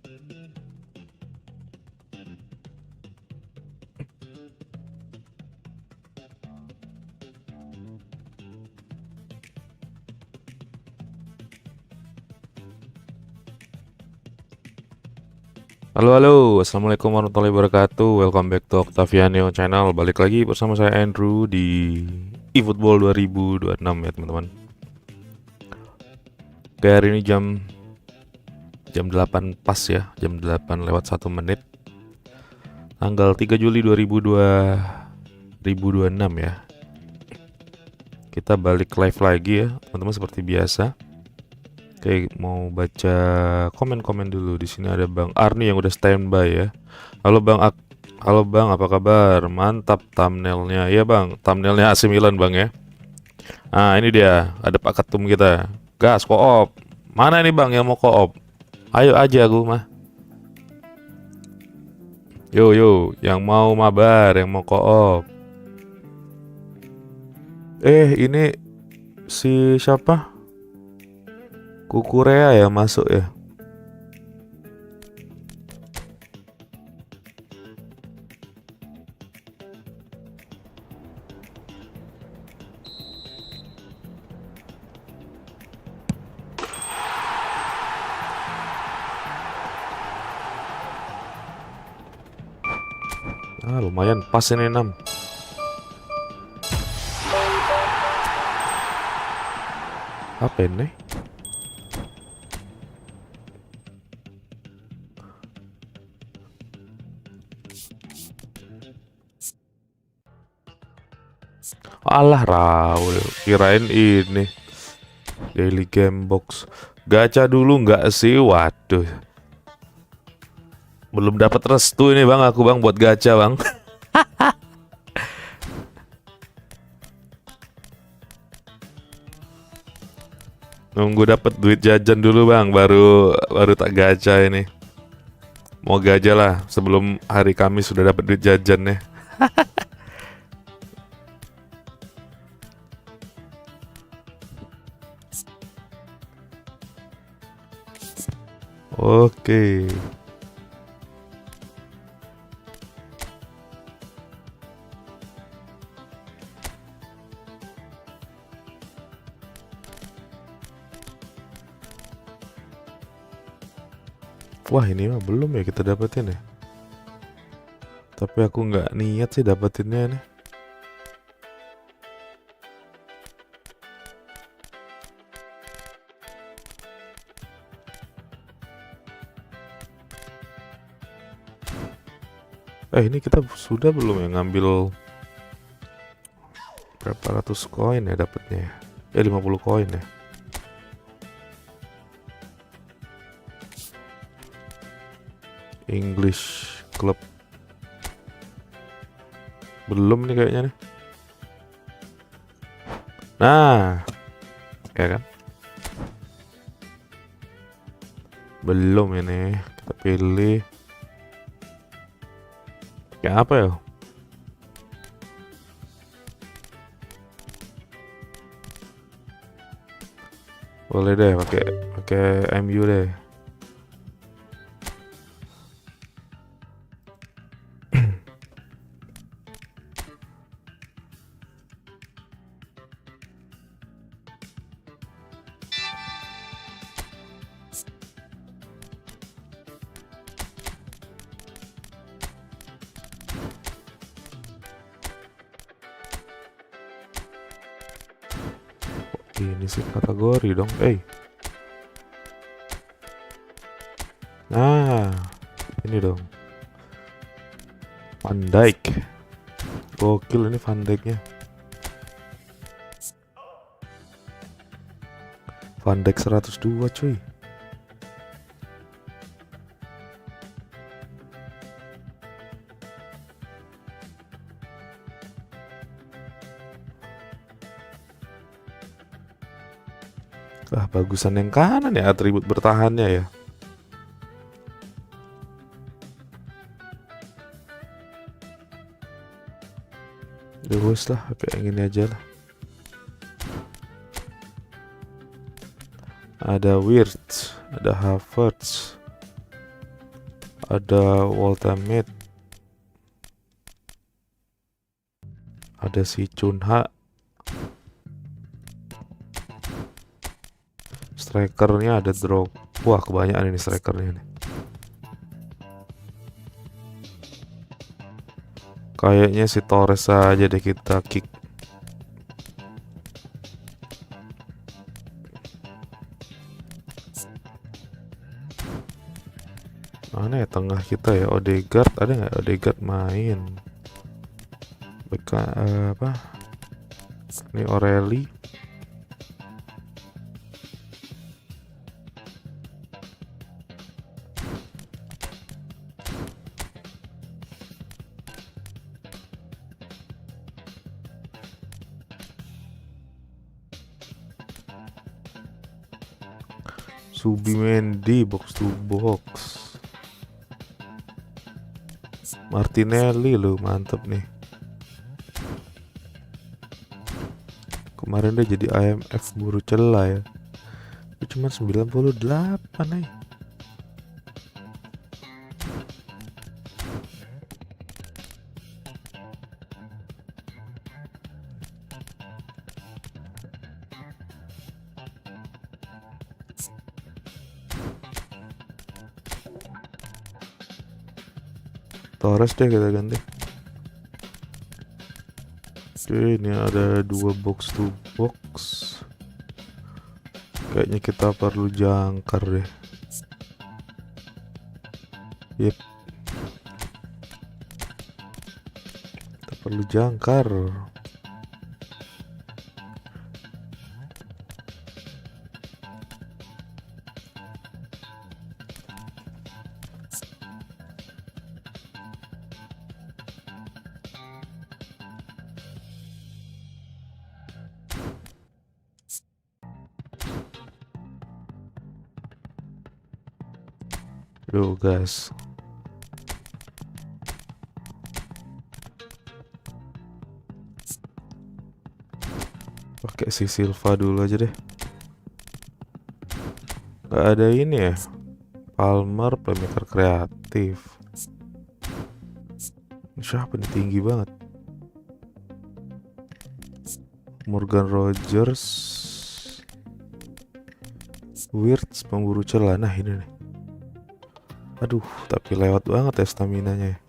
Halo halo, assalamualaikum warahmatullahi wabarakatuh. Welcome back to Octavianeo channel. Balik lagi bersama saya Andrew di Efootball 2026 ya teman-teman. Oke, hari ini jam 8 pas ya, jam 8 lewat 1 menit. Tanggal 3 Juli 2026 ya. Kita balik live lagi ya, teman-teman seperti biasa. Oke, mau baca komen-komen dulu. Di sini ada Bang Arni yang udah standby ya. Halo Bang, halo Bang, apa kabar? Mantap thumbnailnya. Iya Bang, thumbnailnya AC Milan Bang ya. Nah ini dia, ada Pak Ketum kita. Gas, Coop. Mana nih Bang yang mau Coop? Ayo aja aku mah. Yo yo, yang mau Mabar, yang mau Coop. Ini si siapa? Kukurea ya masuk ya. Lumayan pas ini 6. Apa ini? Alah Raul, kirain ini daily game box. Gacha dulu nggak sih? Waduh, belum dapat restu ini bang, aku bang buat gacha bang. Nunggu dapat duit jajan dulu bang, baru tak gacha ini. Mau gacha lah sebelum hari Kamis sudah dapat duit jajan nih. Oke. Wah ini mah belum ya kita dapetin ya. Tapi aku nggak niat sih dapetinnya nih. Ini kita sudah belum ya ngambil berapa ratus koin ya dapatnya ya? 50 koin ya. English Club belum nih kayaknya nih. Nah, ya kan? Belum ini. Kita pilih kayak apa ya? Boleh deh pakai MU deh. Ini sih kategori dong, Nah, ini dong. Van Dijk. Gokil ini Van Dijknya. Van Dijk 102 cuy. Bagusan yang kanan ya atribut bertahannya ya. Ya wes lah, kayak gini aja lah. Ada Wirtz, ada Havertz, Ada ultimate, ada si Chunha, strikernya ada drop. Wah, kebanyakan ini strikernya nih. Kayaknya si Torres aja deh kita kick. Mana ya tengah kita ya? Odegaard ada nggak? Odegaard main. Apa? Ini Oreli. Subimendi box to box. Martinelli loh, mantep nih. Kemarin dia jadi IMF buru celah ya. Itu cuma 98 nih. Torres deh kita ganti. Oke, ini ada 2 box to box. Kayaknya kita perlu jangkar deh. Yep. Kita perlu jangkar. Yo guys, pakai si Silva dulu aja deh. Gak ada ini ya, Palmer playmaker kreatif. Siapa nih, tinggi banget. Morgan Rogers, Wirtz pemburu celah. Nah ini nih. Aduh, tapi lewat banget ya staminanya ya.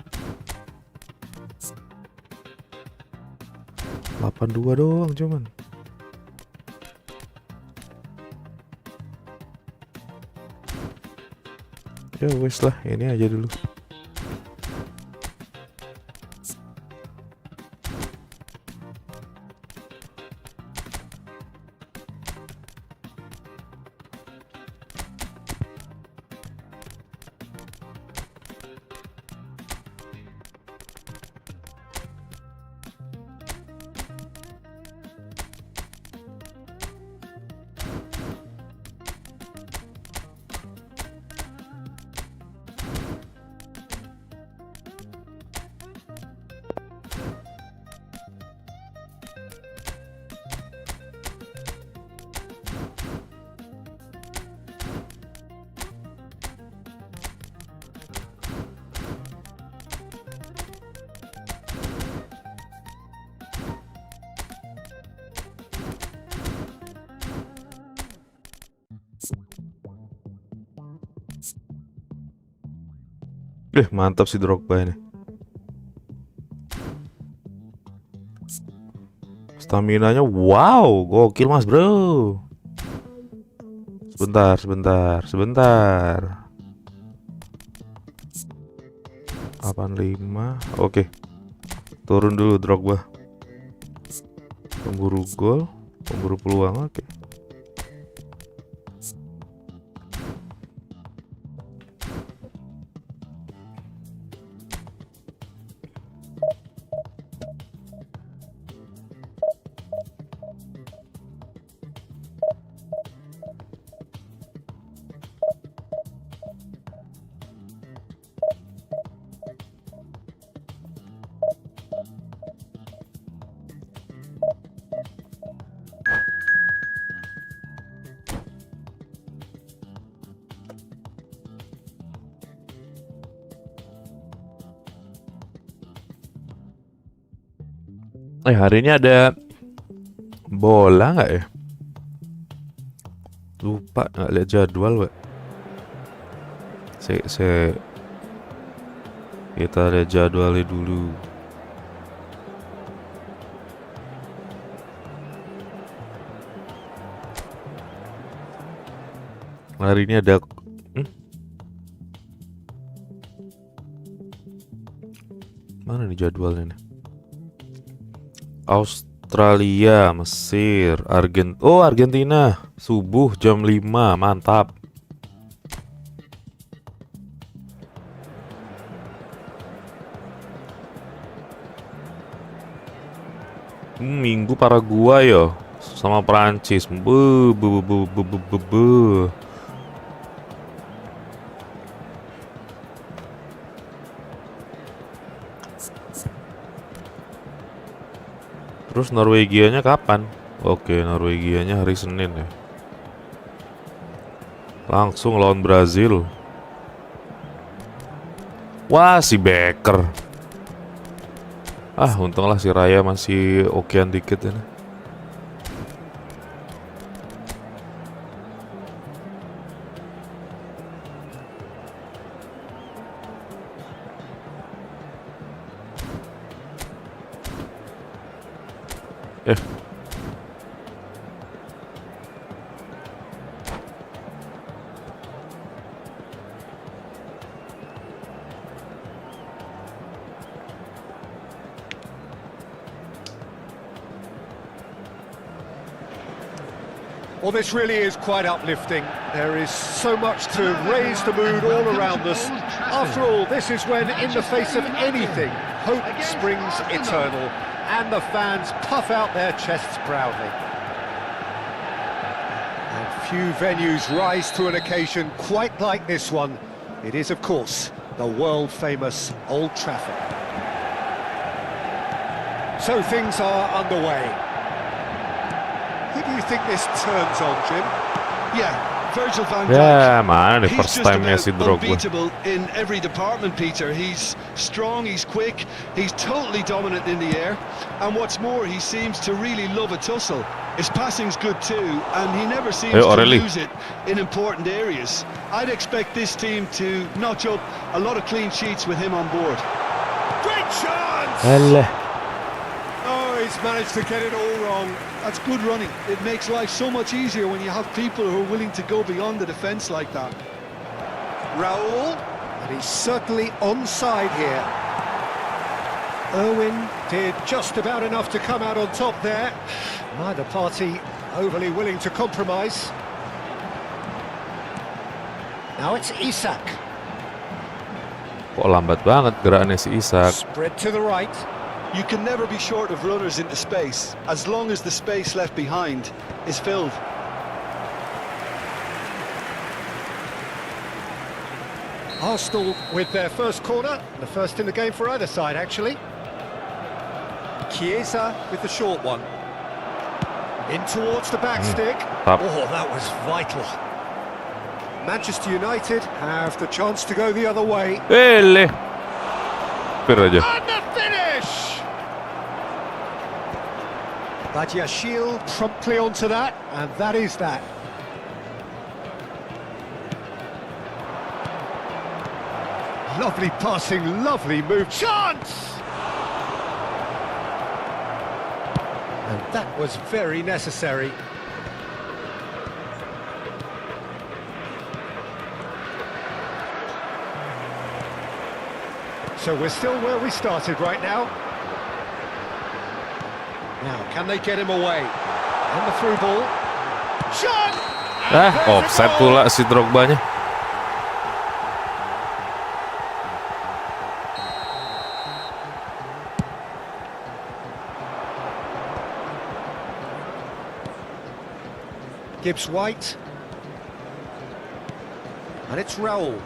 82 doang cuman. Ya wes lah, ini aja dulu. Mantap si Drogba ini. Staminanya wow, gokil mas bro. Sebentar. 85. Oke. Turun dulu Drogba. Pemburu gol, pemburu peluang. Oke. Hari ini ada bola nggak ya? Lupa, nggak lihat jadwal, Pak. Kita lihat jadwalnya dulu. Hari ini ada mana nih jadwalnya nih? Australia, Mesir, Argentina subuh jam 5, mantap. Minggu Paraguay yo sama Prancis. Terus Norwegianya kapan? Oke, Norwegianya hari Senin ya. Langsung lawan Brazil. Wah, si Becker. Untunglah si Raya masih okean dikit ini. Well, this really is quite uplifting. There is so much to raise the mood all around us. After all, this is when, in the face of anything, hope springs eternal, and the fans puff out their chests proudly. And few venues rise to an occasion quite like this one. It is, of course, the world-famous Old Trafford. So things are underway. Who do you think this turns on, Jim? Yeah, Virgil van Dijk. Ya, mana nih He's first just time-nya about si Drogba. unbeatable in every department, Peter. He's strong, he's quick, he's totally dominant in the air. And what's more, he seems to really love a tussle. His passing's good too, and he never seems to lose it in important areas. I'd expect this team to notch up a lot of clean sheets with him on board. Great chance! Oh, he's managed to get it all wrong. That's good running. It makes life so much easier when you have people who are willing to go beyond the defence like that. Raul, and he's certainly onside here. Irwin did just about enough to come out on top there. Neither party overly willing to compromise. Now it's Isak. Kok lambat banget gerakannya si Isak. Spread to the right. You can never be short of runners into space, as long as the space left behind is filled. Arsenal with their first corner, the first in the game for either side, actually. Chiesa with the short one. In towards the back stick. Up. Oh, that was vital. Manchester United have the chance to go the other way. Aja. And the finish! Badiashile promptly onto that, and that is that. Lovely passing, lovely move. Chance! And that was very necessary. So we're still where we started right now. Now, can they get him away? And the through ball. Shot! Offside pula si Drogba-nya. Gibbs White. And it's Raul.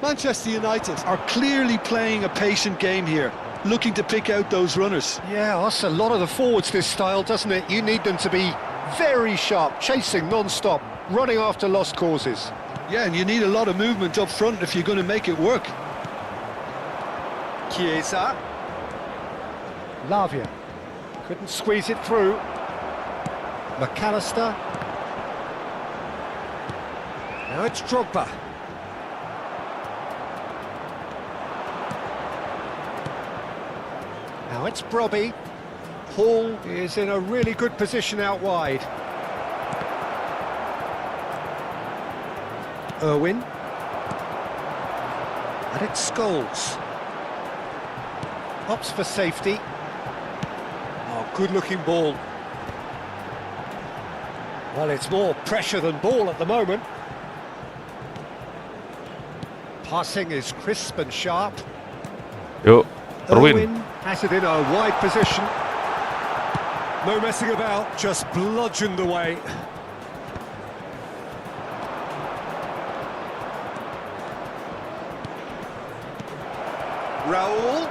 Manchester United are clearly playing a patient game here, looking to pick out those runners. Yeah, that's a lot of the forwards, this style, doesn't it? You need them to be very sharp, chasing non-stop, running after lost causes. Yeah, and you need a lot of movement up front if you're going to make it work. Chiesa. Lavia couldn't squeeze it through. McAllister. Now it's Drogba. Now it's Brobby. Hall is in a really good position out wide. Irwin. And it's Scholes. Opts for safety. Oh, good-looking ball. Well, it's more pressure than ball at the moment. Passing is crisp and sharp. Yuk, Irwin. Irwin has it in a wide position. No messing about, just bludgeoned away. Raul.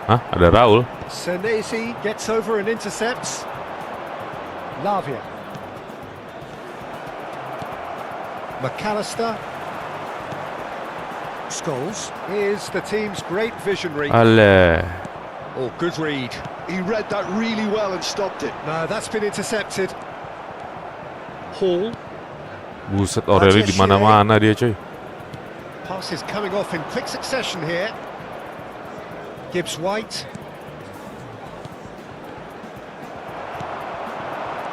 Hah, ada Raul. Senesi gets over and intercepts. Lavia. McAllister. Scholes is the team's great visionary. Ale. Oh, good read. He read that really well and stopped it. No, that's been intercepted. Hall. Buset, Aureli di mana-mana dia, coy. Passes coming off in quick succession here. Gibbs White.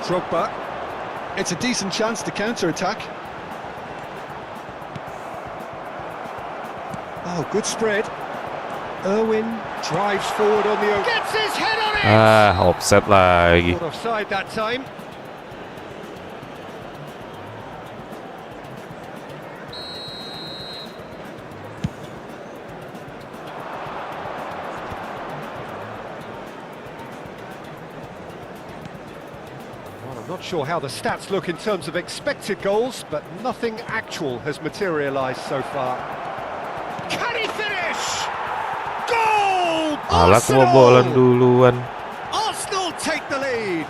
Drogba. It's a decent chance to counter-attack. Oh, good spread. Irwin drives forward on the open. Gets his head on it! Offset lagi. Not offside that time. Well, I'm not sure how the stats look in terms of expected goals, but nothing actual has materialised so far. Can he finish? Goal! Malah kebobolan duluan. Arsenal take the lead.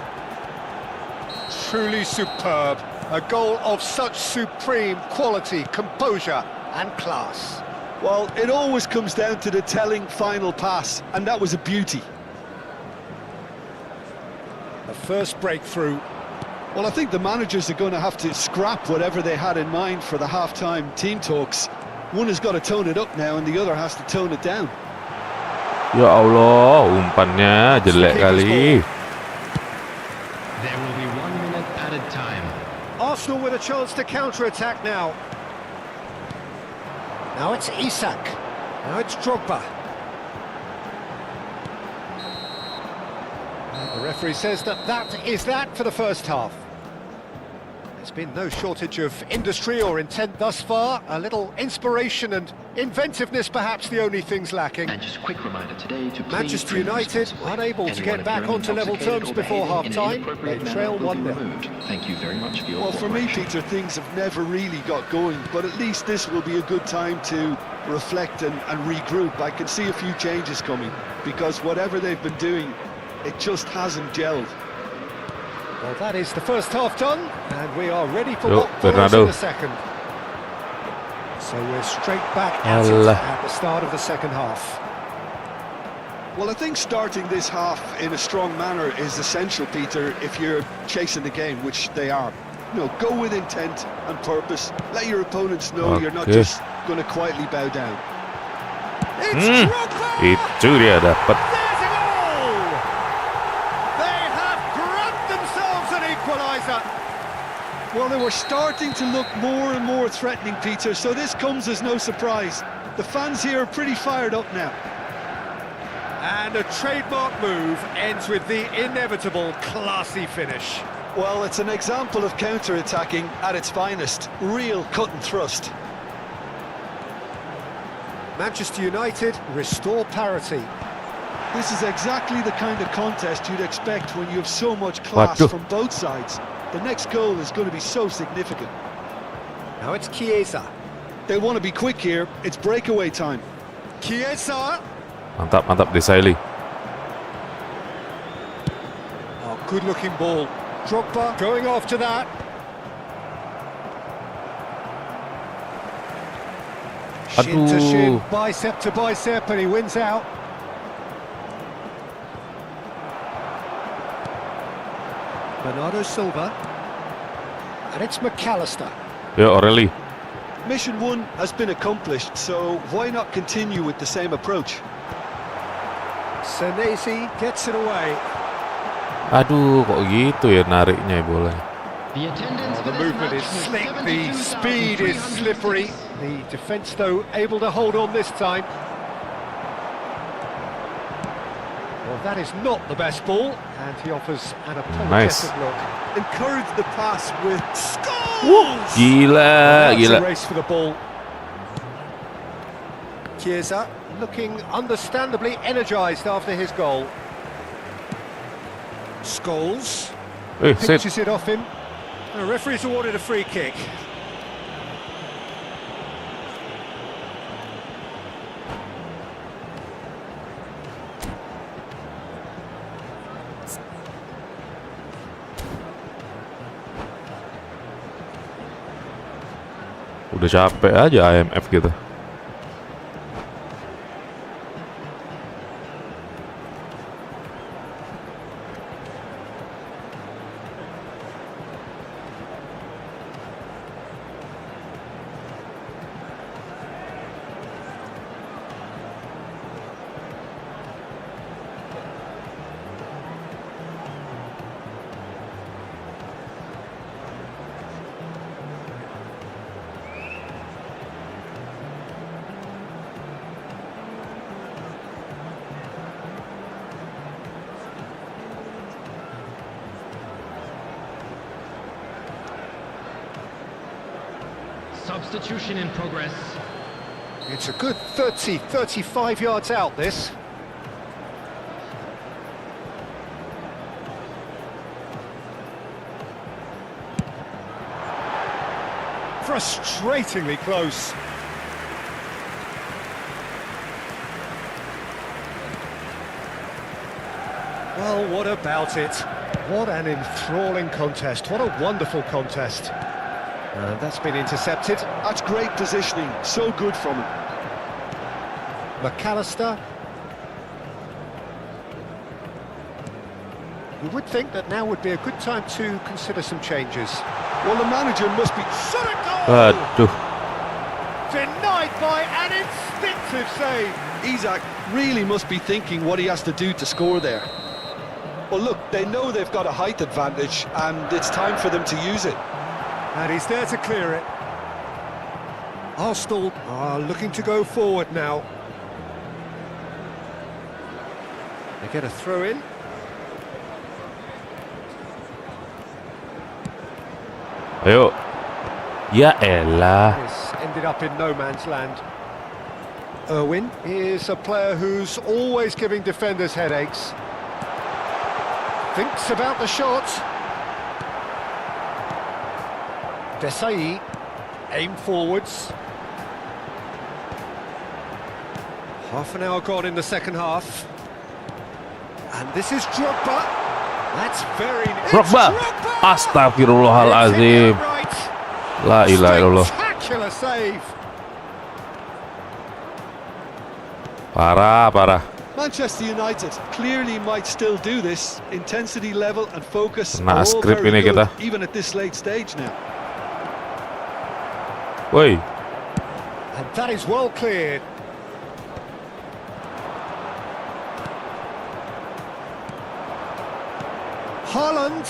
Truly superb. A goal of such supreme quality, composure and class. Well, it always comes down to the telling final pass, and that was a beauty. The first breakthrough. Well, I think the managers are going to have to scrap whatever they had in mind for the half-time team talks. One has got to tone it up now, and the other has to tone it down. Ya Allah, umpannya jelek kali. There will be 1 minute added time. Arsenal with a chance to counter-attack now. Now it's Isak. Now it's Drogba. The referee says that is that for the first half. There's been no shortage of industry or intent thus far. A little inspiration and inventiveness perhaps the only things lacking. And just a quick reminder today to Manchester United unable to get back onto level terms before half-time. They trail 1-0. Thank you very much for your Well, for me, cooperation. Peter, things have never really got going, but at least this will be a good time to reflect and regroup. I can see a few changes coming, because whatever they've been doing, it just hasn't gelled. Well, that is the first half done, and we are ready for Look, what follows Bernardo. in the second. So we're straight back at it Allah. at the start of the second half. Well, I think starting this half in a strong manner is essential, Peter, if you're chasing the game, which they are. You know, go with intent and purpose. Let your opponents know you're not Okay. just going to quietly bow down. It's Drogba! Itu dia dapat. There's a goal! They have grabbed themselves an equaliser. Well, they were starting to look more and more threatening, Peter, so this comes as no surprise. The fans here are pretty fired up now. And a trademark move ends with the inevitable classy finish. Well, it's an example of counter-attacking at its finest. Real cut and thrust. Manchester United restore parity. This is exactly the kind of contest you'd expect when you have so much class Waduh. from both sides. The next goal is going to be so significant. Now it's Chiesa. They want to be quick here. It's breakaway time. Chiesa! Mantap, mantap Desailly. Oh, good-looking ball. Drogba going after that. Shin to shin, Aduh. bicep to bicep, and he wins out. Bernardo Silva. And it's McAllister. Yo, Aureli. Mission 1 has been accomplished, so why not continue with the same approach? Senesi gets it away. Aduh, kok gitu ya nariknya bola. The attendance The for this movement match is was slick, the speed is 72,300 slippery. The defence, though, able to hold on this time. Well, that is not the best ball, and he offers an apologetic look. Encourage the pass with scores! Gila, That's gila. a race for the ball. Chiesa looking understandably energised after his goal. Scholes Set. pinches it off him. The referee's awarded a free kick. Udah capek aja IMF gitu. Substitution in progress. It's a good 30, 35 yards out, this. Frustratingly close. Well, what about it? What an enthralling contest. What a wonderful contest. That's been intercepted. That's great positioning, so good from him. McAllister. You would think that now would be a good time to consider some changes. Well, the manager must be... Aduh. Denied by an instinctive save. Isak really must be thinking what he has to do to score there. Well, look, they know they've got a height advantage, and it's time for them to use it. And he's there to clear it. Arsenal are looking to go forward now. They get a throw in. Ayo. Ya elah. This ended up in no man's land. Irwin is a player who's always giving defenders headaches. Thinks about the shot. Desai, aim forwards. Half an hour gone in the second half. And this is Drogba. That's very... Drogba. Astagfirullahalazim. La ilaha illallah. Spectacular save. Parah, parah. Manchester United clearly might still do this. Intensity level and focus Kena are all script very ini good, kita. even at this late stage now. Woi. And that is well cleared. Haaland.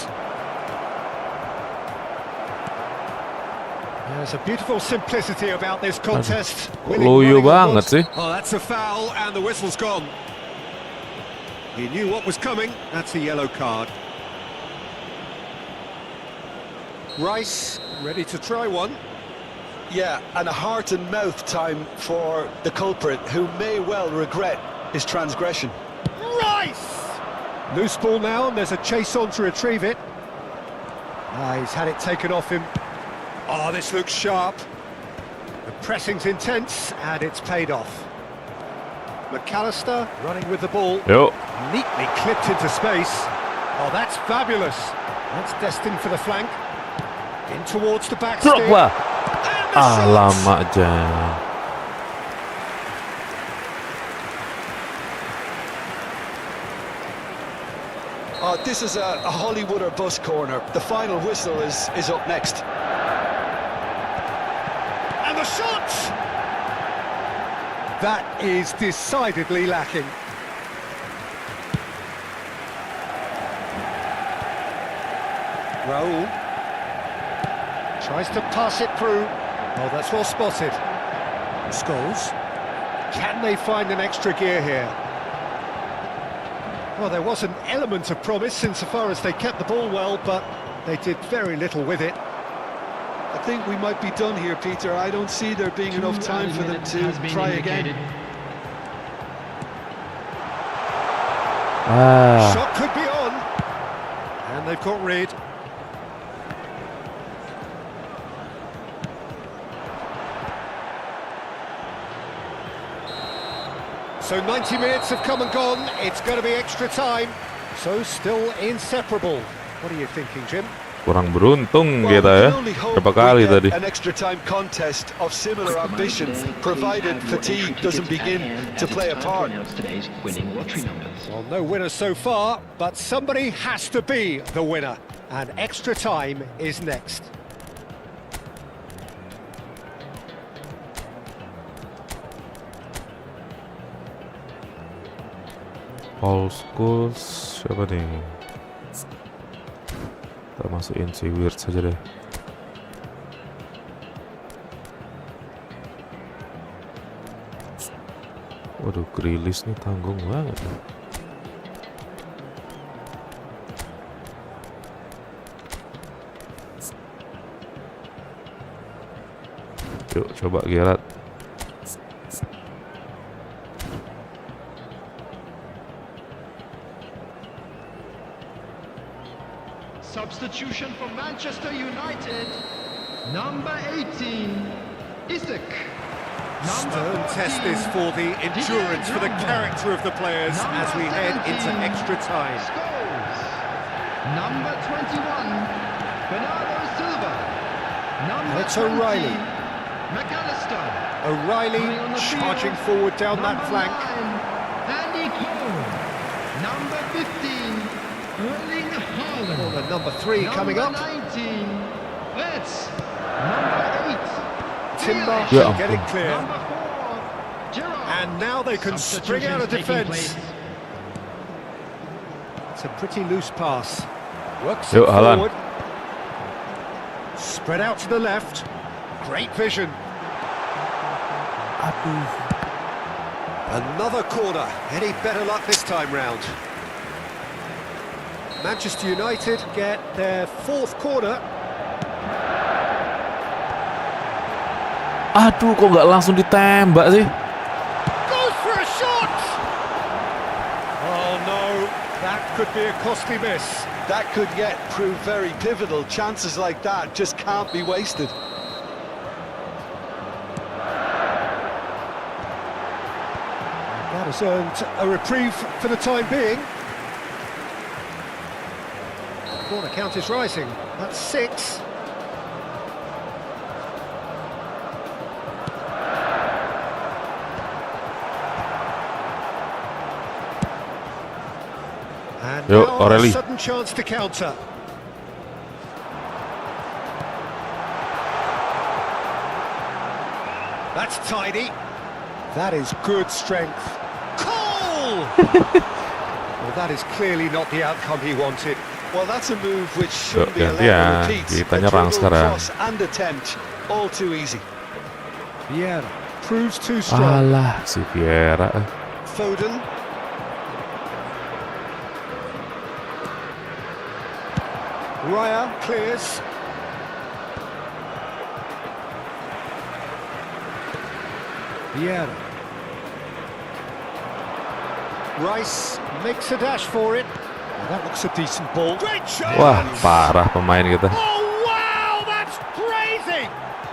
There's a beautiful simplicity about this contest. Winning Loyo running banget onwards. sih. Oh, that's a foul and the whistle's gone. He knew what was coming. That's a yellow card. Rice ready to try one. Yeah, and a heart and mouth time for the culprit, who may well regret his transgression. Rice! Loose ball now, and there's a chase on to retrieve it. He's had it taken off him. Oh, this looks sharp. The pressing's intense, and it's paid off. McAllister running with the ball. Yo. Neatly clipped into space. Oh, that's fabulous. That's destined for the flank. In towards the back. Drogba. And the shot! Alamak, Jan. this is a Hollywood or bust corner. The final whistle is up next. And the shot! That is decidedly lacking. Raul tries to pass it through. Oh, that's well spotted. Scholes. Can they find an extra gear here? Well, there was an element of promise insofar as they kept the ball well, but they did very little with it. I think we might be done here, Peter. I don't see there being enough time for them to try again. Shot could be on. And they've got rid. So 90 minutes have come and gone. It's going to be extra time. So still inseparable. What are you thinking, Jim? Kurang beruntung kita ya. Berapa kali tadi? An extra time contest of similar ambition, provided fatigue doesn't begin to play a part. Well, no winner so far, but somebody has to be the winner. And extra time is next. All schools siapa nih? Kita masukin si weird saja deh. Waduh, Grilis nih tanggung banget. Yuk, coba Gerard. Substitution for Manchester United, number 18, Isaac. Stern test this for the endurance, for the character of the players as we head into extra time. Scholes. Number 21, Bernardo Silva. Number It's O'Reilly. 20, McAllister. O'Reilly charging forward down that flank. Andy Cole. Number 15, Erling Haaland. Well, the number 3 coming up. Number 19, it's number 8. Timber Yeah. can get it clear. Number 4, Gerrard. And now they can spring out of defence. It's a pretty loose pass. Works it Yo, Haaland. forward. Spread out to the left. Great vision. Another corner. Any better luck this time round? Manchester United get their 4th corner. Aduh, kok nggak langsung ditembak sih? Goes for a shot! Oh no, that could be a costly miss. That could yet prove very pivotal. Chances like that just can't be wasted. That has earned a reprieve for the time being. Corner count is rising. That's 6. And Yo, now O'Reilly. a sudden chance to counter. That's tidy. That is good strength. Cole! Well, that is clearly not the outcome he wanted. Well, that's a move which shouldn't be Yo, allowed gantian. to repeat. Kita A nyerang dribble, sekarang. cross and attempt, all too easy. Vieira proves too strong. Alah, si Vieira. Foden. Raya clears. Vieira. Rice makes a dash for it. Well, that looks a decent ball. Great shot! Wah, parah pemain kita. Oh wow, that's crazy!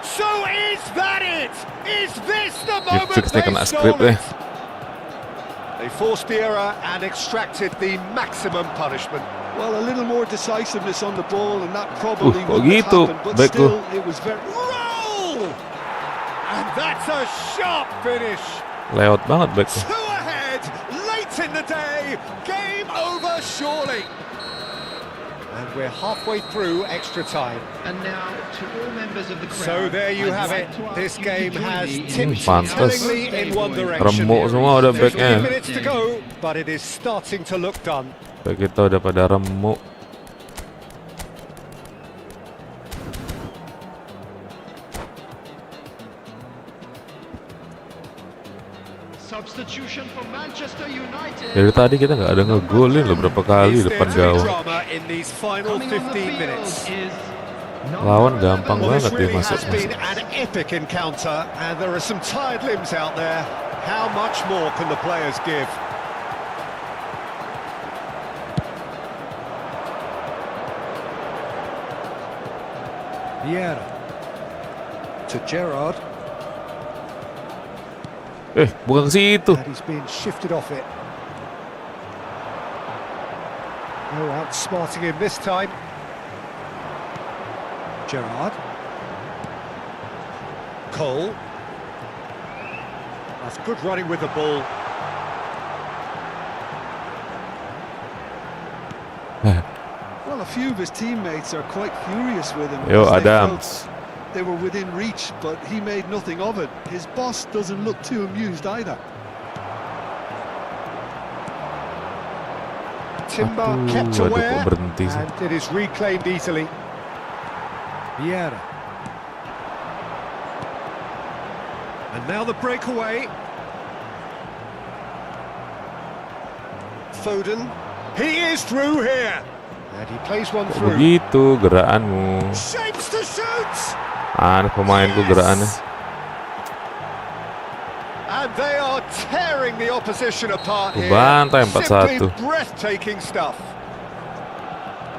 So is that it? Is this the moment Fix-nya kena they script stole deh. it? They forced the error and extracted the maximum punishment. Well, a little more decisiveness on the ball, and that probably kok wouldn't have gitu, happened. But Beko? still, it was very. Roll! And that's a sharp finish. Lewat banget back. 2 ahead, late in the day, game over surely. And we're halfway through extra time. And now to all members of the crowd. So there you I'd have like it. to ask This you to game join has me in tipped pantas. tellingly in one direction. Remuk semua udah There's backnya. 3 minutes to go, but it is starting to look done. Back kita udah pada remuk. Substitution for Manchester United. Dari tadi kita nggak ada ngegolin loh berapa kali Is there depan to be gawang. drama in these final Coming on the 15 field minutes? is Lawan gampang Well, this banget dia really has masuk. been an epic encounter, and there are some tired limbs out there. How much more can the players give? Vieira to Gerrard, Bukan ke situ. and he's been shifted off it. No outsmarting him this time. Gerrard. Cole. That's good running with the ball. Well, a few of his teammates are quite furious with him. Yo, because they Adams. felt they were within reach, but he made nothing of it. His boss doesn't look too amused either. Timber Aduh, kept aduh, aware, kok berhenti sih. and it is reclaimed easily. Vieira. And now the breakaway. Foden. He is through here. And he plays one Kok through. begitu gerakanmu? Shapes to shoot. Aneh pemainku gerakannya. And they are tearing the opposition apart here. Bantai 4-1. Simply breathtaking stuff.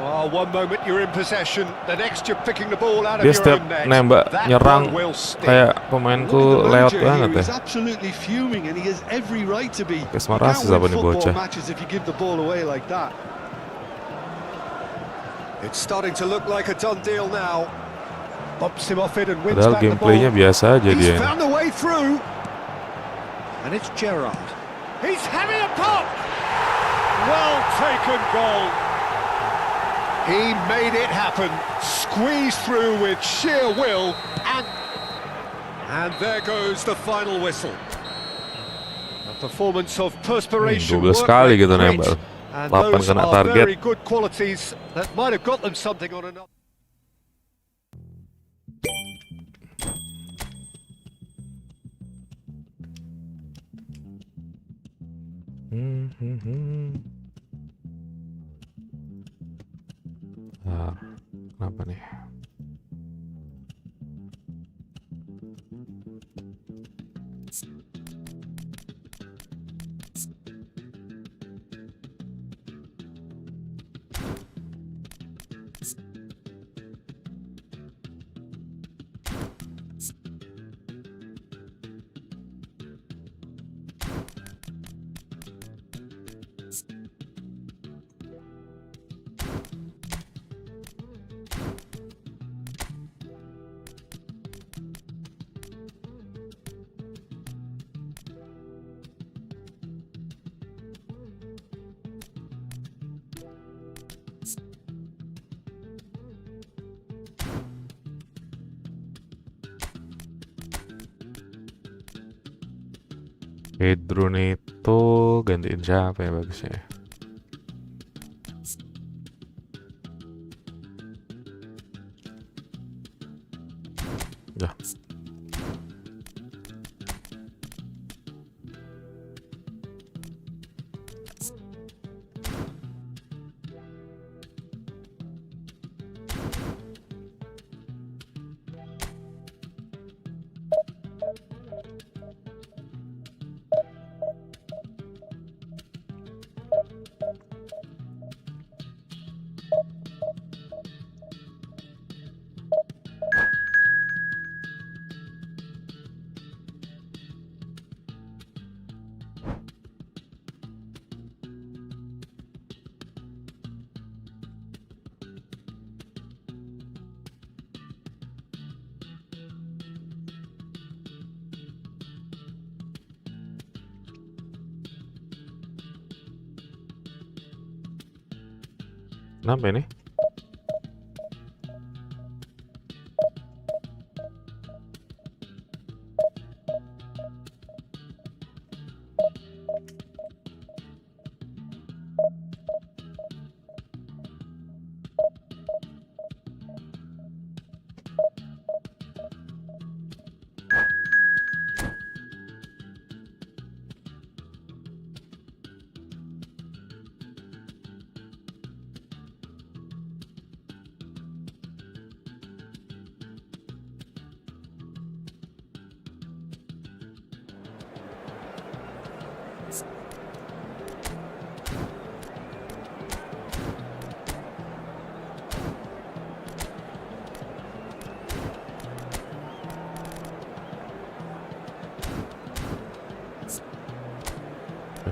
Well, one moment you're in possession, the next you're picking the ball out of Dia your setiap own net. nembak That nyerang one will sting. kayak Look pemainku at the lewat manager banget here. ya. He's absolutely fuming, and he has every right to be. You Kayak can't rasis win apa nih football bocah. matches if you give the ball away like that. It's starting to look like a done deal now. Bumps him off it and wins Padahal back the gameplaynya ball. biasa aja He's dia ini. found a way through. And it's Gerrard. He's having a pop. Well taken goal. He made it happen. Squeezed through with sheer will. And there goes the final whistle. A performance of perspiration. 12 work kali rate gitu great. nembak. And 8 those kena are target. very good qualities that might have got them something on another. Ah, kenapa nih? Drone itu gantiin siapa ya bagusnya? Ya. Kenapa ini?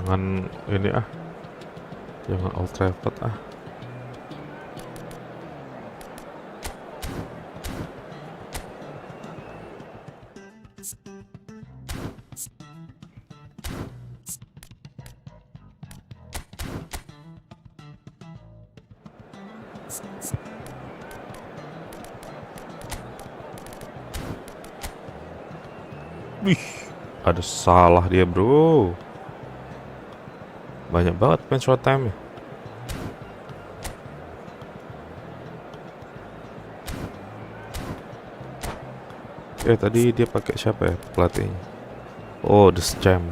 Jangan ini ah. Jangan old repot ah. Wih, ada salah dia bro. Banyak banget main short time ya. Tadi dia pakai siapa ya pelatihnya? Oh, the scam.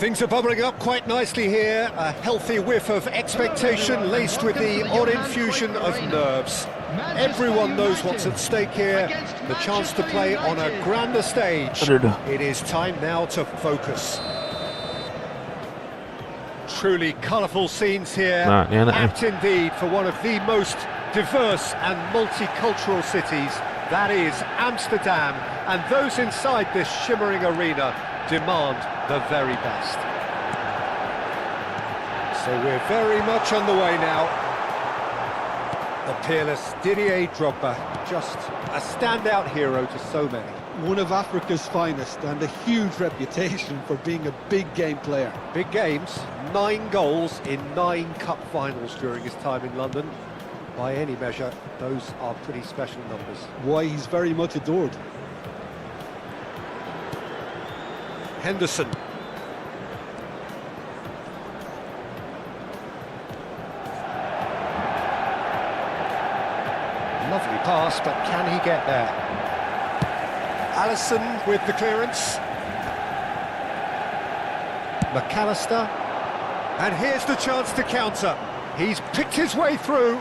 Things are bubbling up quite nicely here. A healthy whiff of expectation laced with the odd infusion of nerves. Everyone knows what's at stake here. The chance to play on a grander stage. It is time now to focus. Truly colourful scenes here. Apt indeed for one of the most diverse and multicultural cities. That is Amsterdam. And those inside this shimmering arena demand the very best. So we're very much on the way now. The peerless Didier Drogba, just a standout hero to so many. One of Africa's finest and a huge reputation for being a big game player. Big games, 9 goals in 9 cup finals during his time in London. By any measure, those are pretty special numbers. Why, he's very much adored. Henderson. Lovely pass, but can he get there? Alisson with the clearance. McAllister. And here's the chance to counter. He's picked his way through.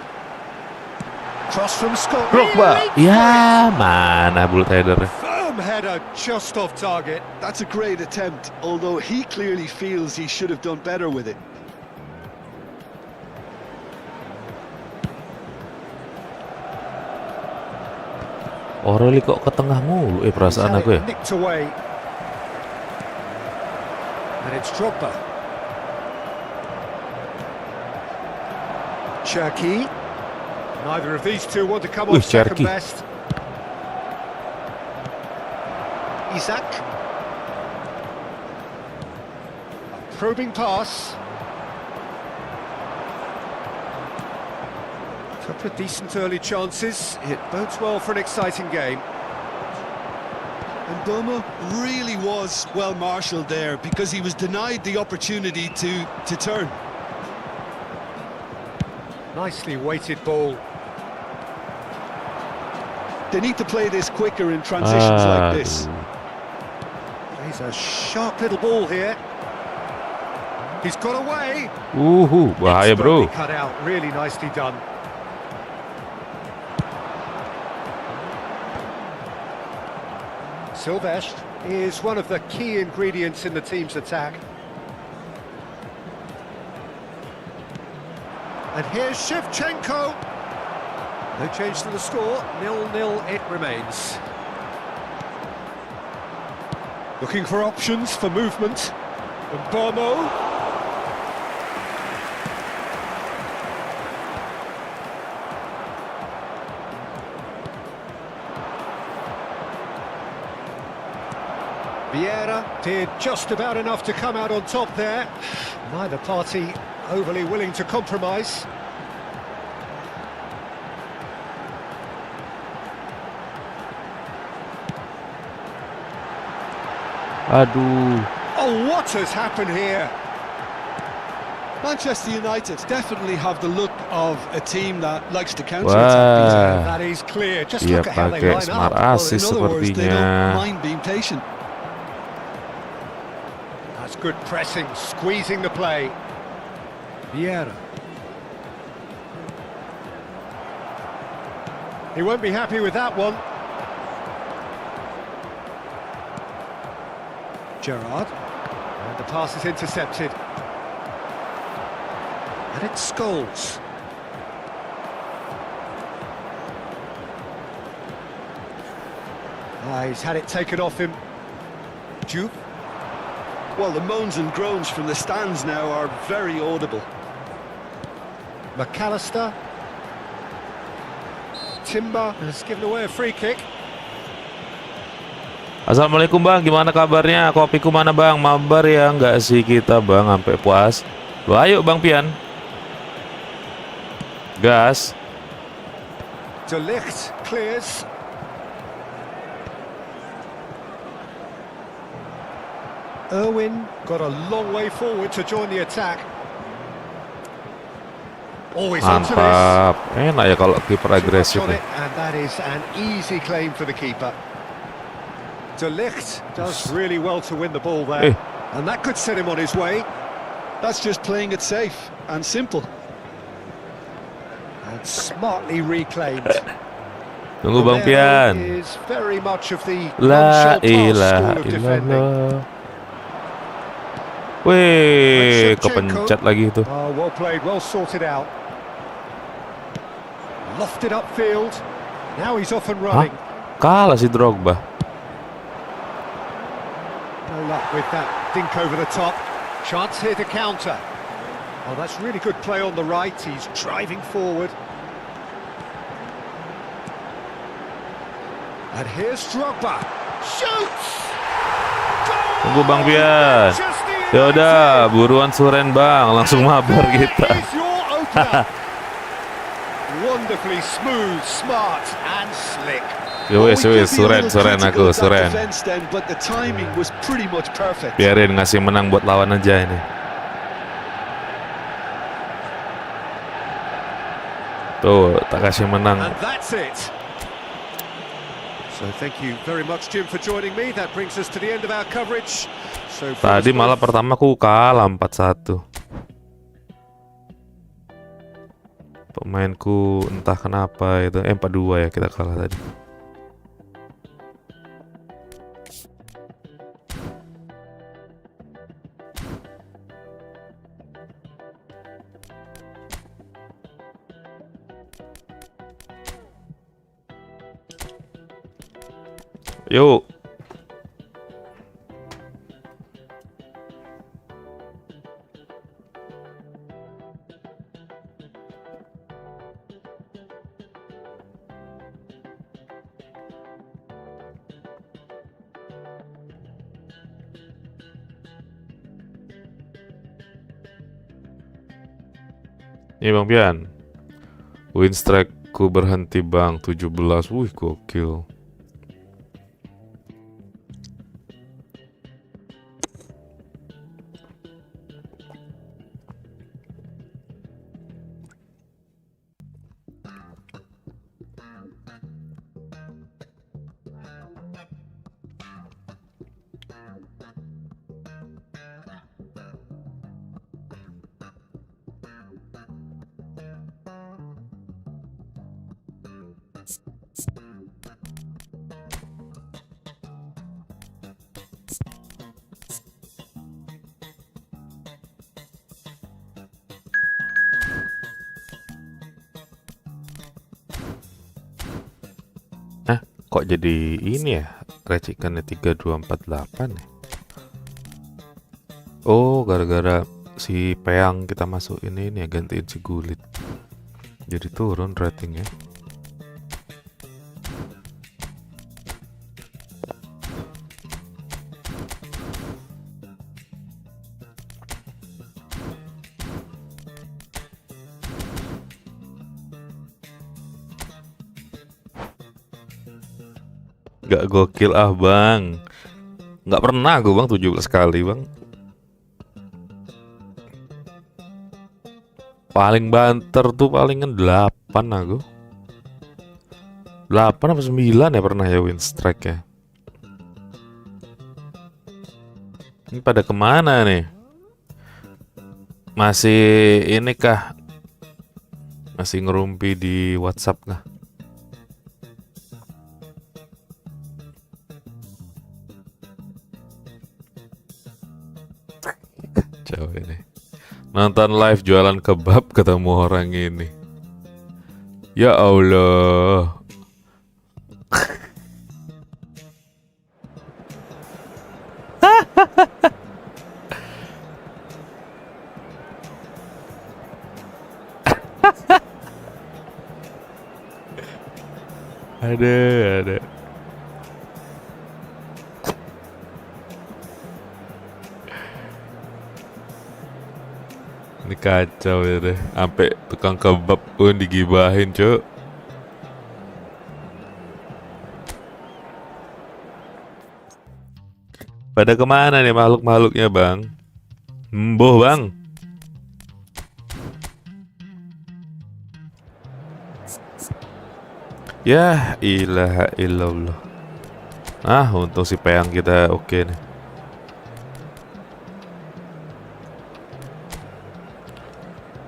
Cross from Scott. Ya, mana bullet header. Header just off target. That's a great attempt, although he clearly feels he should have done better with it. Oreli kok ke tengah mulu perasaan aku ya. Nicked away. And it's Drogba. Cherky. Neither of these two want to come off second best. Isaac. A probing pass. A couple of decent early chances. It bodes well for an exciting game. And Boma really was well marshalled there because he was denied the opportunity to turn. Nicely weighted ball. They need to play this quicker in transitions like this. He's a sharp little ball here. He's got away. Bahaya bro. Cut out, really nicely done. Silvestre is one of the key ingredients in the team's attack. And here's Shevchenko. No change to the score, 0-0 it remains. Looking for options for movement. And Bomo. Vieira did just about enough to come out on top there. Neither party overly willing to compromise. Aduh. Oh, what has happened here? Manchester United definitely have the look of a team that likes to counter attack. That is clear. Just Dia look at how they pakai line smart up. assist in other words, they sepertinya. don't mind being patient. good pressing, squeezing the play. Vieira. He won't be happy with that one. Gerrard. And the pass is intercepted. And it's Scholes. He's had it taken off him. Coop. Well, the moans and groans from the stands now are very audible. McAllister. Timber has given away a free kick. Assalamualaikum bang, gimana kabarnya? Kopiku mana bang? Mabar ya? Nggak sih kita bang, sampai puas. Lo ayo bang Pian. Gas. De Ligt clears. Irwin got a long way forward to join the attack. Always onto this. Mantap. Enak ya kalau kiper agresif On ya. it, and that is an easy claim for the keeper. De Ligt does really well to win the ball there, and that could set him on his way. That's just playing it safe and simple. And smartly reclaimed. Tunggu bang Pian. Is very much of the La non-show pass ilaha school of defending. illallah. Wih, kepencet lagi itu. Oh, well played, well sorted out. Lofted upfield. Now he's off and Hah? running. Kalah si Drogba. No luck with that dink over the top. Chance here to counter. Oh, that's really good play on the right. He's driving forward. And here's Drogba. Shoots! Goal! Tunggu bang Pian. Yaudah, buruan suren bang, langsung mabar kita. Is your opener. Wonderfully smooth, smart and slick. Yowes, suren aku, suren. But the timing was pretty much perfect. Biarin ngasih menang buat lawan aja ini. Tuh, tak kasih menang. And that's it. So thank you very much, Jim, for joining me. That brings us to the end of our coverage. So Tadi malah pertama aku kalah 4-1. Pemainku entah kenapa itu 4-2 ya kita kalah tadi. Yuk. Ini Bang Pian. Win strike ku berhenti Bang 17. Wih gokil. Kok jadi ini ya? Racikannya 3248 ya? Oh, gara-gara si Peang kita masukin ini ya, gantiin si Gulit. Jadi turun ratingnya. Gak gokil ah bang. Gak pernah gue bang 17 kali bang. Paling banter tuh palingan 8 aku. 8 apa 9 ya pernah ya win strike ya. Ini pada kemana nih? Masih ini kah? Masih ngerumpi di WhatsApp kah? Kacau ini. Nonton live jualan kebab ketemu orang ini. Ya Allah. Ada. Ini kacau ya deh. Sampai tukang kebab pun digibahin, Cuk. Pada kemana nih makhluk-makhluknya, Bang? Mboh, Bang. Ya ilaha illallah. Untung si Peyang kita oke nih.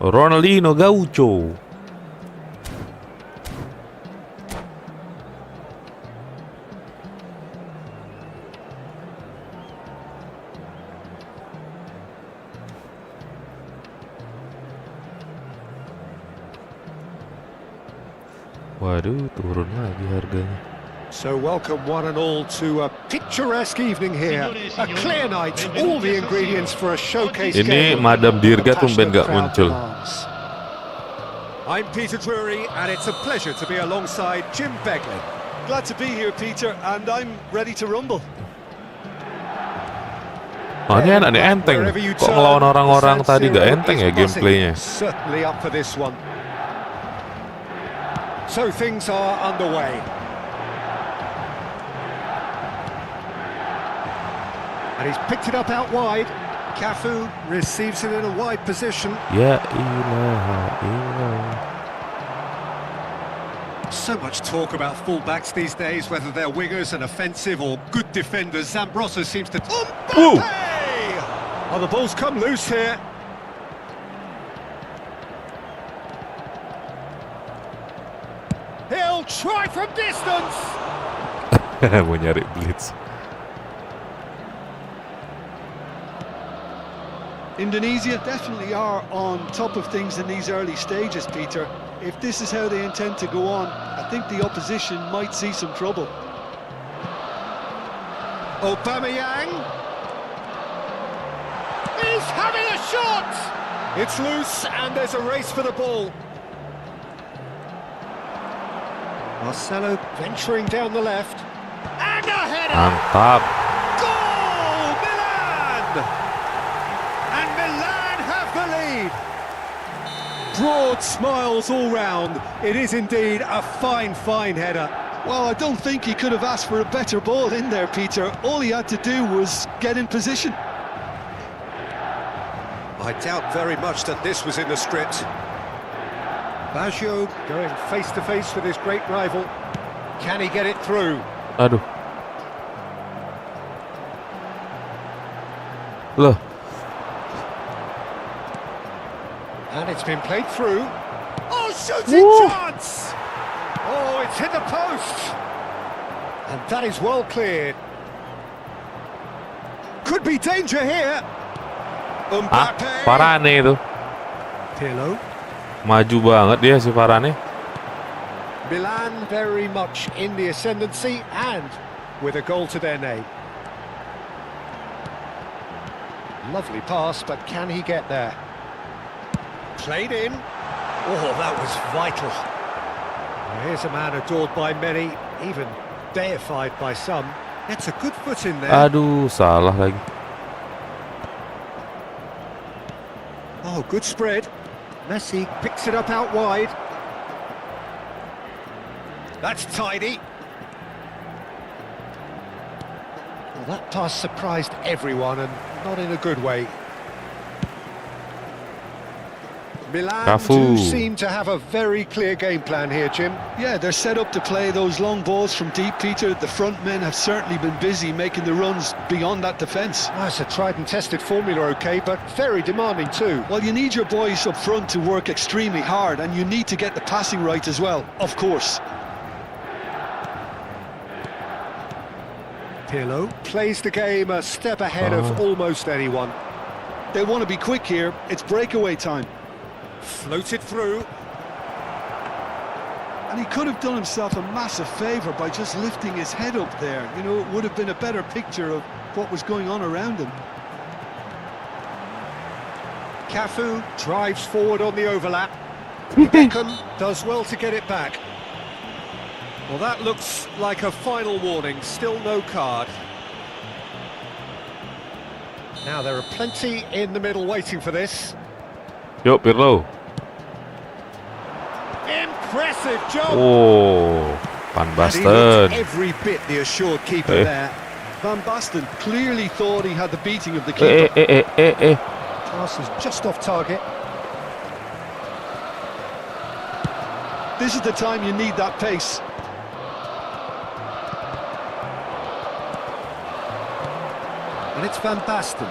Ronaldinho Gaucho. Waduh, turun lagi harganya. So welcome one and all to a picturesque evening here. A clear night, all the ingredients for a showcase Ini game. Madam Dirga tumben gak muncul. I'm Peter Drury and it's a pleasure to be alongside Jim Begley. Glad to be here, Peter, and I'm ready to rumble. Ini enak nih, enteng. Kok ngelawan orang-orang tadi gak enteng ya gameplaynya? Certainly up for this one. So things are underway. And he's picked it up out wide. Cafu receives it in a wide position. Ya ilah. So much talk about fullbacks these days, whether they're wingers and offensive or good defenders. Zambrotta seems to... Woo! Oh, the ball's come loose here. He'll try from distance. Mau nyari blitz. Indonesia definitely are on top of things in these early stages, Peter. If this is how they intend to go on, I think the opposition might see some trouble. Aubameyang. He's having a shot. It's loose and there's a race for the ball. Marcelo venturing down the left. And a header! Mantap. Goal! Milan! And Milan have the lead. Broad smiles all round. It is indeed a fine, fine header. Well, I don't think he could have asked for a better ball in there, Peter. All he had to do was get in position. I doubt very much that this was in the script. Baggio going face-to-face with his great rival. Can he get it through? Aduh. Loh. And it's been played through. Oh, shooting chance! Oh, it's hit the post. And that is well cleared. Could be danger here. Mbappe. Varane itu. Pirlo. Maju banget dia si Varane. Milan very much in the ascendancy and with a goal to their name. Lovely pass, but can he get there? Played in. Oh, that was vital. Well, here's a man adored by many, even deified by some. It's a good foot in there. Aduh, salah lagi. Oh, good spread. Messi picks it up out wide. That's tidy. Well, that pass surprised everyone and not in a good way. Milan Cafu. do seem to have a very clear game plan here, Jim. Yeah, they're set up to play those long balls from deep, Peter. The front men have certainly been busy making the runs beyond that defence. Oh, it's a tried and tested formula, okay, but very demanding too. Well, you need your boys up front to work extremely hard, and you need to get the passing right as well, of course. Pirlo plays the game a step ahead of almost anyone. They want to be quick here. It's breakaway time. Floated through. And he could have done himself a massive favour by just lifting his head up there. You know, it would have been a better picture of what was going on around him. Cafu drives forward on the overlap. Beckham does well to get it back. Well, that looks like a final warning. Still no card. Now there are plenty in the middle waiting for this. Yuk, Pirlo. Impressive job. Oh, Van And he looked Basten. every bit the assured keeper there. Van Basten clearly thought he had the beating of the keeper. Pass is just off target. This is the time you need that pace. And it's Van Basten.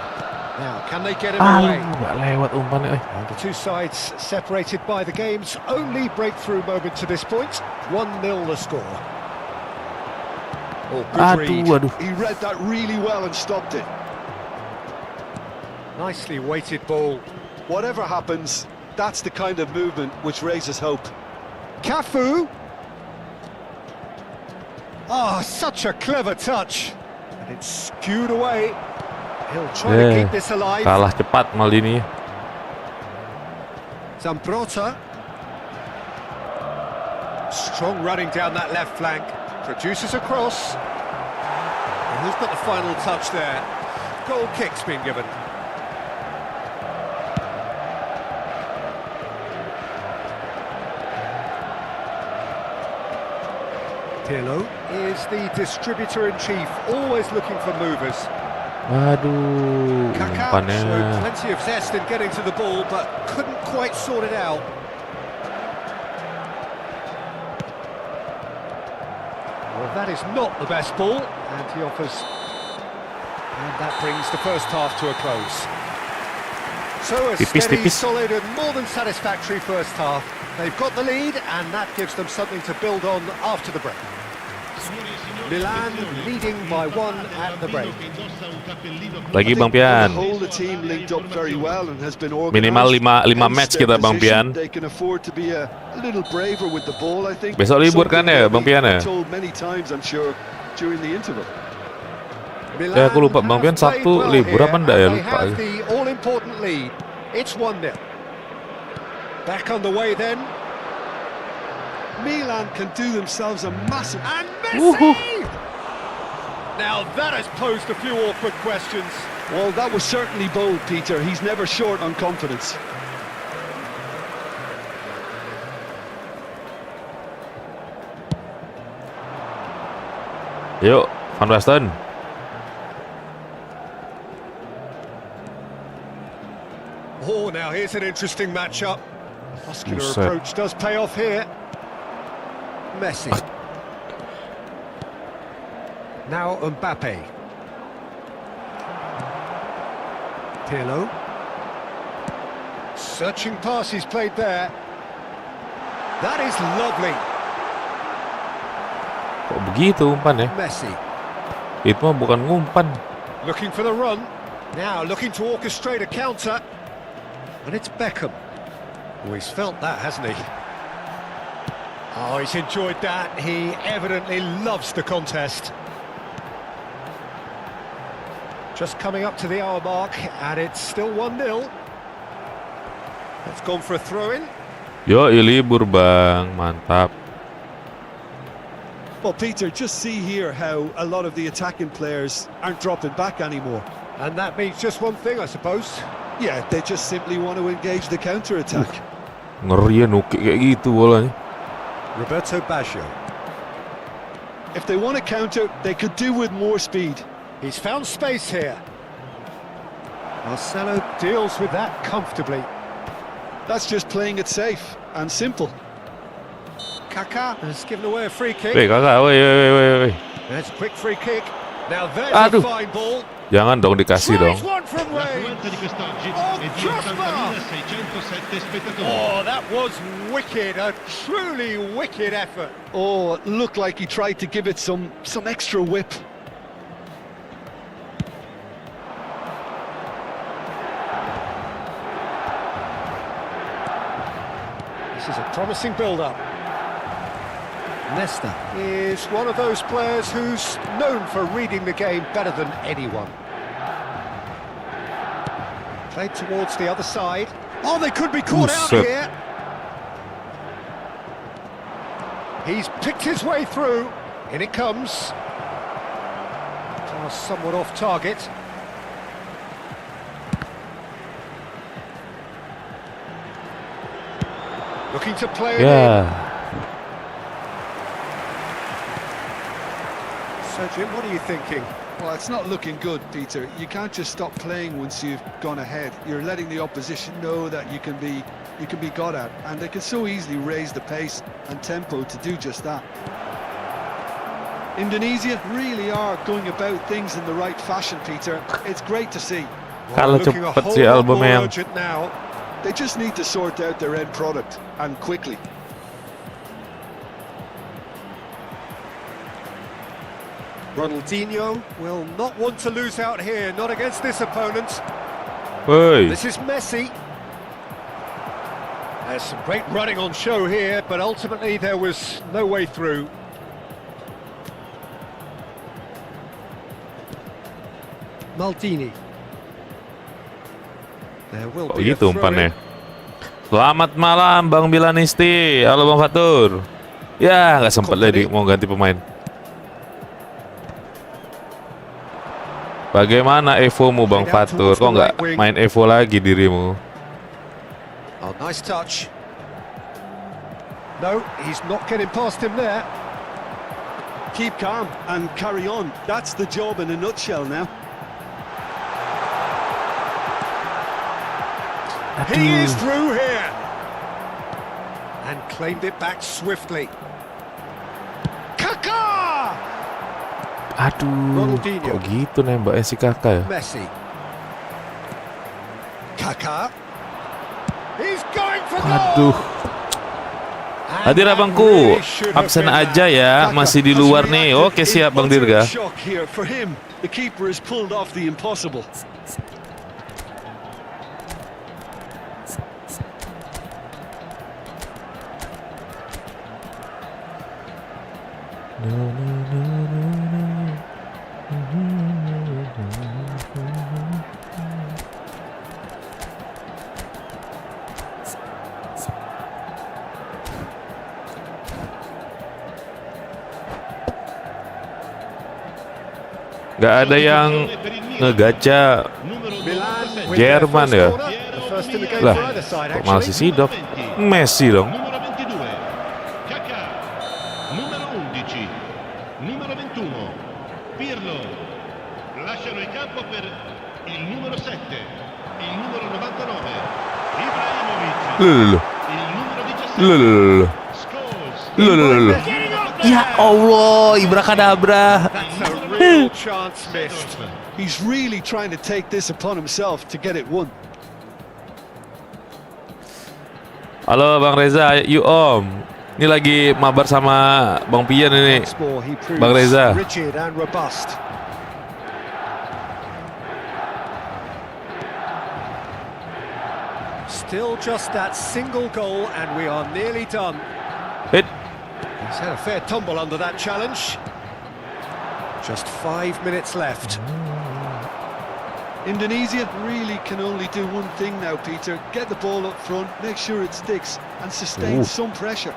Now, can they get him away? Nggak lewat umpannya. And the two sides separated by the game's only breakthrough moment to this point. 1-0 the score. Oh, good read. Aduh. He read that really well and stopped it. Nicely weighted ball. Whatever happens, that's the kind of movement which raises hope. Cafu. Oh, such a clever touch. And it's skewed away. He'll try to keep this alive. Kalah cepat Maldini. Zambrota. Strong running down that left flank. Produces a cross. And who's got the final touch there? Goal kick's been given. Pirlo is the distributor-in-chief, always looking for movers. Aduh, Kaká showed umpannya. plenty of zest in getting to the ball, but couldn't quite sort it out. Well, that is not the best ball, and he offers... And that brings the first half to a close. So a steady, solid and more than satisfactory first half. They've got the lead, and that gives them something to build on after the break. Milan leading by 1 at the break. Lagi Bang Pian. The team linked up very well and has been organized. Minimal 5 match kita Bang Pian. They can afford to be a little braver with the ball, I think. Besok libur kan ya Bang Pian ya? Told many times, I'm sure, during the interval. Ya aku lupa Bang Pian Sabtu libur apa enggak ya, lupa. The all-important lead. It's 1-0. Back on the way then. Milan can do themselves a massive... And Messi! Now that has posed a few awkward questions. Well, that was certainly bold, Peter. He's never short on confidence. Yuk, Van Basten. Oh, now here's an interesting matchup. Muscular Buset. approach does pay off here. Messi. Now Mbappe. Pirlo. Searching pass he's played there. That is lovely. Kok begitu umpannya? Messi. Itu mah bukan ngumpan. Looking for the run. Now looking to orchestrate a counter. And it's Beckham. Oh, he's felt that, hasn't he? Oh, he's enjoyed that. He evidently loves the contest. Just coming up to the hour mark, and it's still 1-0. It's gone for a throw-in. Yo, libur Bang, mantap. Well, Peter, just see here how a lot of the attacking players aren't dropping back anymore. And that means just one thing, I suppose. Yeah, they just simply want to engage the counter-attack. Ngeri ya nukik kayak gitu bolanya. Roberto Baggio. If they want to counter, they could do with more speed. He's found space here. Marcelo deals with that comfortably. That's just playing it safe and simple. Kaká has given away a free kick. Weh kakak, weh. That's a quick free kick. Now there's Aduh. a fine ball. Jangan dong dikasih dong. Tries one from range. L'affluenza di quest'oggi Oh, è di crossbar! 80.607 spettatori. Oh, that was wicked. A truly wicked effort. Oh, it looked like he tried to give it some extra whip. This is a promising build-up. Nesta is one of those players who's known for reading the game better than anyone. Played towards the other side. Oh, they could be caught out Buset. here. He's picked his way through. In it comes. Pass somewhat off target. Looking to play it in. Ya, So, Jim, what are you thinking? Well, it's not looking good, Peter. You can't just stop playing once you've gone ahead. You're letting the opposition know that you can be got at, and they can so easily raise the pace and tempo to do just that. Indonesia really are going about things in the right fashion, Peter. It's great to see. Kalah Looking a cepet whole sih lot more albumnya. urgent now. They just need to sort out their end product, and quickly. Ronaldinho will not want to lose out here, not against this opponent. Woi, This is Messi. There's some great running on show here, but ultimately there was no way through. Maldini. There will kok be a gitu throw-in. umpannya? Selamat malam Bang Bilanisti. Halo Bang Fatur. Ya, nggak sempet lagi mau ganti pemain. Bagaimana Evomu Bang Fatur? Kok nggak main Evo lagi dirimu? Oh, nice touch. No, he's not getting past him there. Keep calm and carry on. That's the job in a nutshell now. He is through here. And claimed it back swiftly. Kaká! Aduh, Ronaldinho. kok gitu nembaknya si kakak ya? Messi. Kaká. He's going for goal. Aduh. Hadir abangku, absen aja ya, masih di luar nih. Oke siap Bang Dirga. Shock here for him. The keeper has pulled off the impossible. Gak ada yang ngegaca Jerman ya? Lah, kok malah si Sidov? Messi dong. Numero 22, Kaká. Numero 11, numero 21, Pirlo. Lasciano il campo per il numero 7, il numero 99, Ibrahimovic. Loh. Il numero 17, Loh. Scholes. Ya Allah, Ibrakadabra. That's a real chance missed. He's really trying to take this upon himself to get it won. Halo Bang Reza, yuk Om. Ini lagi mabar sama Bang Pian ini. Once more, he proves Bang Reza. rigid and robust. Still just that single goal, and we are nearly done. Hit. He's had a fair tumble under that challenge. Just 5 minutes left. Indonesia really can only do one thing now, Peter. Get the ball up front, make sure it sticks, and sustain some pressure.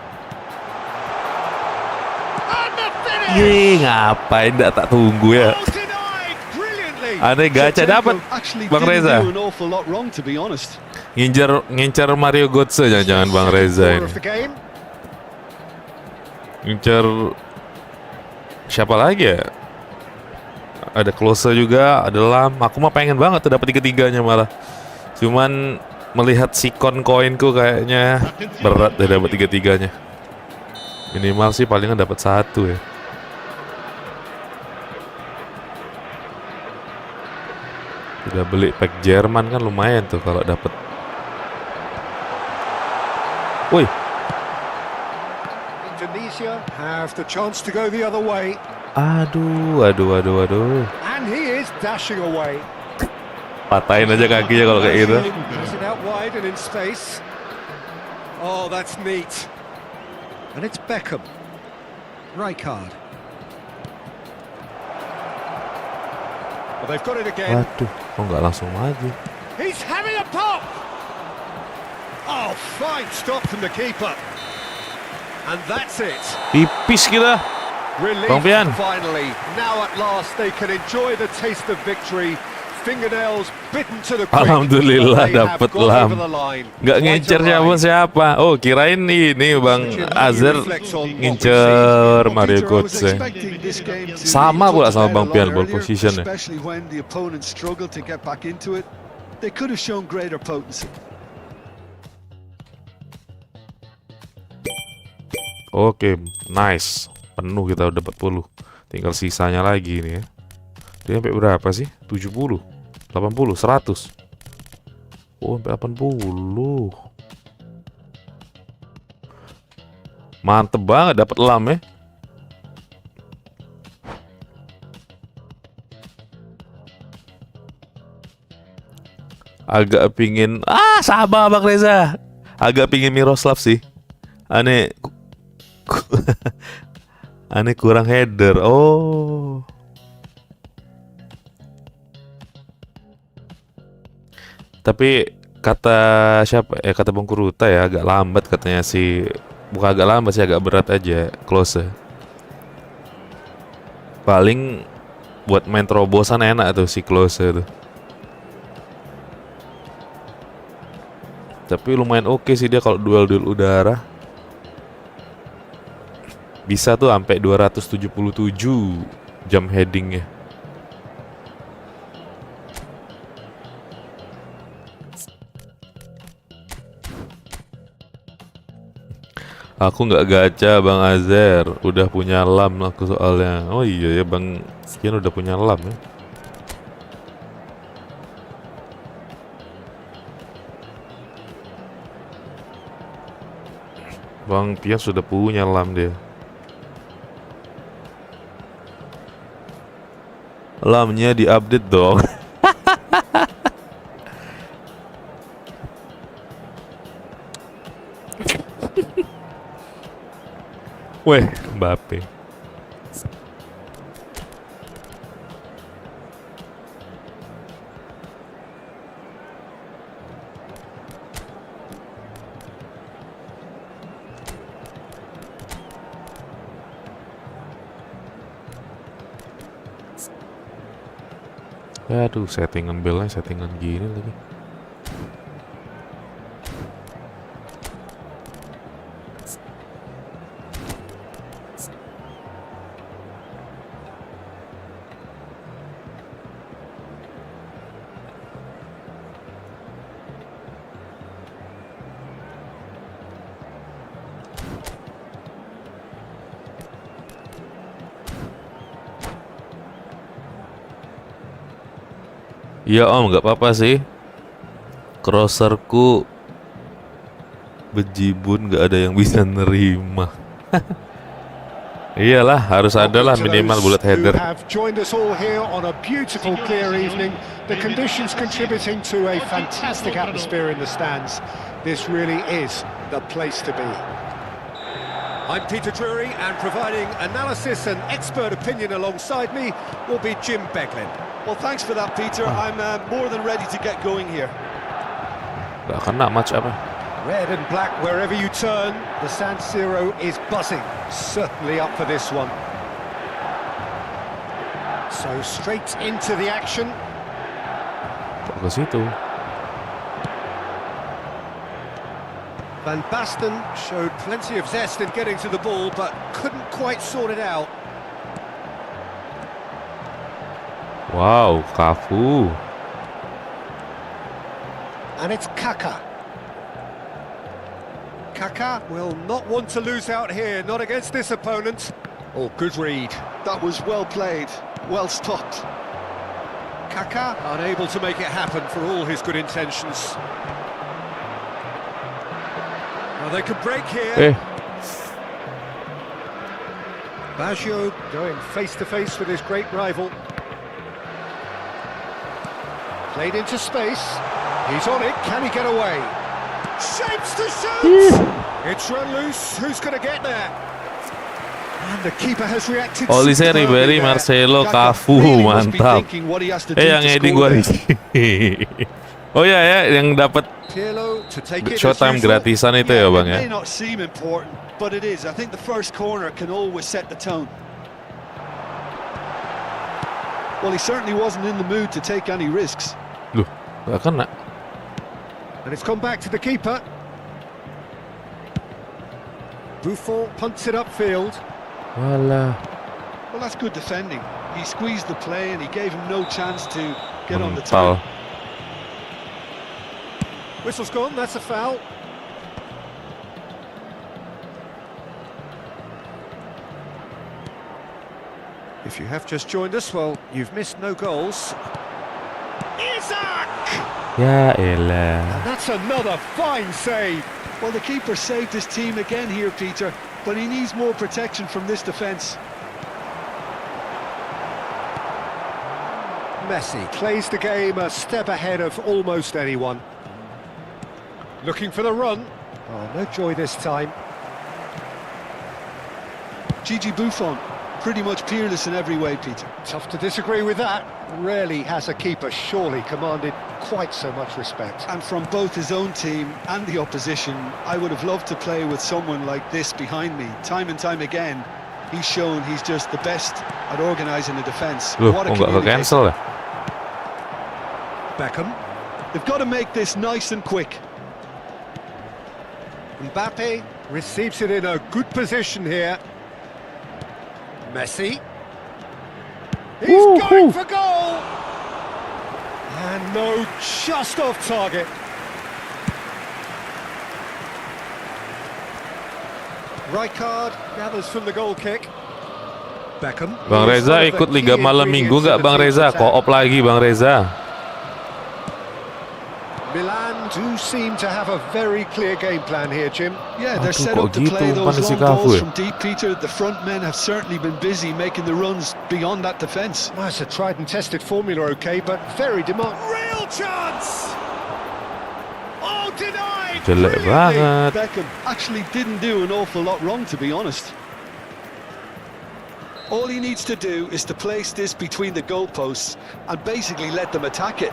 And the finish! Ye, ngapain dah tak tunggu ya. Goal denied brilliantly. Aneh gacha dapat Actually Bang didn't Reza. do an awful lot wrong, to be honest. Ngincer Mario Götze jangan Bang Reza Score ini. of the game. Ngincer siapa lagi ya? Ada Klose juga, ada Lam. Aku mah pengen banget tuh dapat tiga-tiganya malah. Cuman melihat sikon koinku kayaknya berat deh dapat tiga-tiganya. Minimal sih palingan dapat satu ya. Udah beli pack Jerman kan lumayan tuh kalau dapat. Woi, Indonesia have the chance to go the other way. aduh. And he is dashing away. Patahin aja kakinya kalau kayak gitu. Pass it out wide and in space. Oh, that's neat. And it's Beckham. Rijkaard. Well, they've got it again. Waduh, kok nggak langsung maju? He's having a pop. Oh, fine stop from the keeper. And that's it. Pipis kita. Relief Bang Pian. finally. Now at last they can enjoy the taste of victory. Fingernails bitten to the quick. Alhamdulillah They have dapat got lam. over the line. Nggak Quite ngincer a ride. siapa. Oh, kirain ini Bang Azhar ngincer Mario Peter, I was Götze. expecting this game to Sama be pula talked sama about Bang a Pian lot ball earlier, position ya. especially when the opponent struggled to get back into it. They could have shown greater potency. Oke, nice. Penuh kita udah 40. Tinggal sisanya lagi nih ya. Dia sampai berapa sih? 70, 80, 100. Oh, sampai 80. Mantep banget dapat lam ya. Agak pingin sama Bang Reza. Agak pingin Miroslav sih. Aneh aneh kurang header. Oh. Tapi kata siapa? Kata Bang Kuruta ya agak lambat katanya sih. Bukan agak lambat sih, agak berat aja close. Paling buat main terobosan enak tuh si close tuh. Tapi lumayan oke sih dia kalau duel-duel udara. Bisa tuh sampai 277 jam headingnya. Aku nggak gacha Bang Azhar, udah punya lam aku soalnya. Oh iya ya Bang Sekian udah punya lam ya. Bang Pian sudah punya lam dia. Lamnya diupdate dong. Weh, Mbappe. Aduh, settingan belnya settingan gini lagi. Iya Om, nggak apa-apa sih. Crosserku bejibun, nggak ada yang bisa nerima. Iyalah, harus ada lah minimal bullet header. Who have joined us all here on a beautiful clear evening. The conditions contributing to a fantastic atmosphere in the stands. This really is the place to be. I'm Peter Drury, and providing analysis and expert opinion alongside me will be Jim Beglin. Well, thanks for that, Peter. I'm more than ready to get going here. Gak kena match apa? Red and black wherever you turn, the San Siro is buzzing. Certainly up for this one. So straight into the action. Kok ke situ? Van Basten showed plenty of zest in getting to the ball, but couldn't quite sort it out. Wow, Cafu. And it's Kaka. Kaka will not want to lose out here, not against this opponent. Oh, good read. That was well played, well stopped. Kaka unable to make it happen for all his good intentions. Well, they could break here. Baggio going face-to-face with his great rival. Played into space. He's on it. Can he get away? Shapes to shoot! It's run loose. Who's going to get there? And the keeper has reacted. Olise, Ribery, Marcelo, Cafu, mantap. Yang heading gua Oh ya, yang dapat showtime gratisan itu ya bang ya. It may not seem important, but it is. I think the first corner can always set the tone. Well, he certainly wasn't in the mood to take any risks. Loh, gak kena. And it's gone back to the keeper. Buffon punts it upfield. Walah. Well, that's good defending. He squeezed the play and he gave him no chance to get on the turn. Whistle's gone, that's a foul. If you have just joined us, well, you've missed no goals. Isaac! Ya elah. And that's another fine save. Well, the keeper saved his team again here, Peter, but he needs more protection from this defence. Messi plays the game a step ahead of almost anyone. Looking for the run. Oh, no joy this time. Gigi Buffon, pretty much peerless in every way, Peter. Tough to disagree with that. Rarely has a keeper surely commanded quite so much respect. And from both his own team and the opposition, I would have loved to play with someone like this behind me. Time and time again, he's shown he's just the best at organising a defence. What a cancel. Beckham. They've got to make this nice and quick. Mbappe receives it in a good position here. Messi. He's going for goal! And no, just off target. Rijkaard gathers from the goal kick. Beckham. Bang Reza ikut Liga Malam Minggu nggak Bang Reza? Coop lagi Bang Reza. Milan do seem to have a very clear game plan here, Jim. Yeah, they're set up to play those long balls from deep, Peter. The front men have certainly been busy making the runs beyond that defence. Well, it's a tried and tested formula, okay, but very real chance! Oh, denied! Jelek banget. Beckham actually didn't do an awful lot wrong, to be honest. All he needs to do is to place this between the goalposts and basically let them attack it.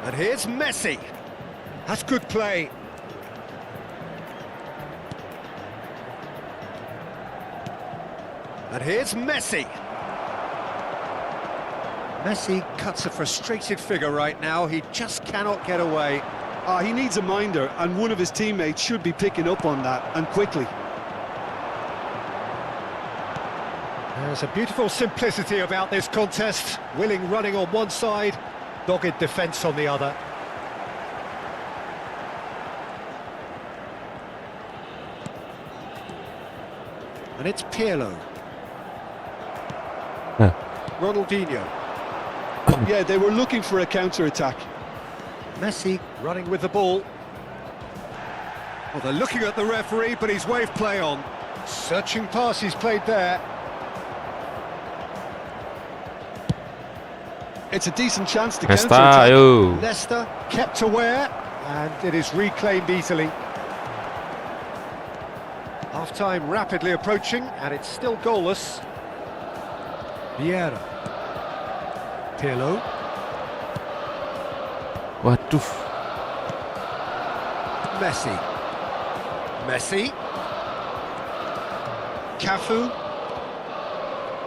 And here's Messi. That's good play. And here's Messi. Messi cuts a frustrated figure right now. He just cannot get away. He needs a minder, and one of his teammates should be picking up on that, and quickly. There's a beautiful simplicity about this contest. Willing running on one side, dogged defence on the other. And it's Pirlo. Ronaldinho. Yeah, they were looking for a counter-attack. Messi running with the ball. Well, they're looking at the referee, but he's waved play on. Searching pass he's played there. It's a decent chance to counter-attack. Leicester kept aware, and it is reclaimed easily. Half-time rapidly approaching, and it's still goalless. Vieira. Pirlo. Waduh. Messi. Messi. Cafu.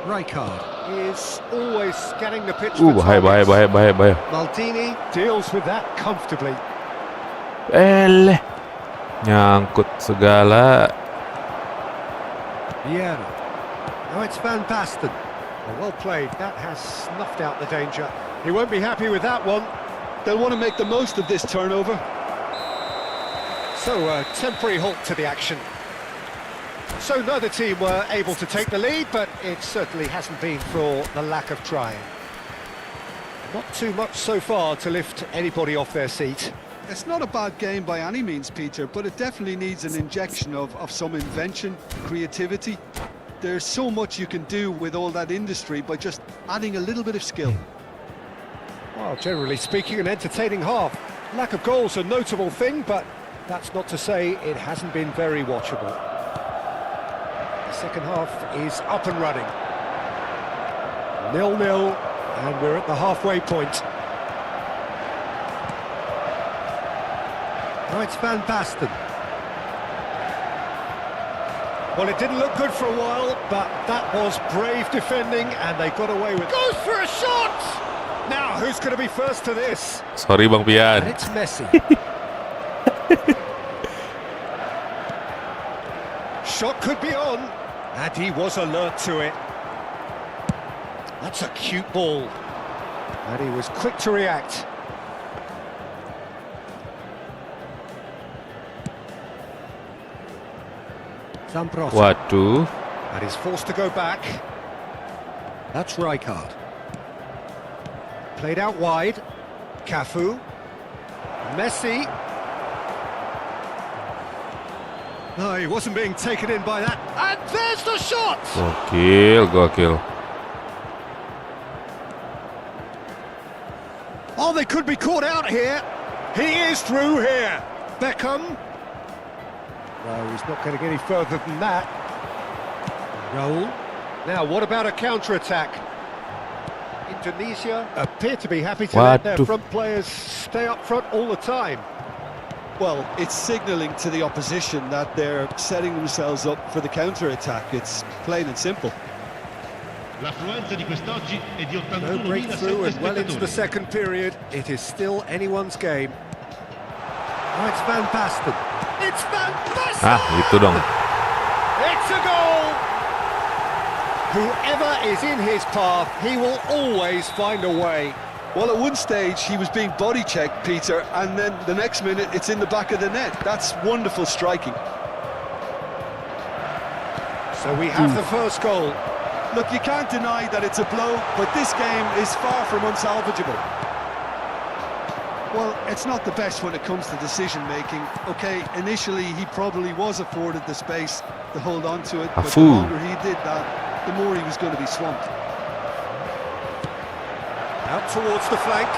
Rijkaard is always scanning the pitch for bahaya. Maldini deals with that comfortably. Nyangkut segala. Vieira. Oh, it's Van Basten. Oh, well played. That has snuffed out the danger. He won't be happy with that one. They'll want to make the most of this turnover. So a temporary halt to the action. So neither team were able to take the lead, but it certainly hasn't been for the lack of trying. Not too much so far to lift anybody off their seat. It's not a bad game by any means, Peter, but it definitely needs an injection of some invention, creativity. There's so much you can do with all that industry by just adding a little bit of skill. Well, generally speaking, an entertaining half. Lack of goals a notable thing, but that's not to say it hasn't been very watchable. The second half is up and running. 0-0, and we're at the halfway point. Now it's Van Basten. Well, it didn't look good for a while, but that was brave defending, and they got away with it. Goes for a shot! Now, who's going to be first to this? Sorry Bang Pian. And it's Messi. Shot could be on, and he was alert to it. That's a cute ball. And he was quick to react. Waduh. And he's forced to go back. That's Rijkaard. Played out wide. Cafu. Messi. No, he wasn't being taken in by that. And there's the shot! Gokil. Oh, they could be caught out here. He is through here. Beckham. No, he's not getting any further than that. Raul. Now, what about a counter-attack? Indonesia appear to be happy to let their front players stay up front all the time. Well, it's signalling to the opposition that they're setting themselves up for the counter-attack. It's plain and simple. L'affluenza di quest'oggi è di No breakthrough and well into the second period. It is still anyone's game. Oh, it's Van Basten. It's Van Basten! Itu dong. It's a goal! Whoever is in his path, he will always find a way. Well, at one stage, he was being body-checked, Peter, and then the next minute, it's in the back of the net. That's wonderful striking. So we have the first goal. Look, you can't deny that it's a blow, but this game is far from unsalvageable. Well, it's not the best when it comes to decision-making. OK, initially, he probably was afforded the space to hold on to it, but the longer he did that, the more he was going to be swamped. Out towards the flank.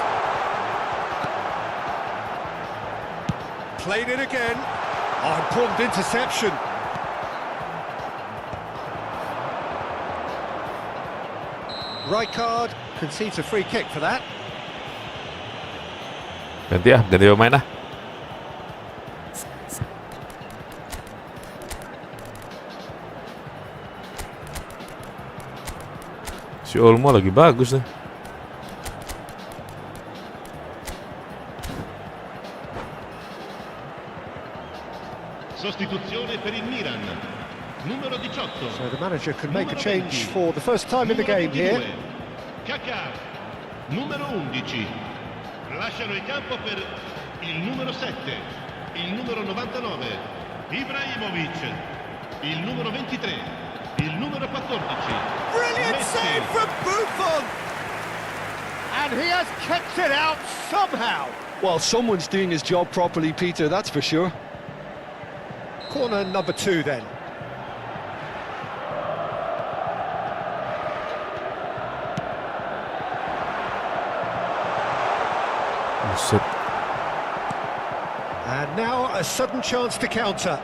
Played it again. Oh, important interception. Rijkaard concedes a free kick for that. Ganti pemain . Si Olmo lagi bagus nih. Sostituzione per il Milan. Numero 18. So the manager can make a change for the first time in the game here. Kaká. Numero 11. Lasciano il campo per il numero 7, il numero 99, Ibrahimovic, il numero 23, il numero 14. Brilliant save from Buffon! And he has kept it out somehow. Well, someone's doing his job properly, Peter, that's for sure. Corner number 2 then. And now a sudden chance to counter.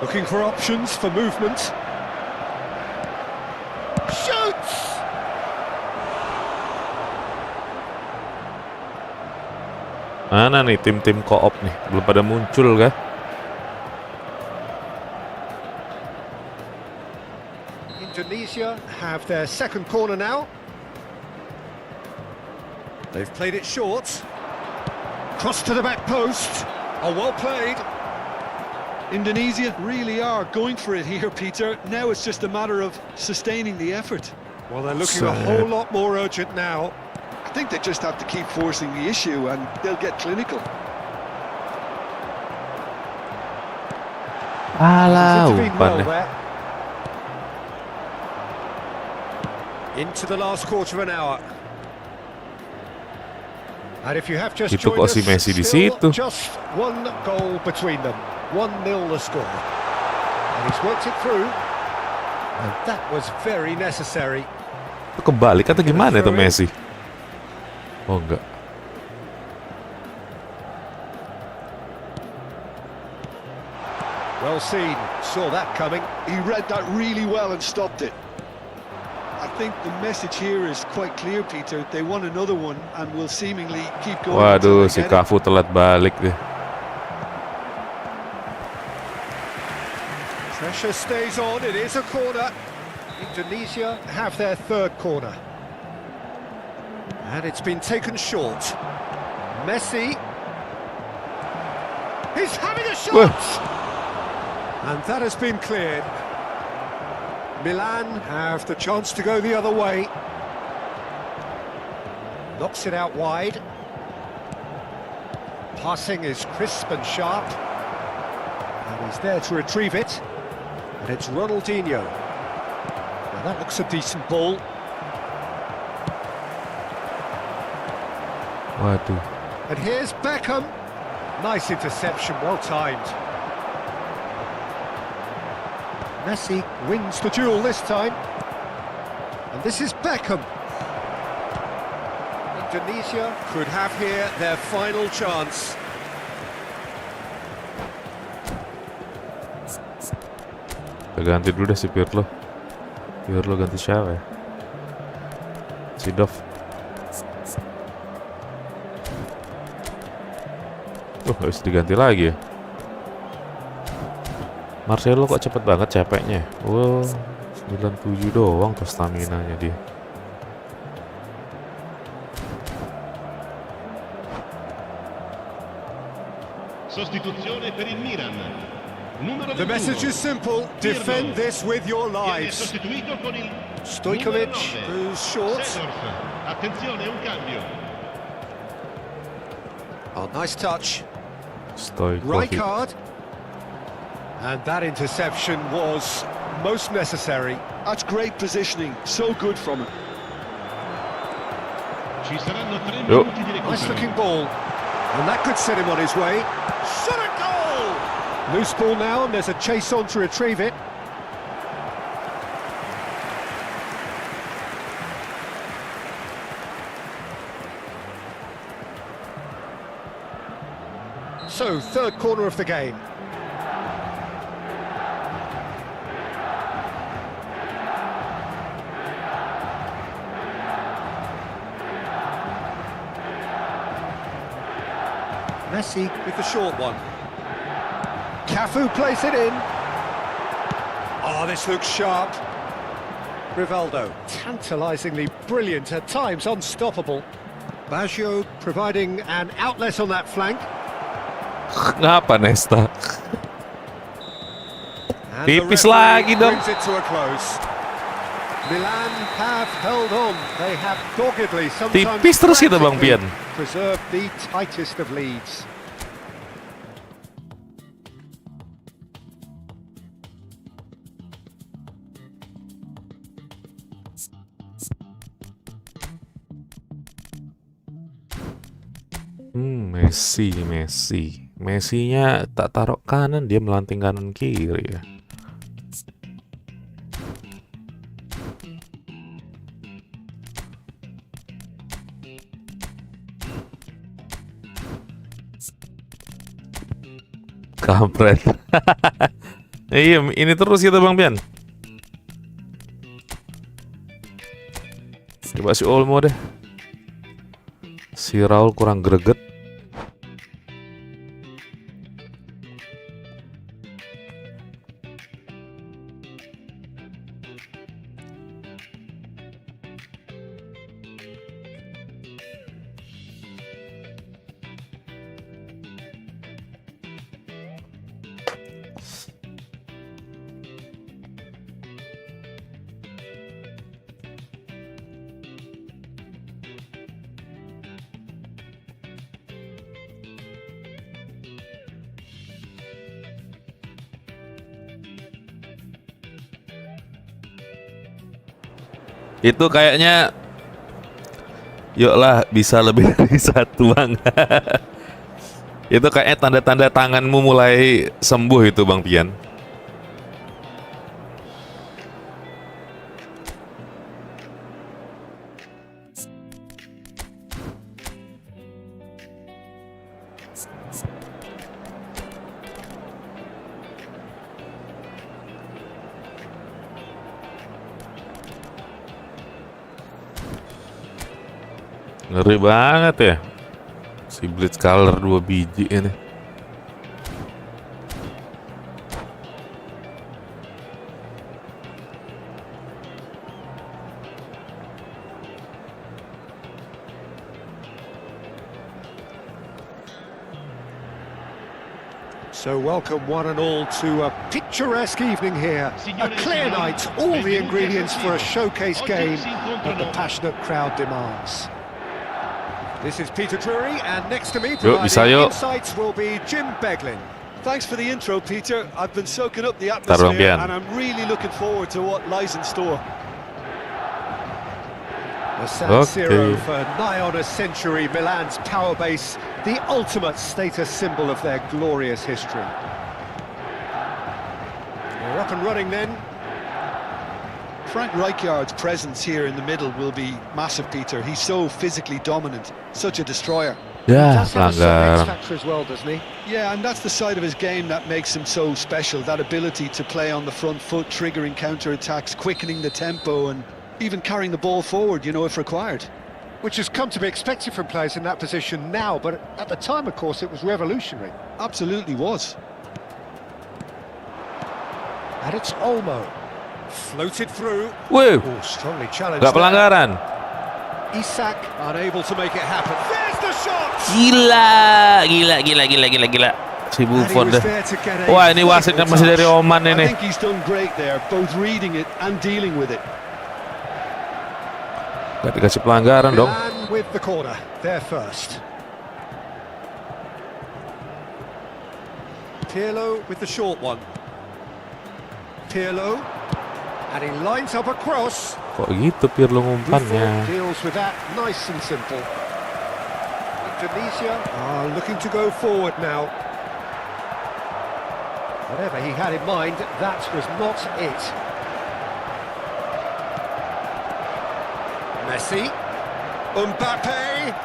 Looking for options for movement. Shoots! Mana nih tim-tim Coop nih? Belum pada muncul kah? Indonesia have their second corner now. They've played it short. Cross to the back post. Oh, well played. Indonesia really are going for it here, Peter. Now it's just a matter of sustaining the effort. Well, they're looking a whole lot more urgent now. I think they just have to keep forcing the issue and they'll get clinical. Alah, He's intervened well umpan ya. there. Into the last quarter of an hour. And if you have just Itu joined kok us, si Messi di still situ? just one goal between them. 1-0 the score. And he's worked it through. And that was very necessary. Itu kembali atau gimana itu Messi? Oh enggak. Well seen, saw that coming. He read that really well and stopped it. I think the message here is quite clear, Peter. They want another one and will seemingly keep going. Waduh, si Cafu telat balik deh. Pressure stays on, it is a corner. Indonesia have their third corner. And it's been taken short. Messi. He's having a shot! And that has been cleared. Milan have the chance to go the other way. Knocks it out wide. Passing is crisp and sharp. And he's there to retrieve it. And it's Ronaldinho. Now that looks a decent ball. Waduh. And here's Beckham. Nice interception, well timed. Messi wins the duel this time. And this is Beckham. Indonesia could have here their final chance. Kita ganti dulu deh si Pirlo. Pirlo ganti siapa ya? Si Dov. Harus diganti lagi ya. Marcelo kok cepet banget capeknya. Wow, 97 doang tuh stamina-nya dia. Sostituzione per il Milan. Numero The 21. message is simple, defend this with your Viene lives. sostituito con il Stojkovic numero 9. goes short. Seedorf. Attenzione, un cambio. Oh, nice touch. Stojkovic. Rijkaard. And that interception was most necessary. That's great positioning, so good from him. Ci saranno 3 Yo. minuti di Nice looking recupero. ball. And that could set him on his way. Shot a goal! Loose ball now, and there's a chase on to retrieve it. So, third corner of the game. Messi with the short one. Cafu plays it in. Oh, this looks sharp. Rivaldo, tantalisingly brilliant, at times unstoppable. Baggio providing an outlet on that flank. Ngapa Nesta? And the Tipis referee lagi dong. brings it to a close. Milan have held on. They have doggedly, sometimes Tipis terus kita Bang frantically, Pian. preserved the tightest of leads. Messinya tak taruh kanan, dia melanting kanan kiri ya. Kampret. Iya, ini terus kita Bang Pian. Coba si Olmo deh. Si Raul kurang greget. Itu kayaknya yuklah bisa lebih dari satu bang. Itu kayaknya tanda-tanda tanganmu mulai sembuh itu Bang Pian. Ngeri banget ya. Si Blitz Color 2 biji ini. So welcome one and all to a picturesque evening here. A clear night, all the ingredients for a showcase game that the passionate crowd demands. This is Peter Drury, and next to me providing insights will be Jim Beglin. Thanks for the intro, Peter. I've been soaking up the atmosphere and I'm really looking forward to what lies in store. The San Siro for nigh on a century, Milan's power base, the ultimate status symbol of their glorious history. We're up and running then. Frank Rijkaard's presence here in the middle will be massive, Peter. He's so physically dominant, such a destroyer. Yeah, as well, doesn't he? Yeah, and that's the side of his game that makes him so special, that ability to play on the front foot, triggering counter-attacks, quickening the tempo, and even carrying the ball forward, you know, if required. Which has come to be expected from players in that position now, but at the time, of course, it was revolutionary. Absolutely was. And it's Olmo. Floated through. Woo. Oh, strongly challenged. Gak pelanggaran. Isak unable to make it happen. There's the shot. Gila. Si Buffon deh. Wah, ini wasitnya masih dari Oman ini. I think he's done great there, both reading it and dealing with it. Gak dikasih pelanggaran dong. And with the corner, there first. Pirlo with the short one. Pirlo. And he lines up a cross. Kok gitu Pirlo ngumpannya? Deals with that nice and simple. Indonesia are looking to go forward now. Whatever he had in mind, that was not it. Messi. Mbappe.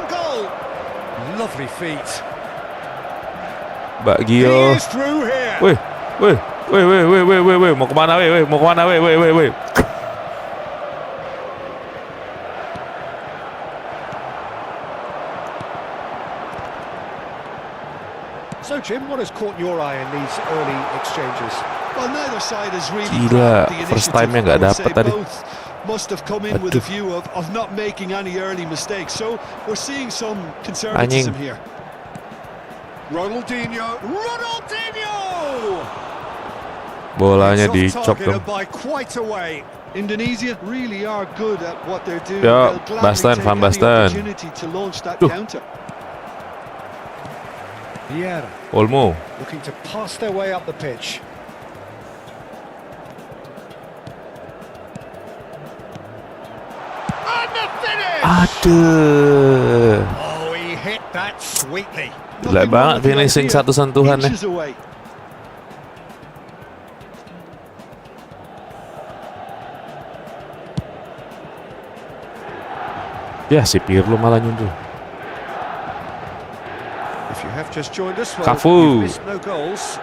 Goal. Lovely feet. Bagi. He is through here. Wih. Mau kemana, weh. So, Jim, what has caught your eye in these early exchanges? Well, neither side has really Gila, first time-nya nggak dapat tadi. Must have come in with a view of not making any early mistakes. So we're seeing some conservatism here. Ronaldinho. Bolanya dicop dong. Indonesia really are good at what they're doing. Yo, Basten, Van Basten. Olmo. Looking to pass their way up the pitch. And the finish! Aduh. Oh, he hit that sweetly. Gila banget finishing satu sentuhannya. Ya, si Pirlo malah nyundul. If you have just joined us, well, Cafu. you've missed no goals.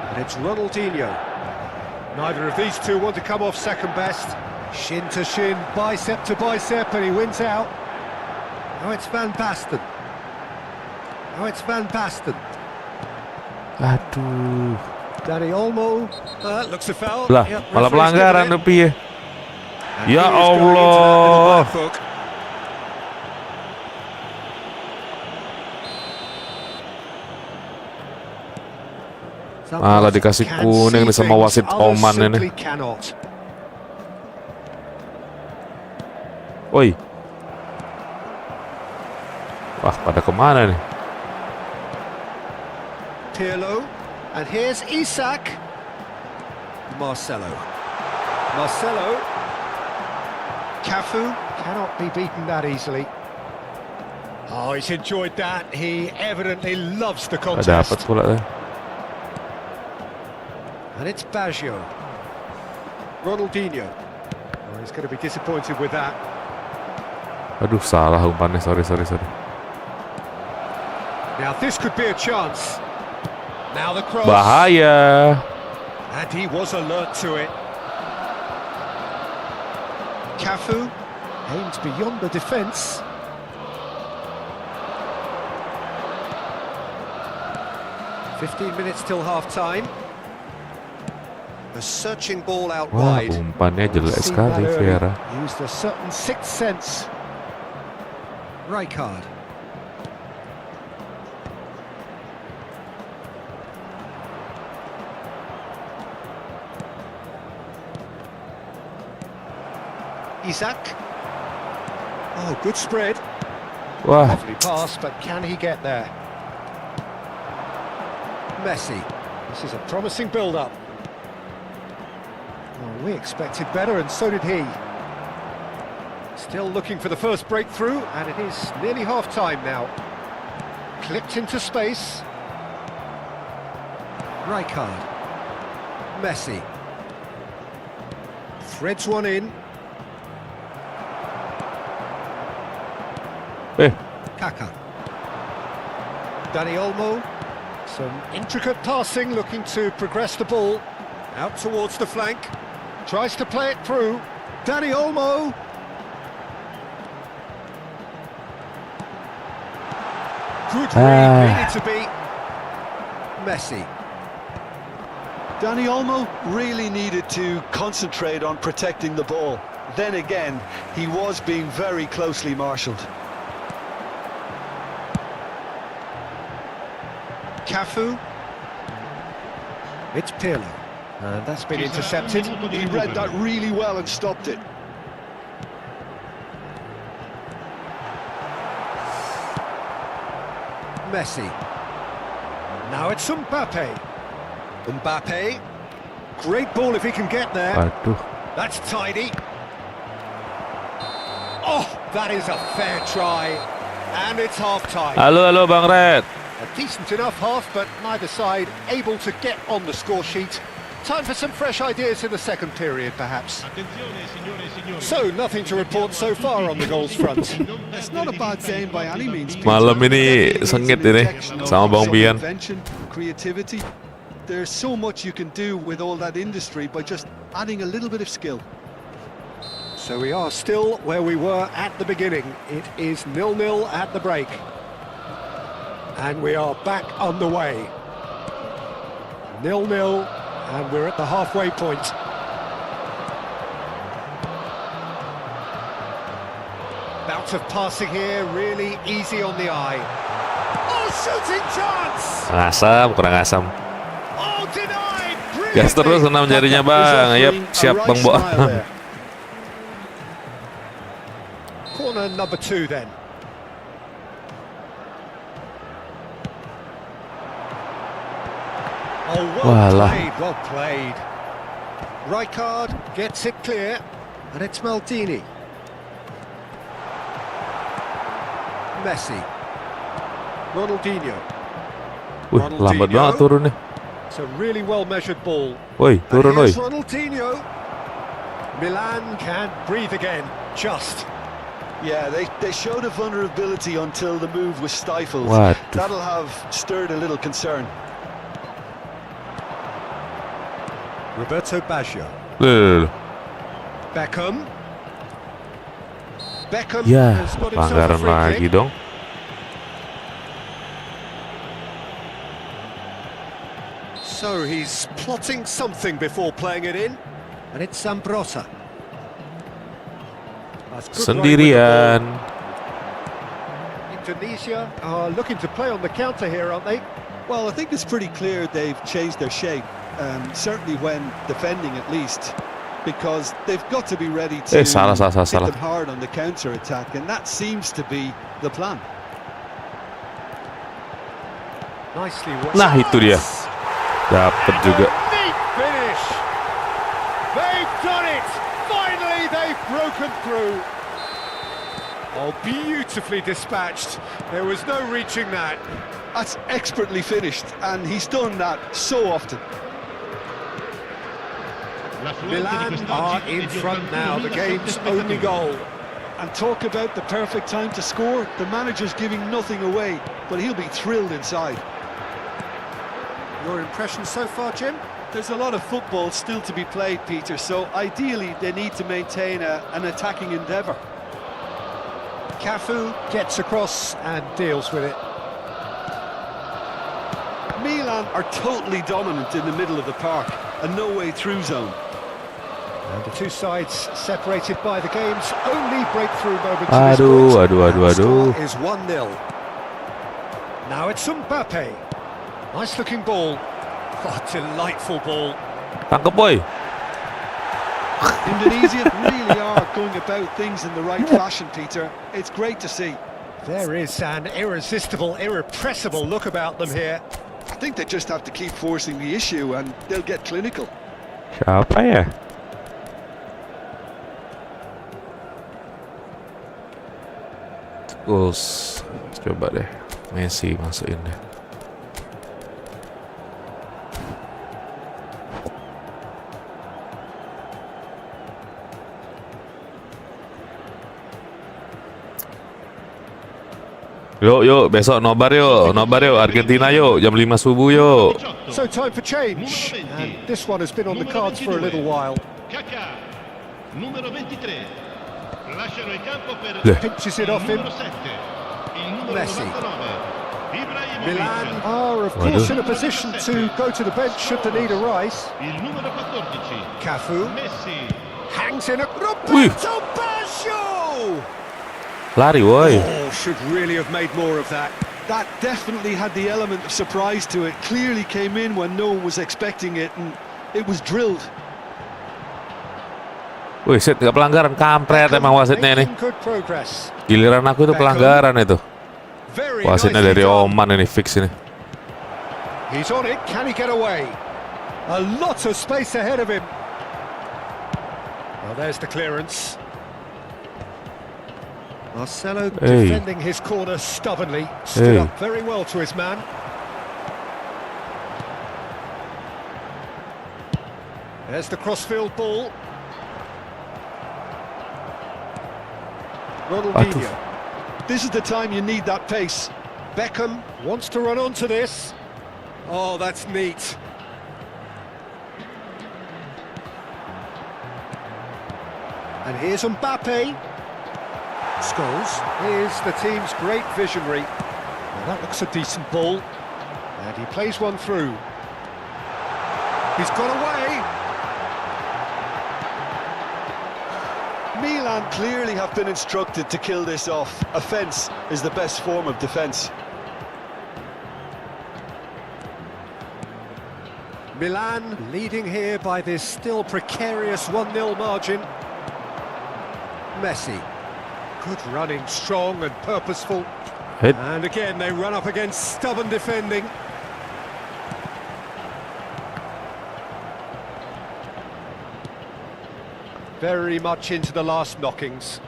And it's Ronaldinho. Neither of these two want to come off second best. Shin to shin, bicep to bicep, and he wins out. Now it's Van Basten. Aduh. Danny Olmo. Looks a foul. Lah, Yep, malah referee's pelanggaran given it. tapi ya. And Ya he is going into that little Allah. back hook. Malah dikasih kuning nih sama wasit Oman ini. Woi. Wah, pada kemana nih? Pirlo, and here's Isak. Marcelo. Marcelo. Cafu cannot be beaten that easily. Oh, he's enjoyed that. He evidently loves the Gak dapat contest. pula. And it's Baggio. Ronaldinho. Oh, he's going to be disappointed with that. Aduh, salah umpannya. Sorry. Now this could be a chance. Now the cross. Bahaya. And he was alert to it. Cafu aims beyond the defence. "15 minutes till half-time. A searching ball out Wah, wide. umpannya jelek Seen sekali that early. Vieira. Used a certain sixth sense. Rijkaard. Isaac. Oh, good spread. Wah, Lovely pass, but can he get there? Messi. This is a promising build-up. Well, we expected better, and so did he. Still looking for the first breakthrough, and it is nearly half-time now. Clipped into space. Rijkaard. Messi. Threads one in. Kaka. Dani Olmo. Some intricate passing, looking to progress the ball. Out towards the flank. Tries to play it through. Dani Olmo. Good read, needed to be. Messi. Dani Olmo really needed to concentrate on protecting the ball. Then again, he was being very closely marshalled. Cafu. It's Pirlo. And that's been intercepted. He read that really well and stopped it. Messi. Now it's Mbappe. Mbappe. Great ball if he can get there. aduh. That's tidy. Oh, that is a fair try. And it's half-time. Halo Bang Red. A decent enough half, but neither side able to get on the score sheet. Time for some fresh ideas in the second period, perhaps. So, nothing to report so far on the goals front. It's not a bad game by any means. Peter. Malam ini sengit ini sama Bang Bian. Invention, creativity. There's so much you can do with all that industry by just adding a little bit of skill. So we are still where we were at the beginning. It is 0-0 at the break. And we are back underway. 0-0, and we're at the halfway point. Bout of passing here, really easy on the eye. Oh, shooting chance! Kurang asam. Oh, denied! Gas terus 6 jarinya Bang. Yap, siap Bang Bo. Corner number 2 then. Oh, well played. Rijkaard gets it clear, and it's Maldini. Messi. Ronaldinho. Wih, lambat banget turunnya. It's a really well-measured ball. Woi, turun woi. Ronaldinho. Milan can't breathe again, just. Yeah, they showed a vulnerability until the move was stifled. Waduh. That'll have stirred a little concern. Roberto Baggio. Loh. Beckham. Beckham Ya, has got himself a pelanggaran free lagi kick. dong. So he's plotting something before playing it in, and it's Zambrotta. That's good running with the Sendirian. ball. Indonesia are looking to play on the counter here, aren't they? Well, I think it's pretty clear they've changed their shape, certainly when defending at least, because they've got to be ready to Salah. hit them hard on the counter-attack, and that seems to be the plan. Nicely worked. Nah, itu dia. Dapat juga. Neat finish. Surely they've broken through. Oh, beautifully dispatched. There was no reaching that. That's expertly finished, and he's done that so often. Milan are in front now, the game's only goal. And talk about the perfect time to score. The manager's giving nothing away, but he'll be thrilled inside. Your impression so far, Jim? There's a lot of football still to be played, Peter, so ideally they need to maintain an attacking endeavour. Cafu gets across and deals with it. Milan are totally dominant in the middle of the park, a no-way-through zone. And the two sides separated by the game's only breakthrough moment to this Aduh, point. aduh, aduh, And the score aduh. is 1-0. Now it's Mbappe. Nice-looking ball. Oh, delightful ball. Tangkep boy. Indonesia really are going about things in the right fashion, Peter. It's great to see. There is an irresistible, irrepressible look about them here. I think they just have to keep forcing the issue and they'll get clinical. Siapa ya? Goals. Coba deh. Messi masukin deh. Yuk, besok nobar yuk, Argentina yuk, jam 5 subuh yuk. So time for change, and this one has been on the cards for a little while. Numero 23. Lasciano il campo per Pinches it off him. numero 7. Il numero Messi. 99. Milan Ibrahimovic. are, of course, in a position to go to the bench should the need arise. Il numero 14. Cafu Messi. hangs in a... Ui. Roberto Baggio! Lari woi. Oh, should really have made more of that. That definitely had the element of surprise to it. Clearly came in when no one was expecting it, and it was drilled. Wih, set gak pelanggaran, kampret emang wasitnya ini. Making good progress. Giliran aku itu pelanggaran itu. Very Wasitnya nicely dari done. Oman ini fix ini. He's on it, can he get away? A lot of space ahead of him. Well, there's the clearance. Marcelo Hey. defending his corner stubbornly, stood Hey. up very well to his man. There's the crossfield ball. Ronaldinho. This is the time you need that pace. Beckham wants to run onto this. Oh, that's neat. And here's Mbappe. Scholes is the team's great visionary. Well, that looks a decent ball. And he plays one through. He's got away. Milan clearly have been instructed to kill this off. Offence is the best form of defence. Milan leading here by this still precarious 1-0 margin. Messi. Good running, strong and purposeful. Hit. And again, they run up against stubborn defending. Very much into the last knockings.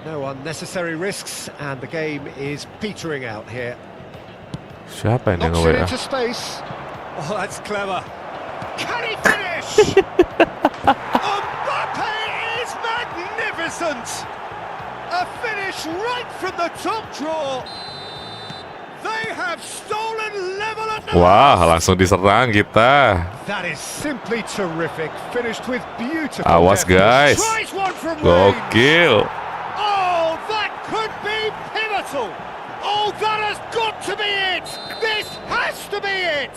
No unnecessary risks, and the game is petering out here. Siapa ini yang Knocks it nge-WA? into space. Oh, that's clever. Can he finish? Mbappe is magnificent! A finish right from the top draw. They have stolen level at the Wah, langsung diserang kita. That is simply terrific. Finished with beautiful Awas depth. guys. Tries one from range. Gokil. Oh, that could be pivotal. Oh, that has got to be it. This has to be it.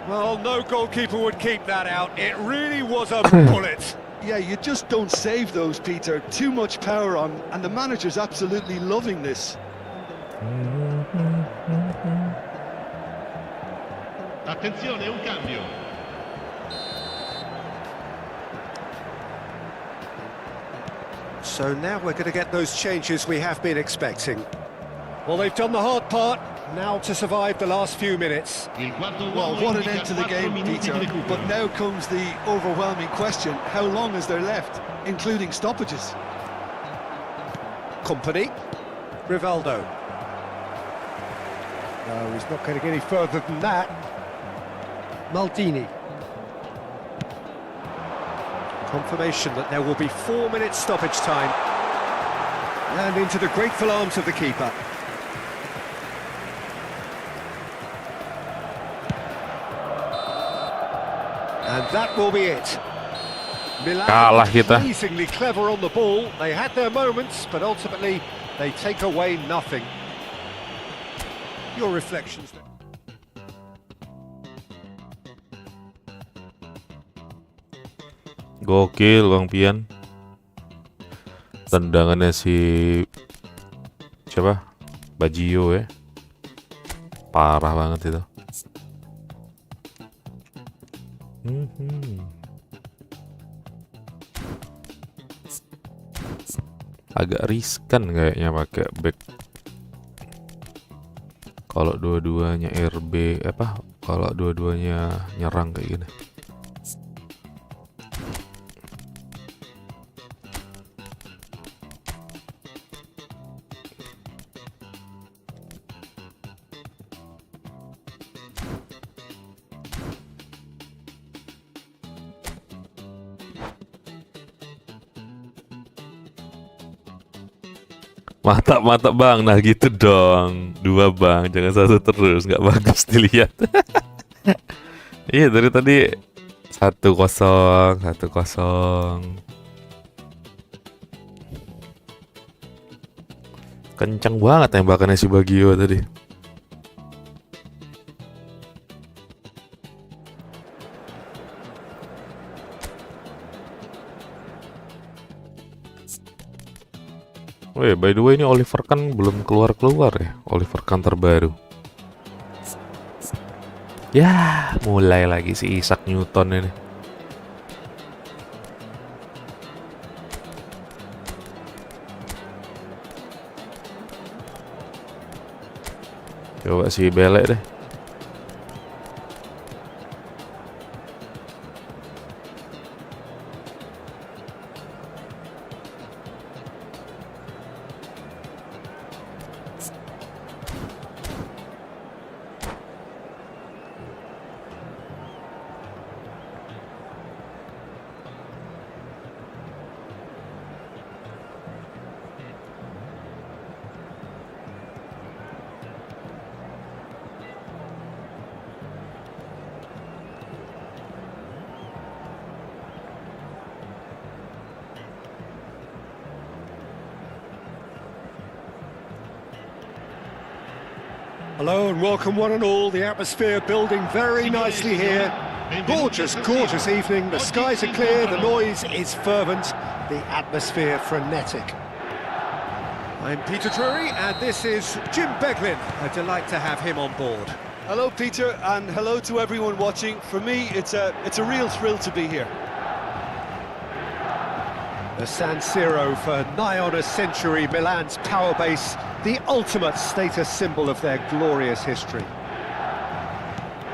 Well, no goalkeeper would keep that out. It really was a bullet. Yeah, you just don't save those, Peter. Too much power on, and the manager's absolutely loving this. Attenzione, un cambio. So now we're going to get those changes we have been expecting. Well, they've done the hard part. Now to survive the last few minutes. Well, what an end to the game, Peter. But now comes the overwhelming question. How long is there left, including stoppages? Company. Rivaldo. No, he's not going to get any further than that. Maldini. Confirmation that there will be 4 minutes stoppage time. And into the grateful arms of the keeper. And that will be it. Milan Kalah kita. amazingly clever on the ball. They had their moments, but ultimately they take away nothing. Your reflections then. Gokil Bang Pian. Tendangannya si siapa? Bajio ya. Parah banget itu. Agak riskan kayaknya pakai back. Kalau dua-duanya RB kalau dua-duanya nyerang kayak gini. Mantap bang, nah gitu dong. 2 bang, jangan 1 terus, nggak bagus dilihat. Iya dari tadi 1-0. Kencang banget tembakannya si Bagio tadi. Oh ya, by the way ini Oliver kan belum keluar ya, Oliver kan terbaru. Ya, mulai lagi si Isaac Newton ini. Coba si Belek deh. Hello and welcome one and all. The atmosphere building very nicely here. Gorgeous, gorgeous evening. The skies are clear, the noise is fervent, the atmosphere frenetic. I'm Peter Drury and this is Jim Beglin. A delight to have him on board. Hello, Peter, and hello to everyone watching. For me, it's a real thrill to be here. The San Siro for nigh on a century, Milan's power base, the ultimate status symbol of their glorious history.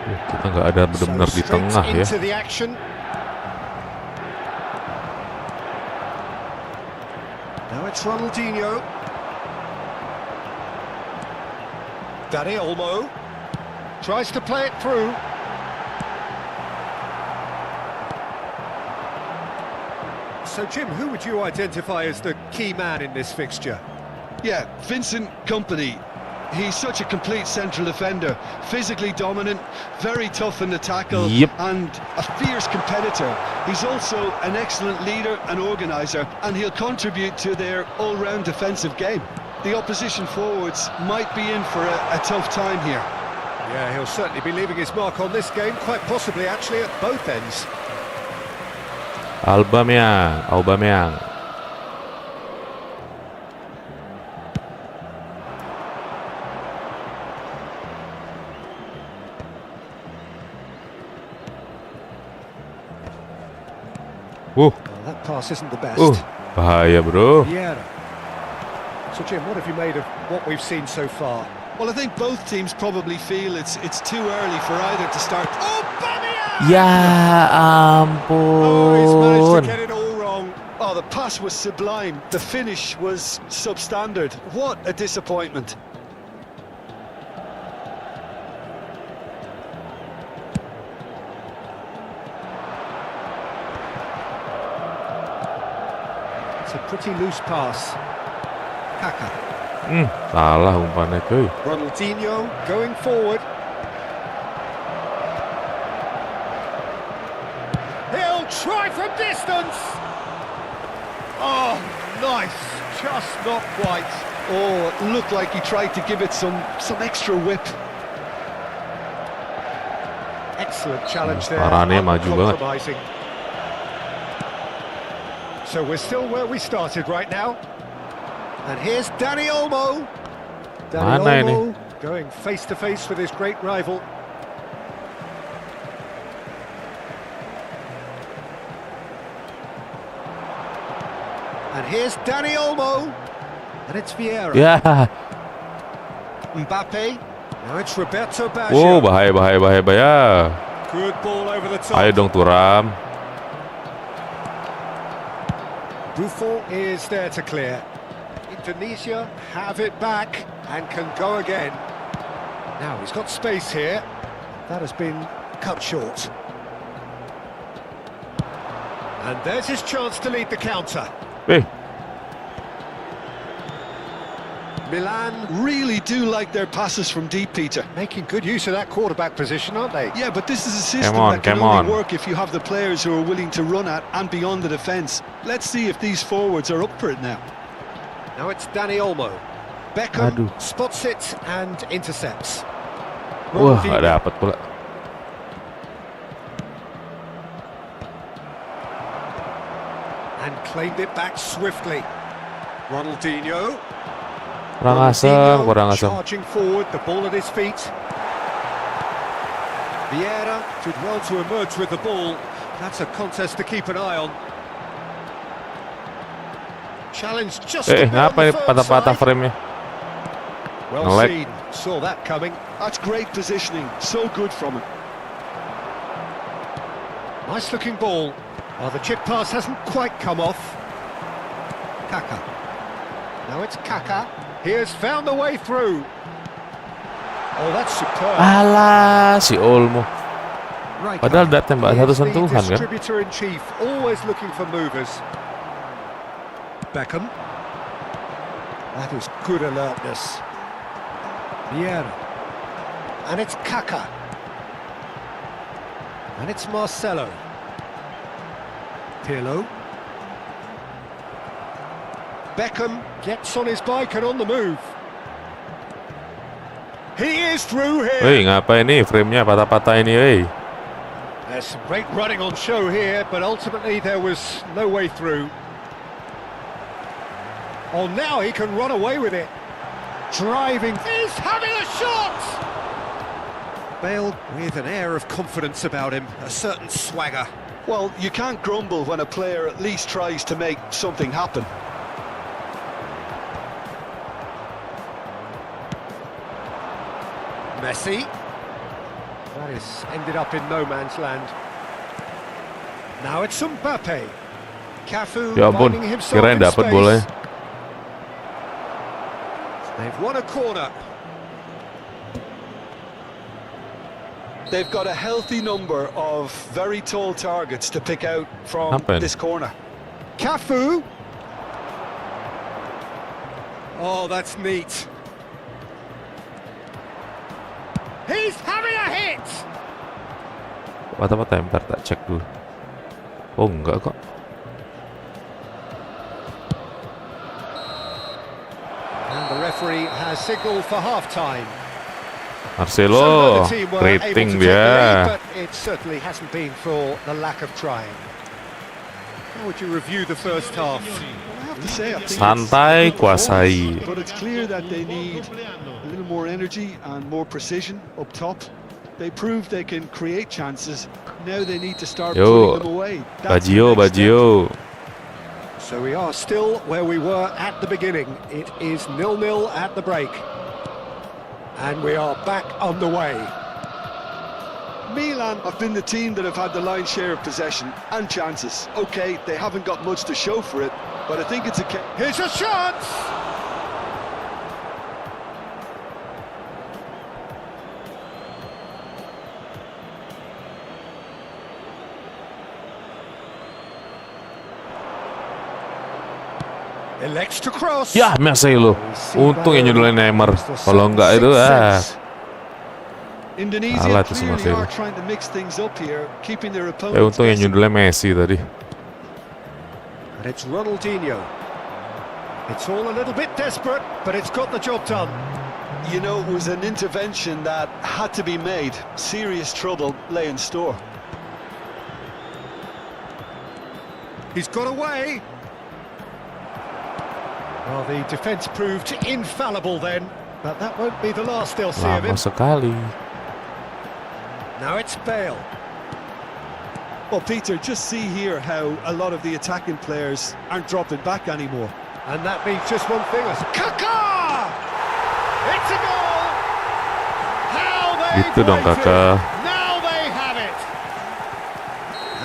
Kita nggak ada benar-benar di tengah ya. Into the action. Now it's Ronaldinho. Dani Olmo tries to play it through. So, Jim, who would you identify as the key man in this fixture? Yeah, Vincent Kompany. He's such a complete central defender, physically dominant, very tough in the tackle, and a fierce competitor. He's also an excellent leader and organiser, and he'll contribute to their all-round defensive game. The opposition forwards might be in for a tough time here. Yeah, he'll certainly be leaving his mark on this game, quite possibly actually at both ends. Aubameyang. Well, that pass isn't the best. Bahaya bro. Yeah. So Jim, what have you made of what we've seen so far. Well, I think both teams probably feel it's too early for either to start. Oh, Ya Oh, he's managed to ampun. get it all wrong. Oh, the pass was sublime. The finish was substandard. What a disappointment. It's a pretty loose pass. Kaka. Salah umpannya cuy. Ronaldinho going forward. He'll try from distance. Oh, nice. Just not quite. Oh, it looked like he tried to give it some extra whip. Excellent challenge there. Sarannya maju banget. Uncompromising. So we're still where we started right now. And here's Dani Olmo. Dani Mana ini? Olmo going face to face with his great rival. And here's Dani Olmo. And it's Vieira. Ya. Mbappe. Now it's Roberto Baggio. Oh, bahaya. Good ball over the top. Ayo dong Turam. Buffon is there to clear. Indonesia have it back and can go again. Now he's got space here. That has been cut short. And there's his chance to lead the counter. Milan Really do like their passes from deep, Peter. making good use of that quarterback position, aren't they? Yeah, but this is a system on, that can come only on. work if you have the players who are willing to run at and beyond the defence. Let's see if these forwards are up for it now. Now it's Dani Olmo. Beckham Aduh. spots it and intercepts. Wah, Ronaldinho. gak dapet pula. And claimed it back swiftly. Ronaldinho. Kurang asem. Charging forward, the ball at his feet. Vieira did well to emerge with the ball. That's a contest to keep an eye on. Challenge just a bit on Ngapa the ini firm patah-patah side. frame-nya? Well Ngelek. seen, saw that coming. That's great positioning. So good from him. Nice looking ball. Oh, the chip pass hasn't quite come off. Kaka. Now it's Kaka. He has found the way through. Oh, that's superb. Alah, si Olmo. Right, Padahal udah tembak satu Here's the sentuhan kan? distributor in chief, always looking for movers. Beckham. That is good alertness. Vieira. And it's Kaka. And it's Marcelo. Pirlo. Beckham gets on his bike and on the move. He is through here. Woi, ngapa ini frame-nya patah-patah ini, woi? There's some great running on show here, but ultimately there was no way through. Oh, now he can run away with it. Driving. He's having a shot! Bale with an air of confidence about him, a certain swagger. Well, you can't grumble when a player at least tries to make something happen. Messi. That is ended up in no man's land. Now it's Mbappe. Cafu Ya ampun, finding himself kirain in dapat space. bolanya. They've won a corner. They've got a healthy number of very tall targets to pick out from Apa ini? this corner. Cafu. Oh, that's neat. He's having a hit. Patah-patah, bentar tak cek dulu. Oh, enggak kok. And the referee has signaled for half-time. Marcelo, the team were able to rating take the lead, dia. but it certainly hasn't been for the lack of trying. How would you review the first half? I have to say, I think Santai, it's a good performance, kuasai. but it's clear that they need a little more energy and more precision up top. They proved they can create chances. Now they need to start Yo, putting them away. That's the Baggio. next step. So we are still where we were at the beginning. It is 0-0 at the break. And we are back underway. Milan have been the team that have had the lion's share of possession and chances. Okay, they haven't got much to show for it, but I think it's a... Here's a shot! Elects to cross. Ya, Messi lu. Untung yang nyudurin Neymar. Kalau enggak itu Indonesia Alah tuh si clearly Marcelo. are trying to mix things up here, keeping their opponents untung yang guessing. nyudurin Messi tadi. And it's Ronaldinho. It's all a little bit desperate, but it's got the job done. You know, it was an intervention that had to be made. Serious trouble lay in store. He's got away. Well, the defence proved infallible then, but that won't be the last they'll see of Lama him. sekali. Now it's Bale. Well, Peter, just see here how a lot of the attacking players aren't dropping back anymore. And that means just one thing. Kaka! It's a goal! How they Gitu dong, Kakak. Now they have it!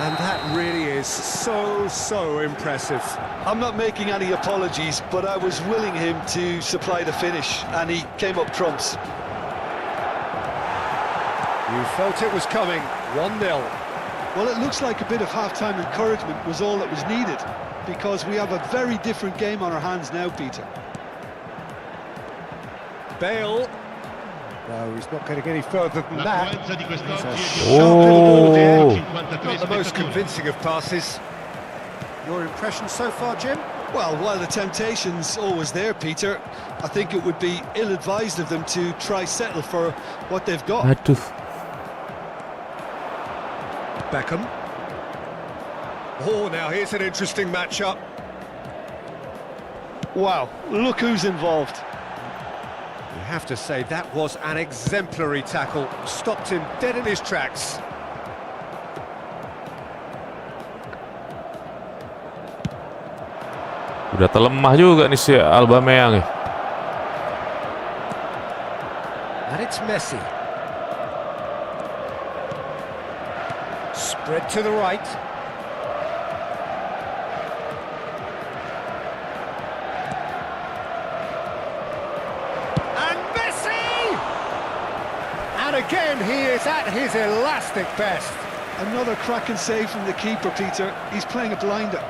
And that really is so impressive. I'm not making any apologies, but I was willing him to supply the finish, and he came up trumps. You felt it was coming. 1-0. Well, it looks like a bit of half-time encouragement was all that was needed, because we have a very different game on our hands now, Peter. Bale. No, he's not getting any further than that. L'affluenza di It's a quest'oggi è di sharp little ball here. Oh. 53 Not the most spettatori. convincing of passes. Your impression so far, Jim? Well, while the temptation's always there, Peter, I think it would be ill-advised of them to try settle for what they've got. Aduh. Beckham. Oh, now here's an interesting matchup. Wow, look who's involved. You have to say that was an exemplary tackle. Stopped him dead in his tracks. Udah terlemah juga nih si Aubameyang ya. And it's Messi. Spread to the right. And Messi! And again, he is at his elastic best. Another cracking save from the keeper, Peter. He's playing a blinder.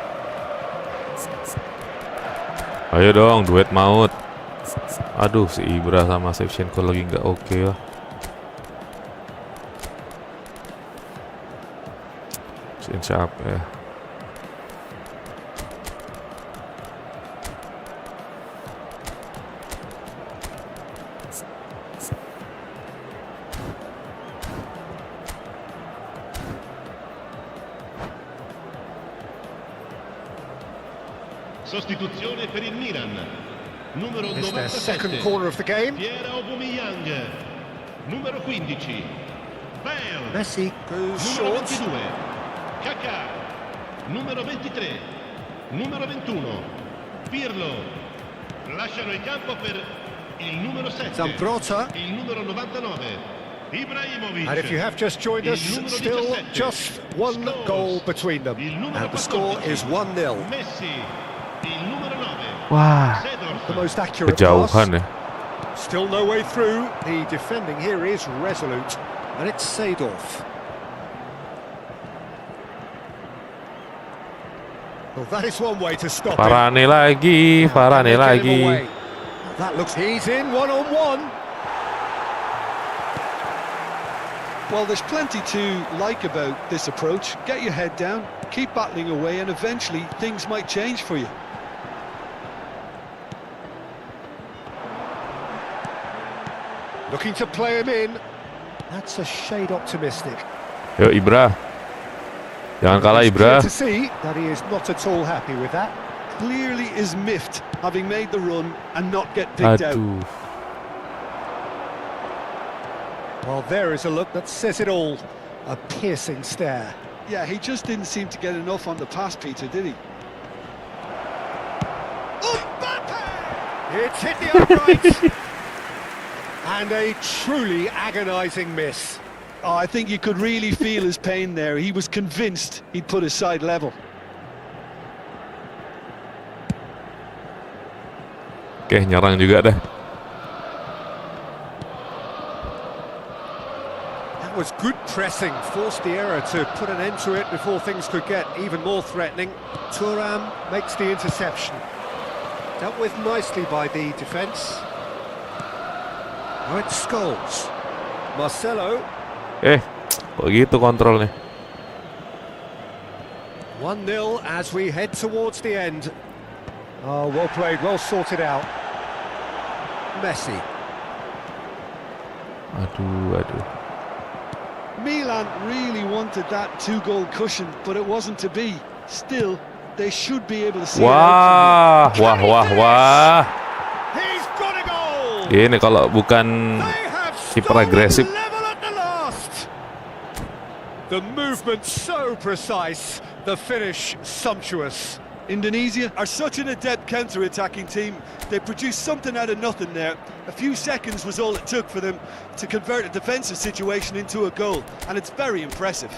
Ayo dong, duet maut. Aduh, si Ibra sama Shevchenko lagi nggak oke lah. Siapa ya? Sostituzione per il Milan. Numero It's their 97. second corner of the game. Pierre Aubameyang. Numero 15. Bale. Messi goes Numero short. 22. Kaká. Numero 23. Numero 21. Pirlo. Lasciano il campo per il numero 7. Zambrotta. Il numero 99. Ibrahimovic. And if you have just joined us, Il numero still 17. just one Scholes. goal between them. Il numero And the score 14. is 1-0. Messi. Il numero 9. Wah, Seedorf. The most accurate kejauhan pass. ya. Still no way through. The defending here is resolute. And it's Seedorf. Well, that is one way to stop him. Varane lagi, Now, Varane can they get him lagi. away? That looks... He's in one-on-one. Well, there's plenty to like about this approach. Get your head down, keep battling away, and eventually things might change for you. Looking to play him in. That's a shade optimistic. Yo Ibra. Jangan kalah It's clear Ibra. to see that he is not at all happy with that. Clearly is miffed, having made the run and not get picked out. Aduh. Well, there is a look that says it all. A piercing stare. Yeah, he just didn't seem to get enough on the pass, Peter, did he? It's hit the upright. And a truly agonising miss. Oh, I think you could really feel his pain there. He was convinced he'd put his side level. Oke, nyerang juga dah. That was good pressing, forced the error to put an end to it before things could get even more threatening. Thuram makes the interception. Dealt with nicely by the defence. Now it's Scholes. Marcelo. Kok gitu kontrolnya? 1-0 as we head towards the end. Oh, well played, well sorted out. Messi. Aduh. Milan really wanted that 2-goal cushion, but it wasn't to be. Still, they should be able to see it out from here. Wah. He's got a goal! Ini kalau bukan They have kiper agresif. level at the last. The movement so precise, the finish sumptuous. Indonesia are such an adept counter-attacking team. They produced something out of nothing there. A few seconds was all it took for them to convert a defensive situation into a goal, and it's very impressive.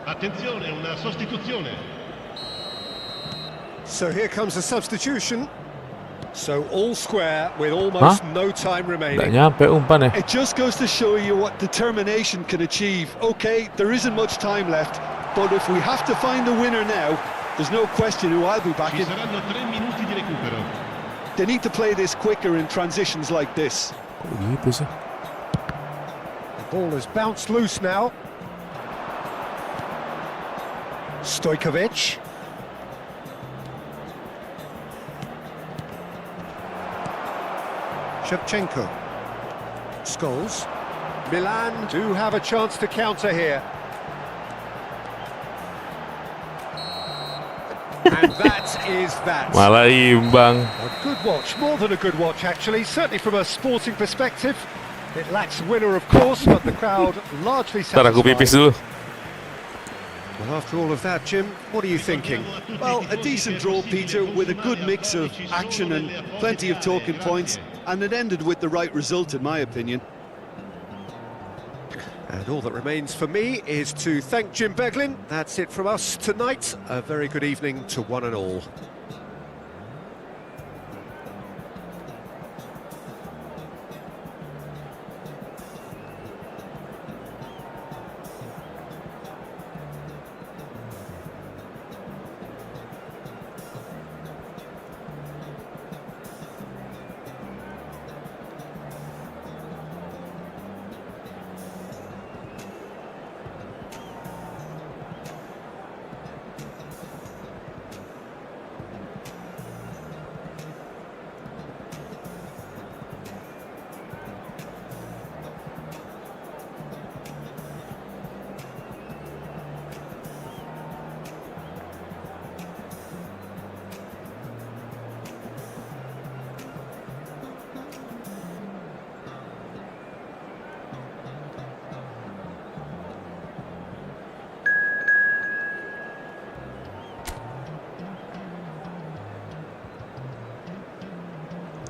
Attenzione, una sostituzione. So here comes a substitution. So all square with almost no time Nggak remaining. nyampe umpan ya. It just goes to show you what determination can achieve. Okay, there isn't much time left, but if we have to find a winner now, there's no question who I'll be Ci backing. saranno 3 minuti di recupero. They need to play this quicker in transitions like this. Kok gitu sih? The ball has bounced loose now. Stojkovic. Shevchenko. Scholes. Milan do have a chance to counter here. And that is that. Malah imbang. A good watch, more than a good watch actually, certainly from a sporting perspective. It lacks winner of course, but the crowd largely Ntar aku pipis satisfied. dulu. Well, after all of that, Jim, what are you thinking? Well, a decent draw, Peter, with a good mix of action and plenty of talking points, and it ended with the right result, in my opinion. And all that remains for me is to thank Jim Beglin. That's it from us tonight. A very good evening to one and all.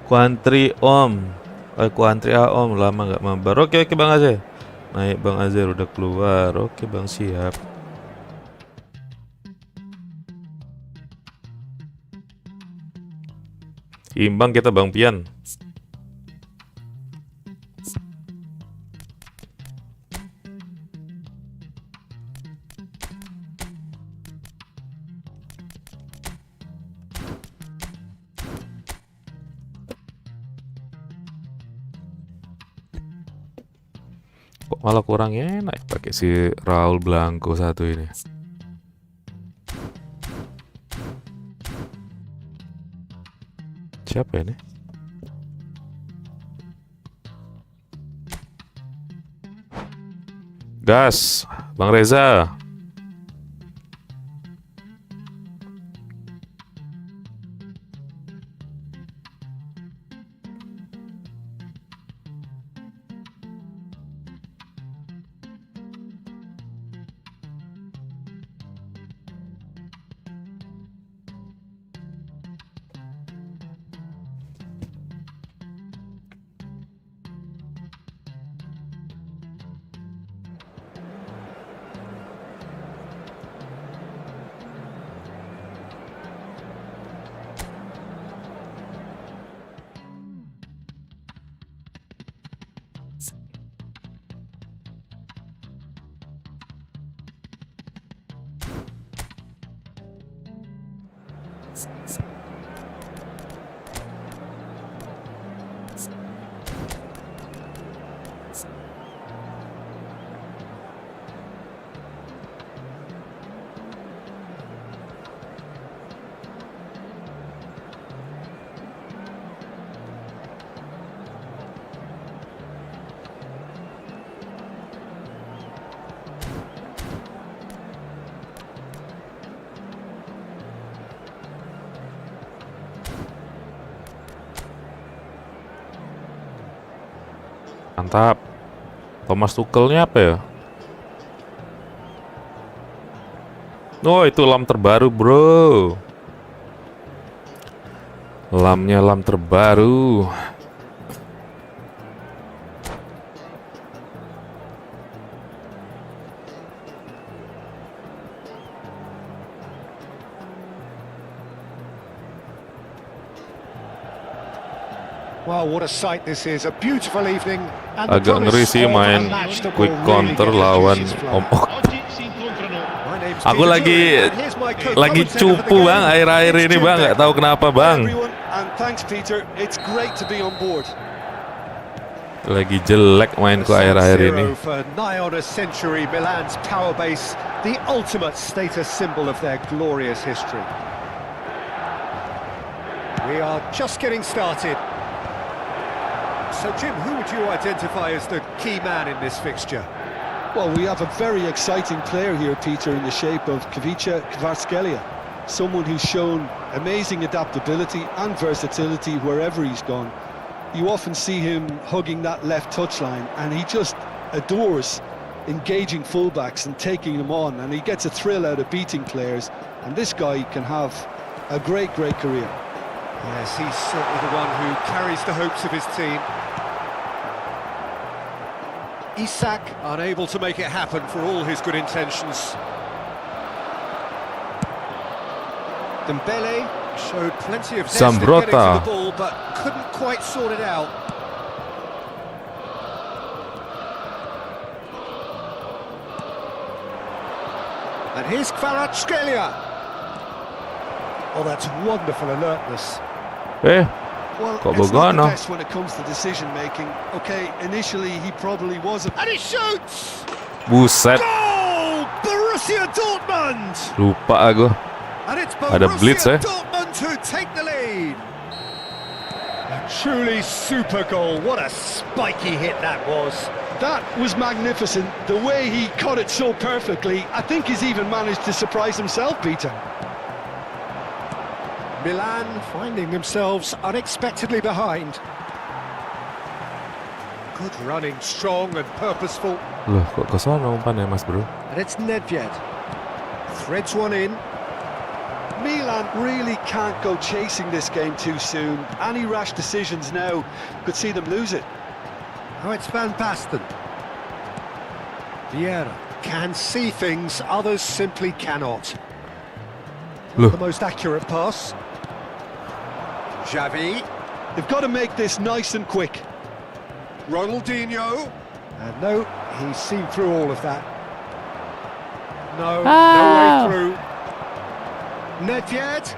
Kuantri Om. Kuantri Om lama nggak mabar. Oke Bang Azir. Naik Bang Azir udah keluar. Oke Bang, siap. Imbang kita Bang Pian. Kok malah kurang enak pakai si Raul Blanco satu ini. Siapa ini? Gas, Bang Reza. Mantap. Thomas Tuchelnya apa ya? Oh, itu lam terbaru, bro. Lamnya lam terbaru. Well, what a sight this is. A beautiful evening. And Agak ngeri sih main quick counter lawan Om Ok. Oggi si incontrano Aku lagi cupu bang akhir-akhir ini bang, nggak tahu kenapa bang. And thanks Peter, it's great to be on board. Lagi jelek mainku akhir-akhir ini. For nigh on a century, Milan's power base, the ultimate status symbol of their glorious history. We are just getting started. So, Jim, who would you identify as the key man in this fixture? Well, we have a very exciting player here, Peter, in the shape of Kvaratskhelia. Someone who's shown amazing adaptability and versatility wherever he's gone. You often see him hugging that left touchline, and he just adores engaging fullbacks and taking them on, and he gets a thrill out of beating players, and this guy can have a great career. Yes, he's certainly the one who carries the hopes of his team. Isak unable to make it happen for all his good intentions. Dembele showed plenty of zest in getting to the ball, but couldn't quite sort it out. And here's Kvaratskhelia. Oh, that's wonderful alertness. Well, kok it's not the begono? best when it comes to decision making. Okay, initially he probably wasn't. And he shoots! Buset, Goal! Borussia Dortmund! lupa aku. And it's Ada blitz, Borussia Dortmund who take the lead. A truly super goal. What a spiky hit that was. That was magnificent. The way he caught it so perfectly, I think he's even managed to surprise himself, Peter. Milan finding themselves unexpectedly behind. Good running, strong and purposeful. Loh, kok ke sono umpannya Mas Bro? And it's Nedved. Threads one in. Milan really can't go chasing this game too soon. Any rash decisions now could see them lose it. Oh, it's Van Basten. Vieira can see things others simply cannot. Loh. The most accurate pass. Xavi. They've got to make this nice and quick. Ronaldinho. And no, he's seen through all of that. No, no way through. Nedved.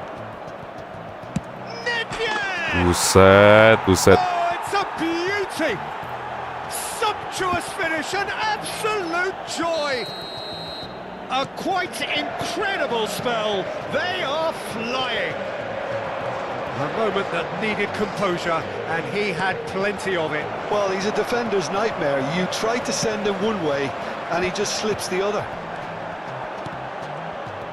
Buset. Oh, it's a beauty! Sumptuous finish, an absolute joy! A quite incredible spell. They are flying. A moment that needed composure, and he had plenty of it. Well, he's a defender's nightmare. You try to send him one way, and he just slips the other.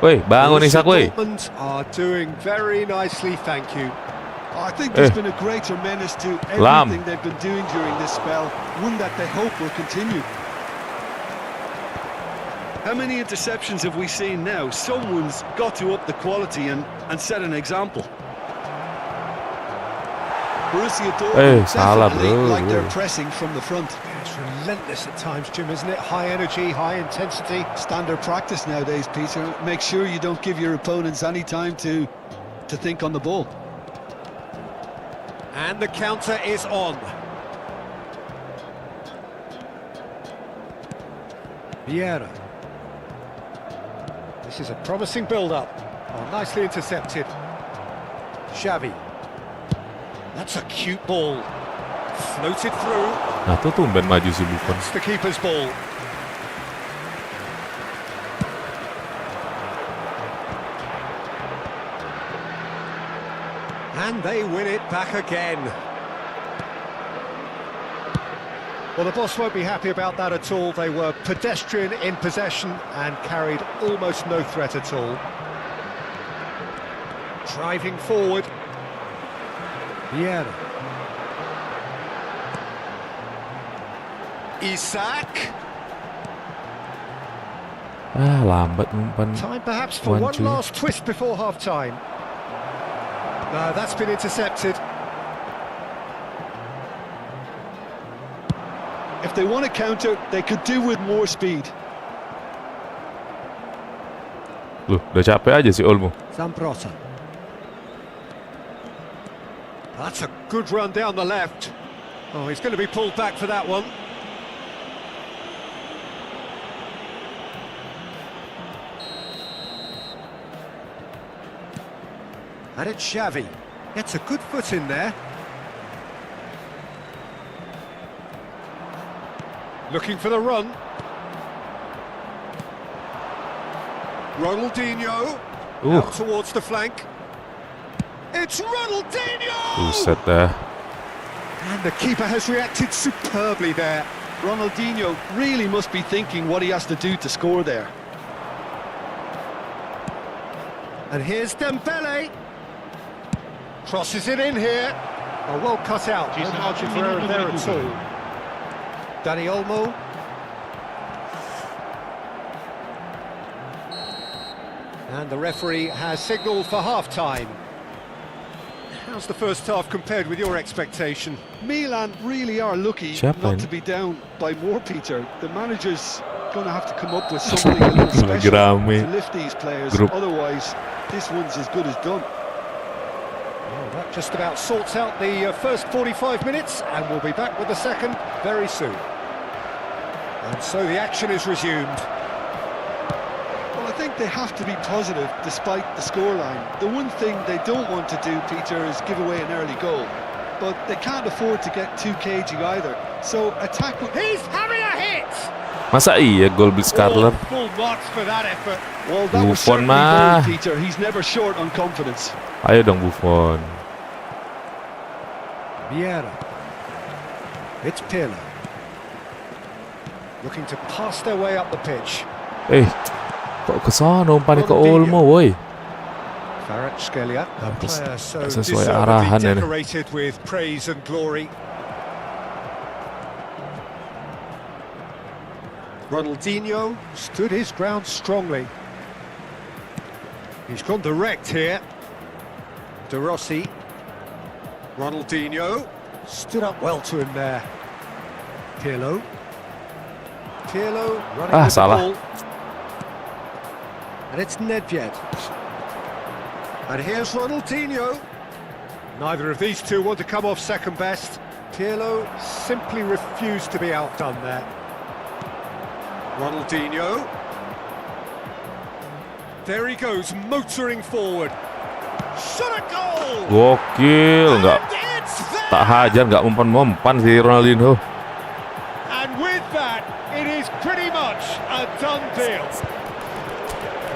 Woi, bangun Isak woi. Dortmund are doing very nicely, thank you. I think there's been a greater menace to everything they've been doing during this spell, one that they hope will continue. How many interceptions have we seen now? Someone's got to up the quality and set an example. Borussia Dortmund salah, definitely bro. like they're pressing from the front. It's relentless at times, Jim, isn't it? High energy, high intensity. Standard practice nowadays, Peter. Make sure you don't give your opponents any time to think on the ball. And the counter is on. Vieira. This is a promising build-up. Oh, nicely intercepted. Xavi. That's a cute ball. Floated through. Nah tuh tumben maju si Buffon. It's the keeper's ball. And they win it back again. Well, the boss won't be happy about that at all. They were pedestrian in possession and carried almost no threat at all. Driving forward. Vieira. Isak. Lambat umpan. Time perhaps for one Juan. last twist before half-time. No, that's been intercepted. If they want to counter, they could do with more speed. Loh, udah capek aja si Olmo. Zambrota. That's a good run down the left. Oh, he's going to be pulled back for that one. And it's Xavi. Gets a good foot in there. Looking for the run. Ronaldinho. Out towards the flank. It's Ronaldinho! Buset dah. And the keeper has reacted superbly there. Ronaldinho really must be thinking what he has to do to score there. And here's Dembele. Crosses it in here. Oh, well cut out. No margin for error there at all. Dani Olmo. And the referee has signalled for half-time. How's the first half compared with your expectation? Milan really are lucky not to be down by more, Peter. The manager's going to have to come up with something a little special to lift these players. Otherwise, this one's as good as done. Well, that just about sorts out the first 45 minutes, and we'll be back with the second very soon. And so the action is resumed. Well, I think they have to be positive despite the scoreline. The one thing they don't want to do, Peter, is give away an early goal. But they can't afford to get too cagey either. So attack... He's having a hit! Masa iya gol Blitzkarler? Full marks for that effort. Well, that was Buffon certainly mah. bold, Peter. He's never short on confidence. Ayo dong Buffon. Vieira. It's Pirlo. Looking to pass their way up the pitch. Kok ke sono umpannya ke Olmo, woi. Kvaratskhelia, a player so sesuai arahan deservedly ini. decorated with praise and glory. Ronaldinho stood his ground strongly. He's gone direct here. De Rossi. Ronaldinho stood up well to him there. Pirlo. Pirlo running with salah. the ball. And it's Nedved. And here's Ronaldinho. Neither of these two want to come off second best. Pirlo simply refused to be outdone there. Ronaldinho. There he goes, motoring forward. Shot a goal! Gokil, nggak tak hajar, nggak mempan si Ronaldinho. And with that, it is pretty much a done deal.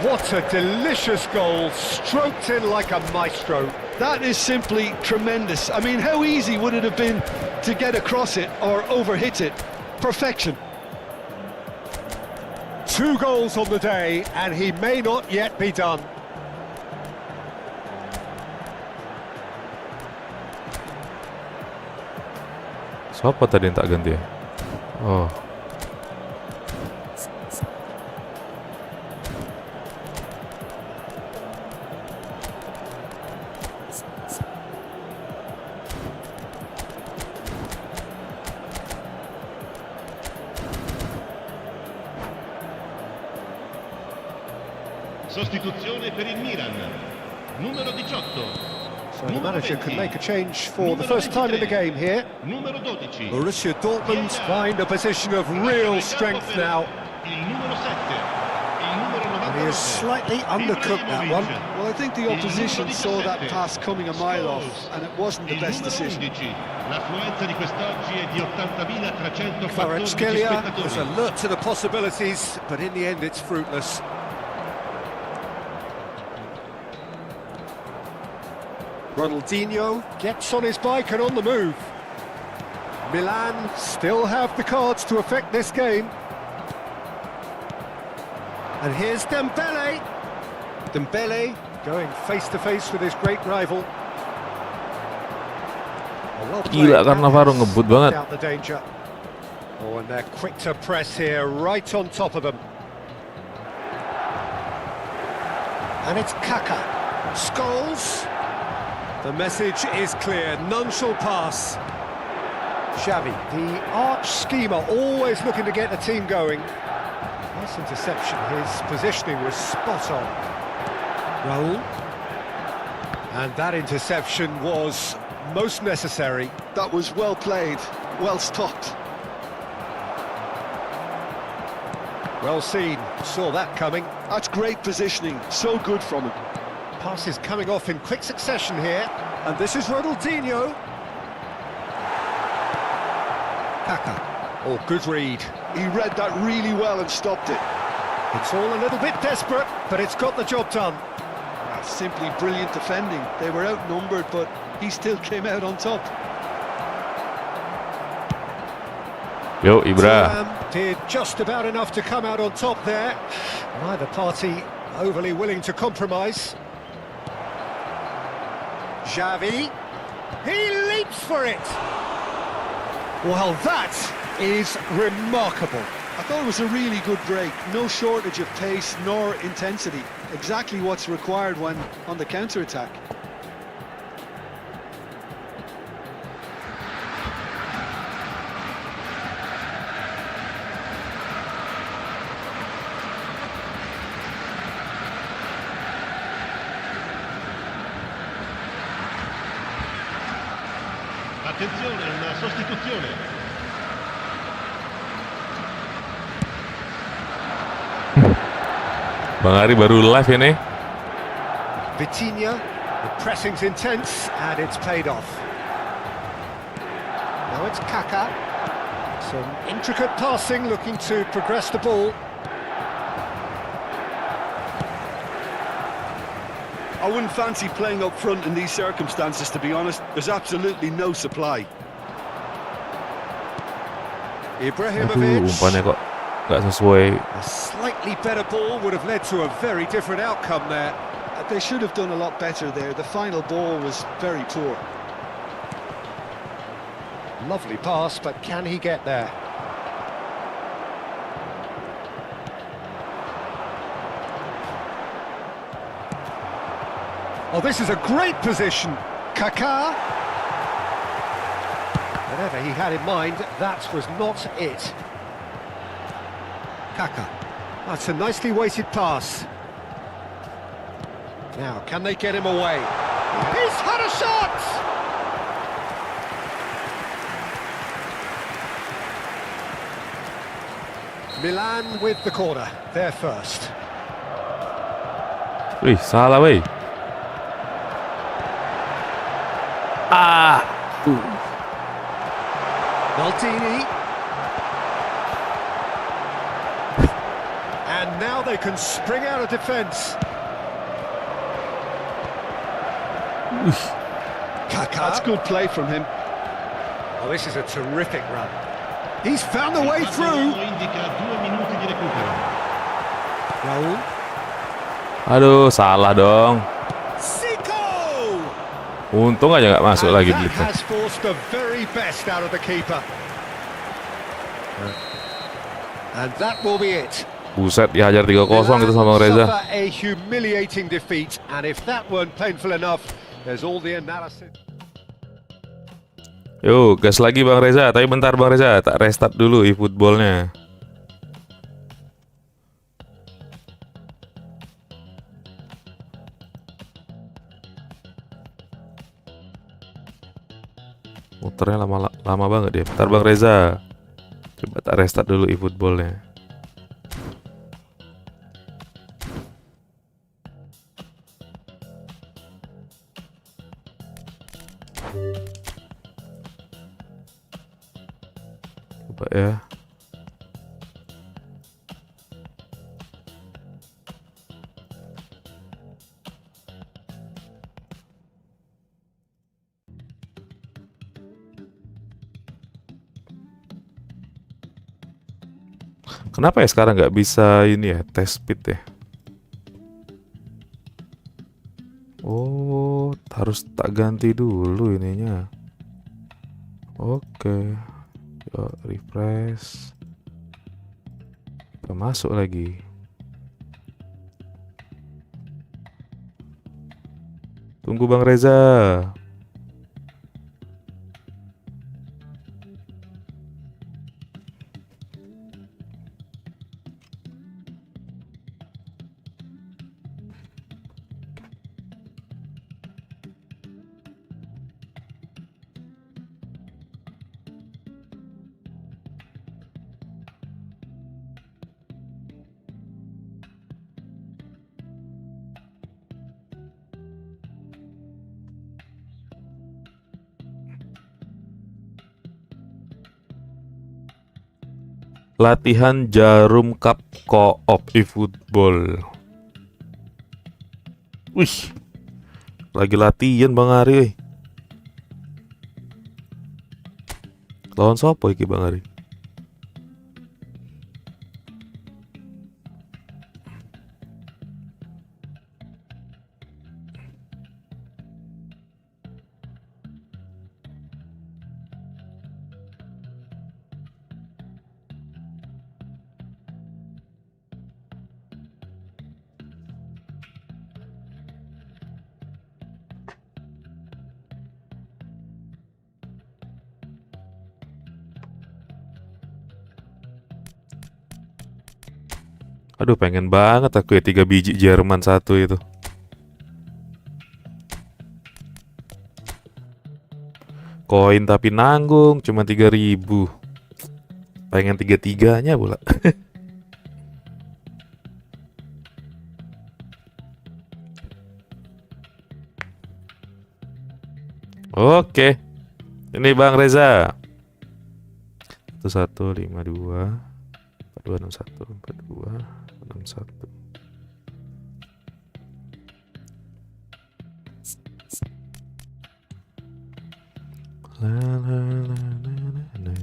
What a delicious goal, stroked in like a maestro. That is simply tremendous. I mean, how easy would it have been to get across it or overhit it? Perfection. 2 goals on the day, and he may not yet be done. Siapa tadi yang tak ganti ya? Oh. Sostituzione per il Milan, numero 18. So the manager can make a change for the first time in the game here. Numero 12. Borussia Dortmund find a position of real strength now. Il numero 7. Il numero And he 99. has slightly undercooked that one. Well, I think the opposition saw that pass coming a mile off, and it wasn't the best decision. L'affluenza di quest'oggi è di 80.314 Kvaratskhelia was spettatori. alert to the possibilities, but in the end it's fruitless. Ronaldinho gets on his bike and on the move. Milan still have the cards to affect this game. And here's Dembele. Dembele going face to face with his great rival. Gila, Cannavaro ngebut banget. Out the danger. Oh, and they're quick to press here, right on top of them. And it's Kaka. Scholes. The message is clear, none shall pass. Xavi, the arch schemer, always looking to get the team going. Nice interception, his positioning was spot on. Raul. And that interception was most necessary. That was well played, well stopped. Well seen, saw that coming. That's great positioning, so good from him. Passes coming off in quick succession here. And this is Ronaldinho. Kaka. Oh, good read. He read that really well and stopped it. It's all a little bit desperate, but it's got the job done. That's simply brilliant defending. They were outnumbered, but he still came out on top. Yo, Ibra. Thuram did just about enough to come out on top there. Neither party overly willing to compromise. Xavi. He leaps for it. Well, that is remarkable. I thought it was a really good break. No shortage of pace nor intensity. Exactly what's required when on the counter-attack. Attenzione, una sostituzione. Bang Ari baru live ini. Vitinha, the pressing's intense and it's paid off. Now it's Kaka. Some intricate passing, looking to progress the ball. I wouldn't fancy playing up front in these circumstances, to be honest. There's absolutely no supply. Ibrahimovic. Umpannya kok nggak sesuai. A slightly better ball would have led to a very different outcome there. They should have done a lot better there. The final ball was very poor. Lovely pass, but can he get there? Oh, this is a great position. Kaká. Whatever he had in mind, that was not it. Kaka. That's a nicely weighted pass. Now, can they get him away? He's had a shot! Milan with the corner, they're first. Wih, salah weh. Maldini. And now they can spring out of defence. Kaká. That's good play from him. Oh, this is a terrific run. He's found the way through. Indica 2 minuti di recupero. Raul. Aduh, salah dong. Zico! Untung aja nggak masuk lagi That blitnya. has forced the very best out of the keeper. And that will be it. Buset, dihajar 3-0 gitu sama Bang Reza. Suffer a humiliating defeat, and if that weren't painful enough, there's all the analysis. Yo, gas lagi Bang Reza. Tapi bentar Bang Reza, tak restart dulu efootballnya. Muternya lama banget dia. Bentar Bang Reza. Coba tak restart dulu efootballnya. Coba ya. Kenapa ya sekarang nggak bisa ini ya, tes speed ya? Oh, harus tak ganti dulu ininya. Oke. Yuk, refresh. Masuk lagi. Tunggu Bang Reza. Latihan jarum cup Coop efootball. Wih, lagi latihan Bang Ari. Wih. Lawan siapa iki Bang Ari? Aduh, pengen banget aku ya 3 biji Jerman satu itu. Koin tapi nanggung cuma 3.000. Pengen 3-3-nya pula. Oke. Ini Bang Reza. 1152 4261 4261. La la la la la la.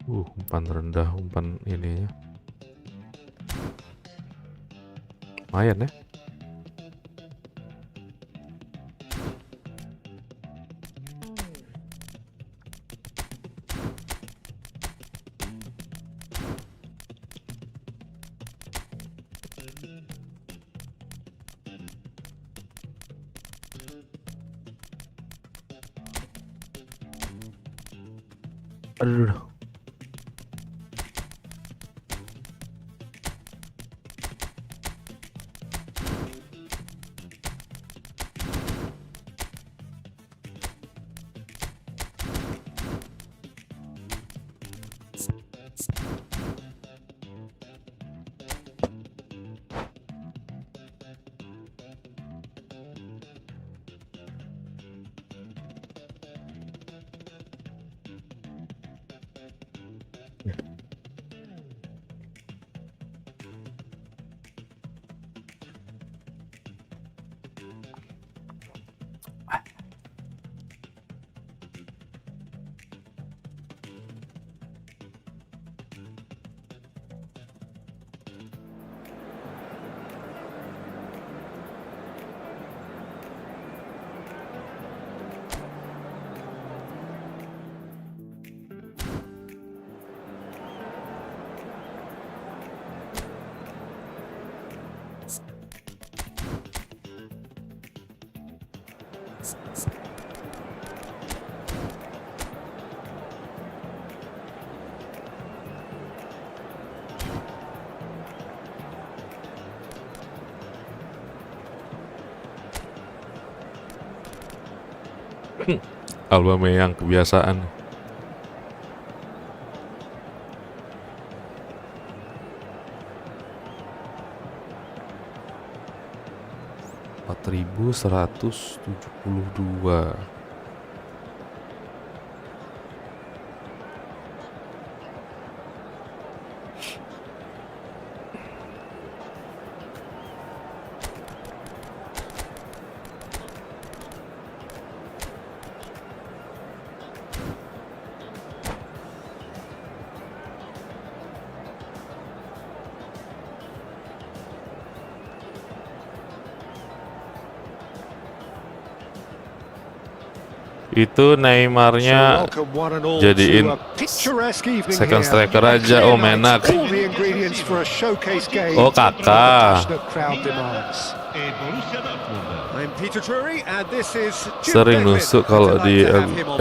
Umpan rendah, umpan ininya. Lumayan ya. Aduh. Aubameyang kebiasaan. $4.172. Itu Neymarnya jadiin second striker aja. Oh, menak. Oh, kakak. Sering nusuk kalau di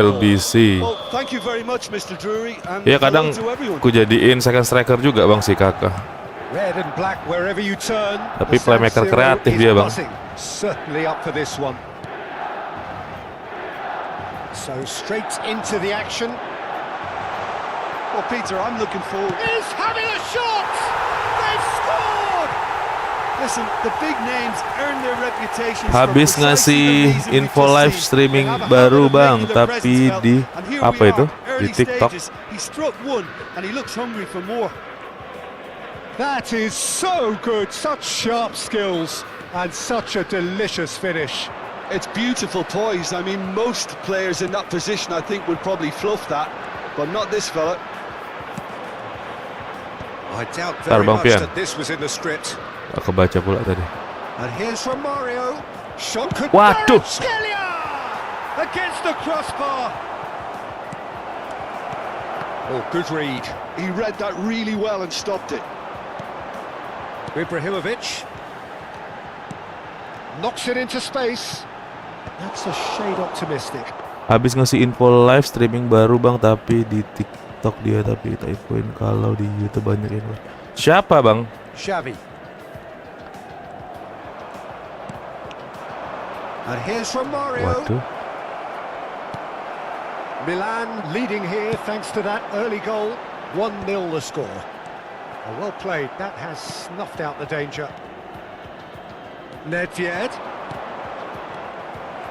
LBC. Ya kadang ku jadiin second striker juga bang si kakak. Tapi playmaker kreatif dia bang. So straight into the action. Well, Peter, I'm looking forward. He's having a shot! They've scored! Listen, the big names earn their reputations. Habis ngasih info live streaming baru bang, tapi di apa itu? Di TikTok. He struck one and he looks hungry for more. That is so good, such sharp skills and such a delicious finish. It's beautiful poise. I mean, most players in that position, I think, would probably fluff that, but not this fella. I doubt very much that this was in the script. Aku baca pula tadi. And here's from Mario. Shot could Waduh. against the crossbar. Oh, good read. He read that really well and stopped it. Ibrahimovic knocks it into space. That's a shade optimistic. Habis ngasih info live streaming baru bang, tapi di TikTok dia, tapi kita infoin kalau di YouTube banyak info. Siapa bang? Xavi. And here's from Mario. Waduh. Milan leading here thanks to that early goal. 1-0 the score. Oh, well played. That has snuffed out the danger. Nedved.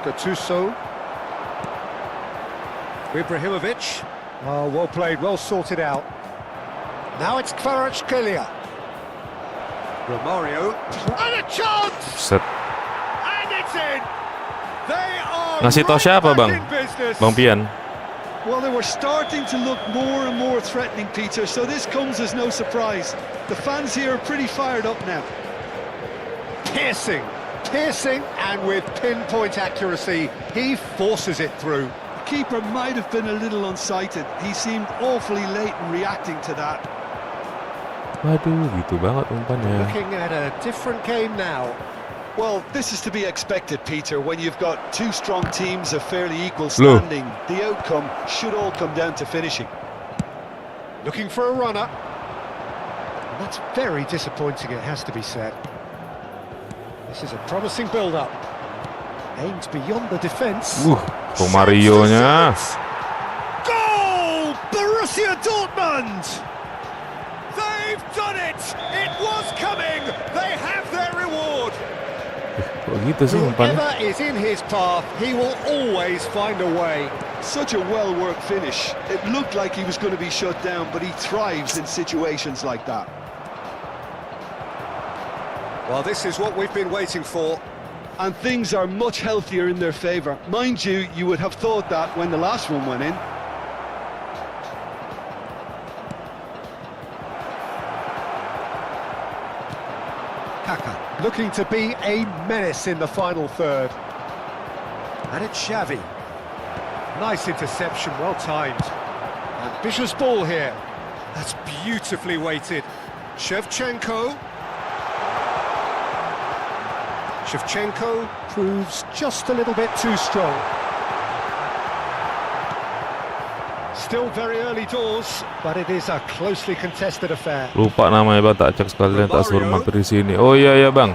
Gattuso. Ibrahimovic. Oh, well played, well sorted out. Now it's Kvaratskhelia. Romario. And a chance! Set. And it's in! They are Ngasih tau siapa bang? in business. Bang Pian. Well, they were starting to look more and more threatening, Peter, so this comes as no surprise. The fans here are pretty fired up now. Piercing, and with pinpoint accuracy, he forces it through. The keeper might have been a little unsighted. He seemed awfully late in reacting to that. Waduh, gitu banget umpannya. Looking at a different game now. Well, this is to be expected, Peter, when you've got two strong teams of fairly equal standing. The outcome should all come down to finishing. Looking for a runner. And that's very disappointing, it has to be said. This is a promising build-up. Aimed beyond the defence. Romario-nya. Goal! Borussia Dortmund! They've done it! It was coming! They have their reward! Kok gitu sih umpannya? Whoever is in his path, he will always find a way. Such a well-worked finish. It looked like he was going to be shut down, but he thrives in situations like that. Well, this is what we've been waiting for. And things are much healthier in their favour. Mind you, you would have thought that when the last one went in. Kaka looking to be a menace in the final third. And it's Xavi. Nice interception, well timed. Ambitious ball here. That's beautifully weighted. Shevchenko proves just a little bit too strong. Still very early doors, but it is a closely contested affair. Lupa namanya bang, tak cek sekalian, tak suruh mampir di sini. Oh iya ya bang,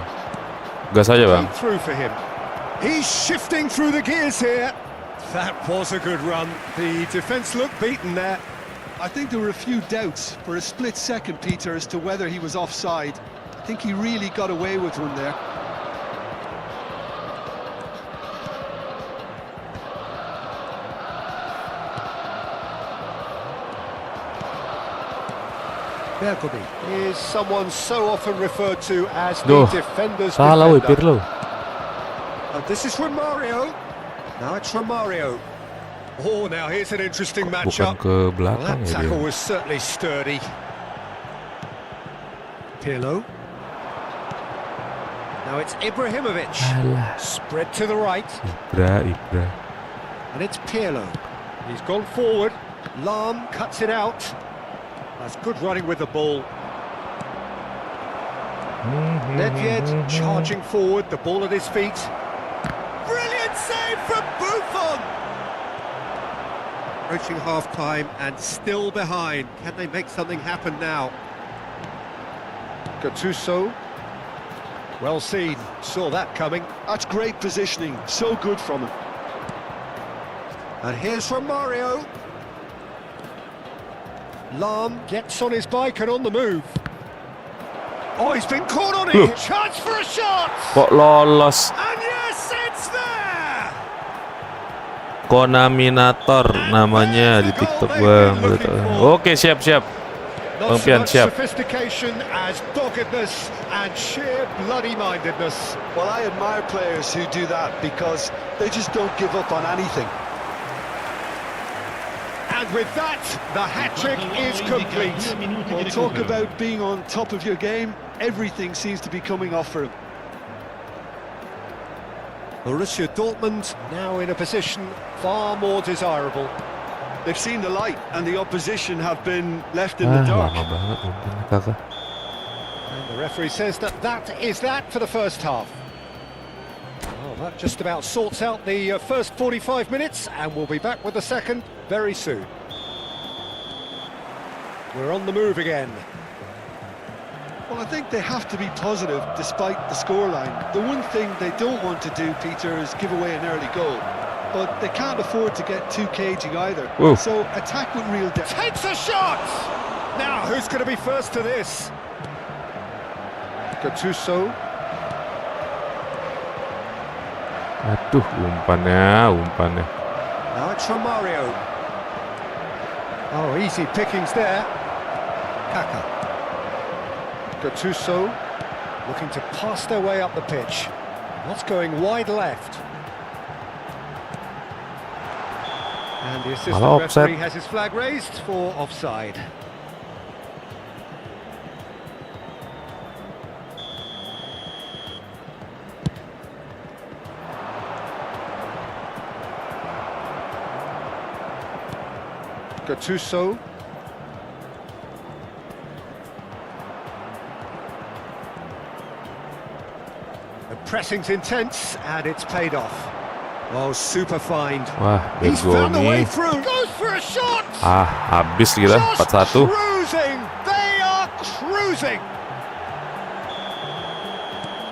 gas aja bang. Through for him. He's shifting through the gears here. That was a good run. The defence looked beaten there. I think there were a few doubts for a split second, Peter, as to whether he was offside. I think he really got away with one there. Bergobi is someone so often referred to as the Duh, defender's salah woi defender. Pirlo. And this is Romario. Now it's Romario. Oh, now here's an interesting Bukan matchup. ke Well, belakang that ya tackle dia. was certainly sturdy. Pirlo. Now it's Ibrahimovic. Alah, Spread to the right. Ibra. And it's Pirlo. He's gone forward. Lam cuts it out. That's good running with the ball. Nedved charging forward, the ball at his feet. Brilliant save from Buffon! Approaching half-time and still behind. Can they make something happen now? Gattuso. Well seen, saw that coming. That's great positioning, so good from him. And here's Romario. Lam gets on his bike and on the move. Oh, he's been caught on it! Chance for a shot! Kok lolos? And yes, it's there! Konaminator namanya di TikTok bang. Oke, siap. Not Bang so Pian, much siap. sophistication as doggedness and sheer bloody-mindedness. Well, I admire players who do that because they just don't give up on anything. And with that, the hat-trick is complete. Well, talk about being on top of your game. Everything seems to be coming off for him. Borussia Dortmund now in a position far more desirable. They've seen the light and the opposition have been left in the Ah, dark. lama banget mungkin kakak. And the referee says that is that for the first half. Well, that just about sorts out the first 45 minutes, and we'll be back with the second very soon. We're on the move again. Well, I think they have to be positive despite the scoreline. The one thing they don't want to do, Peter, is give away an early goal. But they can't afford to get too cagey either. Whoa. So attack with real depth. Takes a shot! Now, who's going to be first to this? Gattuso. Aduh, umpannya. Now it's Romario. Oh, easy pickings there. Kaka. Gattuso looking to pass their way up the pitch. What's going wide left? And the assistant Malah offside. referee has his flag raised for offside. Gattuso. The pressing's intense and it's paid off. Oh, super find. Wah, He's found the way Bergoni. through. Goes for a shot. Ah, habis kita Just 4-1. cruising. They are cruising.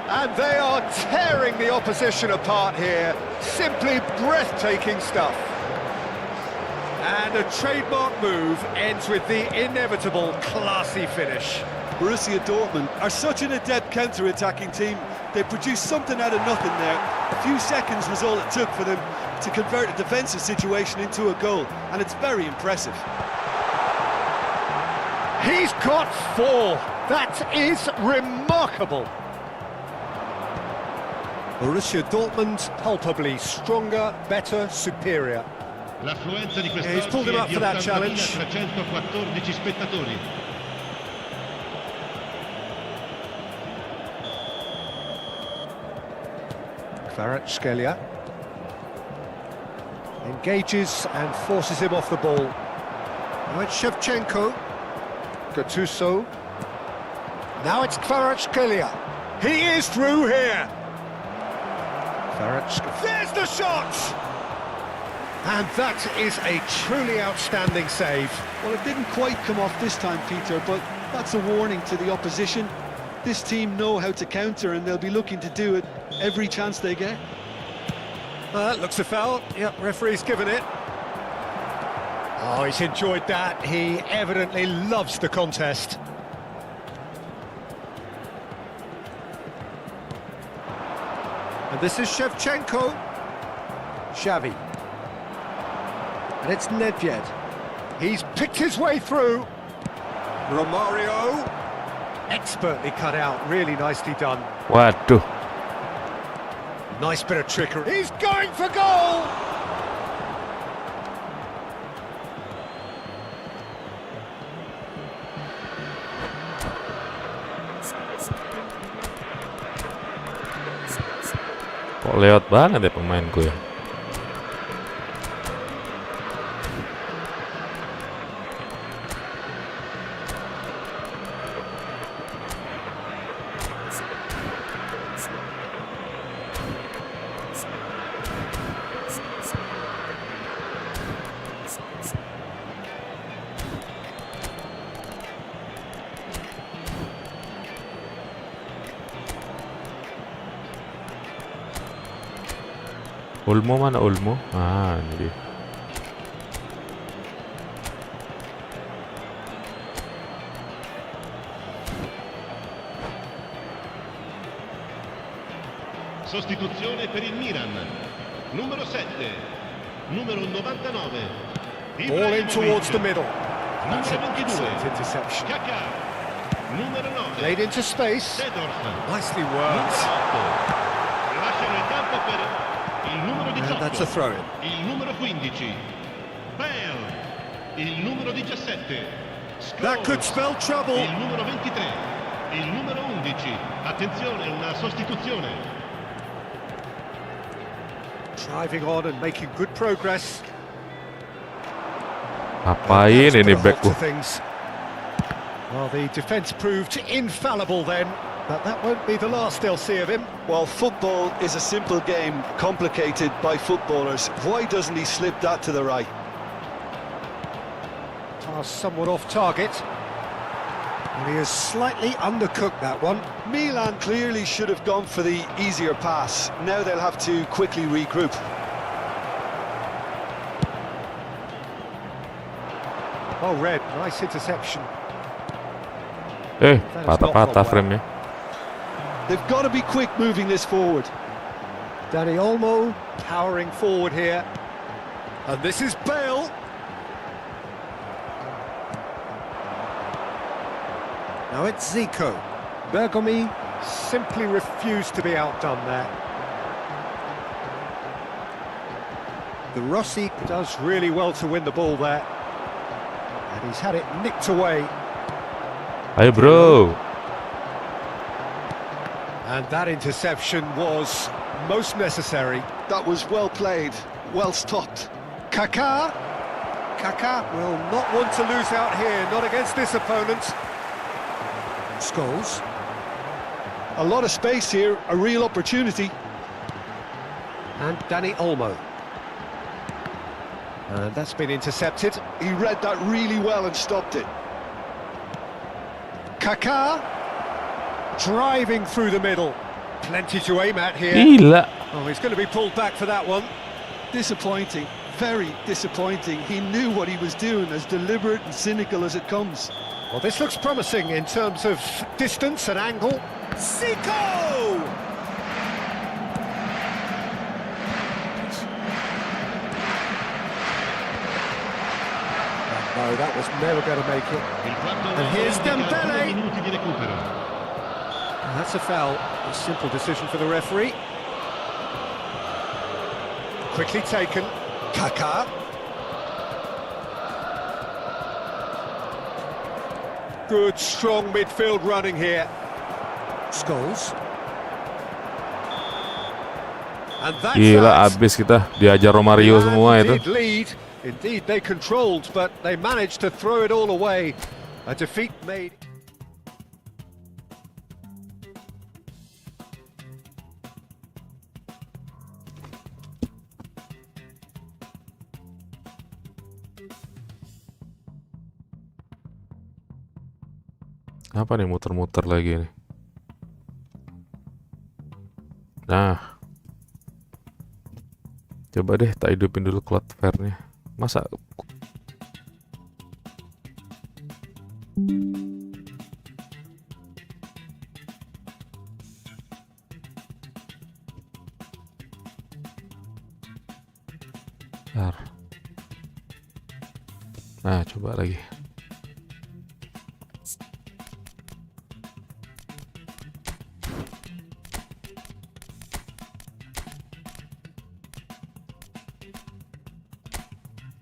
And they are tearing the opposition apart here. Simply breathtaking stuff. And a trademark move ends with the inevitable classy finish. Borussia Dortmund are such an adept counter-attacking team. They produced something out of nothing there. A few seconds was all it took for them to convert a defensive situation into a goal, and it's very impressive. He's got 4. That is remarkable. Borussia Dortmund palpably stronger, better, superior. L'affluenza di Yeah, he's pulled him up quest'oggi for that è di challenge. 80.314 spettatori. Kvaratskhelia engages and forces him off the ball. Now it's Shevchenko. Gattuso. Now it's Kvaratskhelia. He is through here. Kvaratskhelia. There's the shot! And that is a truly outstanding save. Well, it didn't quite come off this time, Peter, but that's a warning to the opposition. This team know how to counter, and they'll be looking to do it every chance they get. Looks a foul. Yep, referee's given it. Oh, he's enjoyed that. He evidently loves the contest. And this is Shevchenko. Xavi. And it's Nedved. He's picked his way through. Romario. Expertly cut out, really nicely done. Waduh. Nice bit of trickery. He's going for goal! Kok lewat banget ya pemainku ya. Ulmo mana Ulmo? Ah, ini dia. Sostituzione per il Milan. Numero 7. Numero 99. Ball in towards the middle. That's Numero an 22. excellent interception. Kaká. Numero 9. Laid into space. Seedorf. Nicely Numero worked. 8. Lasciano il campo per il numero 18. And that's a throw-in. Il numero 15. Bale. Il numero 17. That could spell trouble. Il numero 23. Il numero 11. Attenzione, una sostituzione. Driving on and making good progress. Apain ini Put a back halt to things. Well, the defence proved infallible then, but that won't be the last they'll see of him. Well, football is a simple game, complicated by footballers. Why doesn't he slip that to the right? Pass somewhat off target. And he has slightly undercooked that one. Milan clearly should have gone for the easier pass. Now they'll have to quickly regroup. Oh, Red, nice interception. Patah-patah frame-nya. They've got to be quick moving this forward. Dani Olmo powering forward here. And this is Bale. Now it's Zico. Bergomi simply refused to be outdone there. The Rossi does really well to win the ball there. And he's had it nicked away. Ayo bro. And that interception was most necessary. That was well played, well stopped. Kaká. Kaká will not want to lose out here, not against this opponent. Scholes. A lot of space here, a real opportunity. And Dani Olmo. And that's been intercepted. He read that really well and stopped it. Kaká driving through the middle. Plenty to aim at here. Gila. Oh, he's going to be pulled back for that one. Disappointing, very disappointing. He knew what he was doing, as deliberate and cynical as it comes. Well, this looks promising in terms of distance and angle. Zico! No, that was never going to make it. And here's Dembele. Minuti di recupero. And that's a foul. A simple decision for the referee. Quickly taken. Kaká. Good, strong midfield running here. Scholes. And that's Gila, that. abis kita diajar Romario semua itu. Did lead. Indeed, they controlled, but they managed to throw it all away. A defeat made. Apa nih muter-muter lagi nih? Nah. Coba deh tak hidupin dulu Cloudflare-nya. Masa bentar. Nah, coba lagi.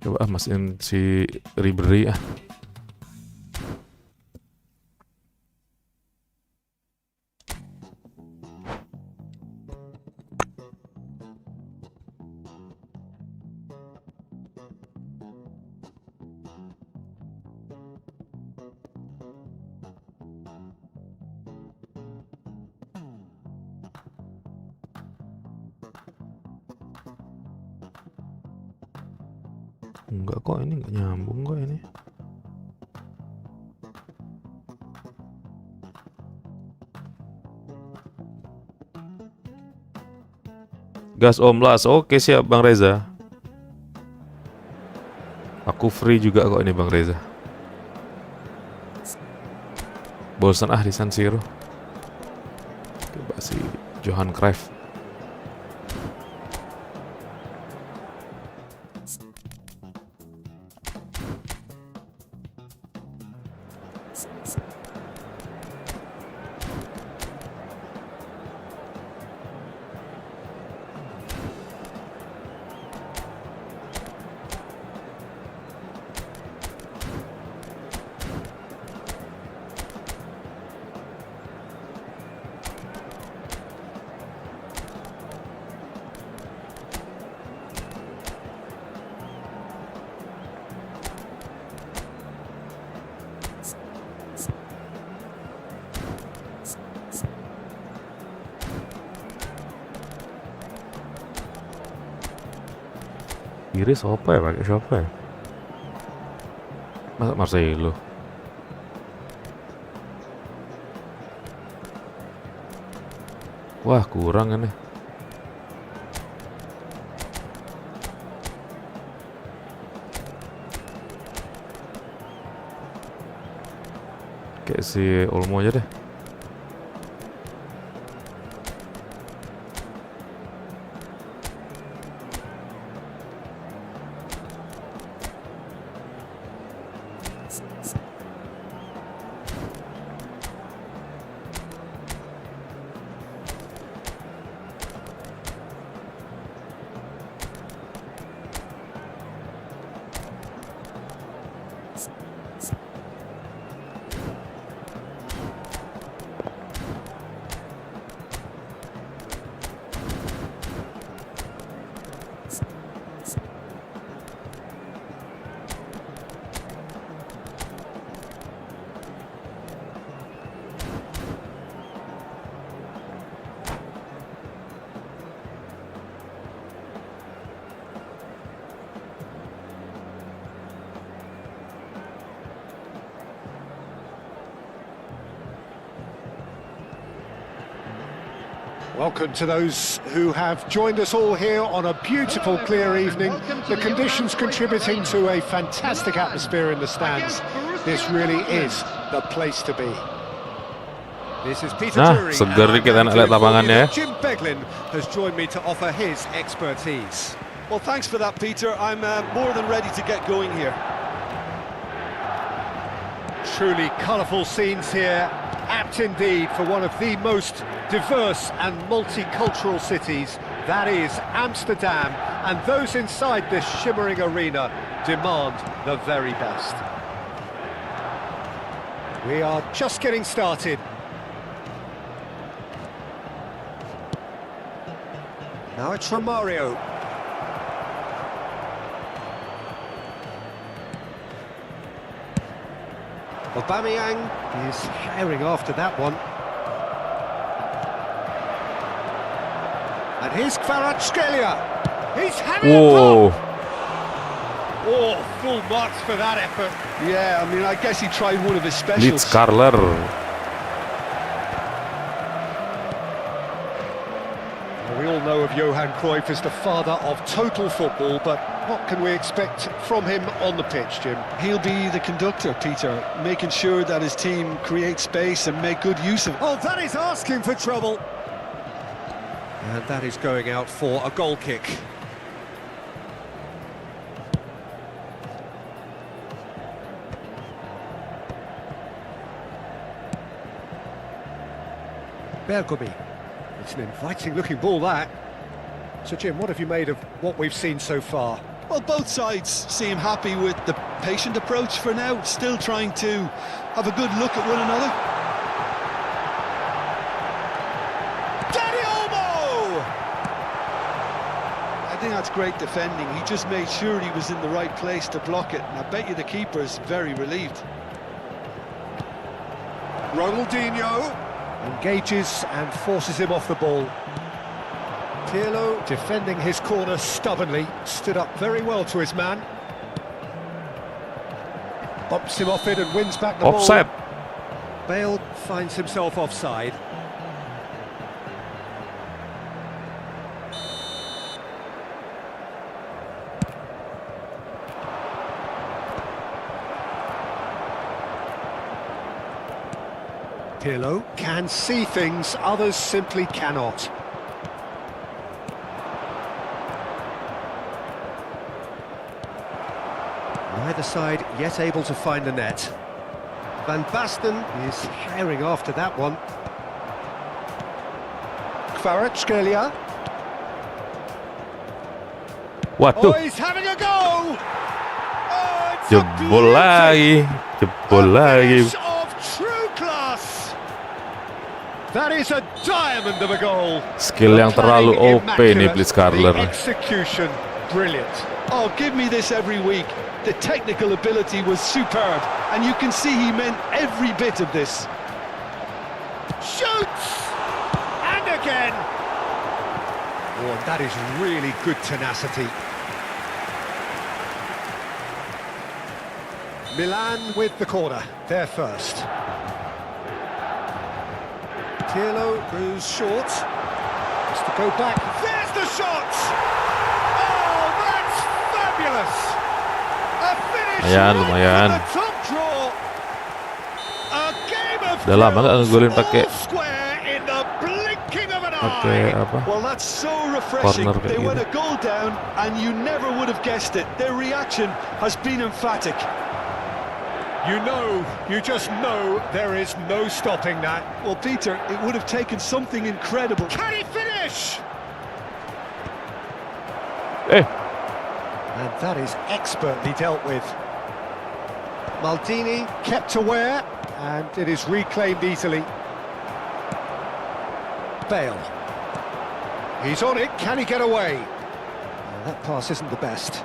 Coba masukin si Ribery ah. Enggak kok, ini enggak nyambung kok ini. Gas Om Las, oke siap Bang Reza. Aku free juga kok ini Bang Reza. Bosan ah di San Siro. Coba si Johan Cruyff. Kiri siapa ya, pakai siapa ya? Masa Marcelo? Wah kurang ini. Kayak si Olmo aja deh. Welcome to those who have joined us all here on a beautiful, clear evening. The conditions contributing to a fantastic atmosphere in the stands. This really is the place to be. This is Peter Nah, Drury, seger and dikit I'm anak lihat doing lapangannya ya. Jim Beglin has joined me to offer his expertise. Well, thanks for that, Peter. I'm more than ready to get going here. Truly colourful scenes here, apt indeed for one of the most diverse and multicultural cities, that is Amsterdam, and those inside this shimmering arena demand the very best. We are just getting started. Now it's from Mario. Aubameyang is herring after that one. And here's Kvaratskhelia. He's having a Wow. pop. Oh, full marks for that effort. Yeah, I mean, I guess he tried one of his Leeds specials. Carler. We all know of Johan Cruyff is the father of total football, but what can we expect from him on the pitch, Jim? He'll be the conductor, Peter, making sure that his team create space and make good use of it. Oh, that is asking for trouble. And that is going out for a goal kick. Bergomi. It's an inviting-looking ball, that. So, Jim, what have you made of what we've seen so far? Well, both sides seem happy with the patient approach for now, still trying to have a good look at one another. I think that's great defending. He just made sure he was in the right place to block it, and I bet you the keeper's very relieved. Ronaldinho engages and forces him off the ball. Pirlo defending his corner stubbornly, stood up very well to his man. Bumps him off it and wins back the Offside. ball. Bale finds himself offside. Pirlo can see things others simply cannot. Neither side yet able to find the net. Van Basten is herring after that one. Kvaratskhelia. Waduh, Oh, he's having a go! Oh, it's a jebol lagi, jebol lagi. finish of true class. That is a diamond of a goal. Skill yang terlalu Planning OP nih immaculate. Blitzkarler. The execution brilliant. Oh, give me this every week. The technical ability was superb, and you can see he meant every bit of this. Shoots! And again! Oh, that is really good tenacity. Milan with the corner, there first. Pirlo goes short. Has to go back. There's the shot! Oh, that's fabulous! A finish Lumayan, right lumayan. from the top draw. A game of Udah lama nggak ngegolin thrills, pakai all square in the blinking of an pakai eye. apa? Well, that's so refreshing. Corner kayak They went gitu. a goal down, and you never would have guessed it. Their reaction has been emphatic. You just know there is no stopping that. Well, Peter, it would have taken something incredible. Can he finish? And that is expertly dealt with. Maldini kept aware, and it is reclaimed easily. Bale. He's on it, can he get away? That pass isn't the best.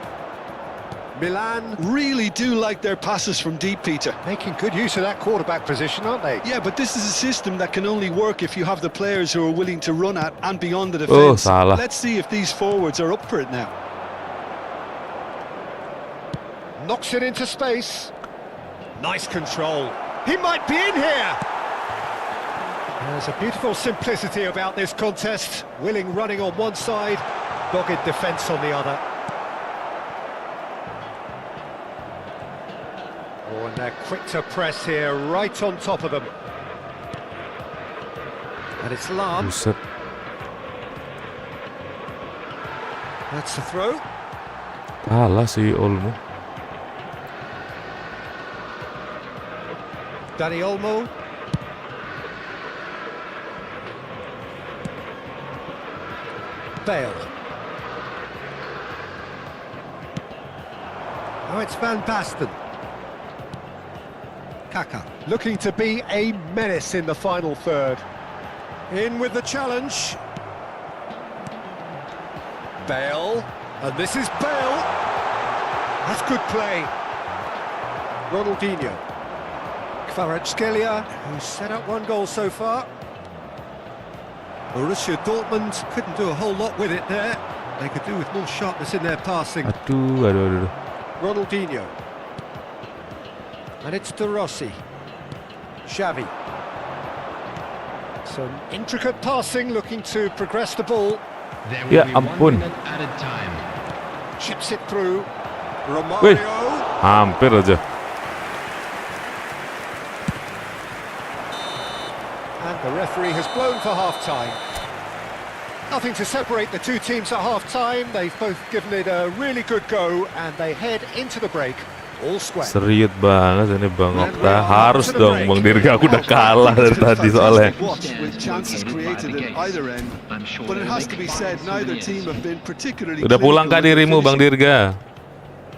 Milan Really do like their passes from deep, Peter. making good use of that quarterback position, aren't they? Yeah, but this is a system that can only work if you have the players who are willing to run at and beyond the Oh, defence. salah. Let's see if these forwards are up for it now. Knocks it into space. Nice control. He might be in here. There's a beautiful simplicity about this contest. Willing running on one side, dogged defence on the other. Oh, and they're quick to press here, right on top of them. And it's Lam. Buset. That's the throw. Kalah si Olmo. Dani Olmo. Bale. Now it's Van Basten. Kaka looking to be a menace in the final third. In with the challenge. Bale. And this is Bale. That's good play. Ronaldinho. Kvaratskhelia, who's set up one goal so far. Borussia Dortmund couldn't do a whole lot with it there. They could do with more sharpness in their passing. Aduh. Ronaldinho. And it's De Rossi. Xavi. Some intricate passing, looking to progress the ball. There Ya will be 1 ampun. minute added time. Chips it through. Wih, Romario. hampir aja. And the referee has blown for half-time. Nothing to separate the two teams at half-time. They've both given it a really good go, and they head into the break. All square. Serius banget ini Bang Okta. Harus dong Bang Dirga, aku udah kalah dari tadi soalnya. Watch with chances created at either end, but it has to be said neither team have been particularly Udah pulang kah clinical in dirimu Bang finishing. Dirga?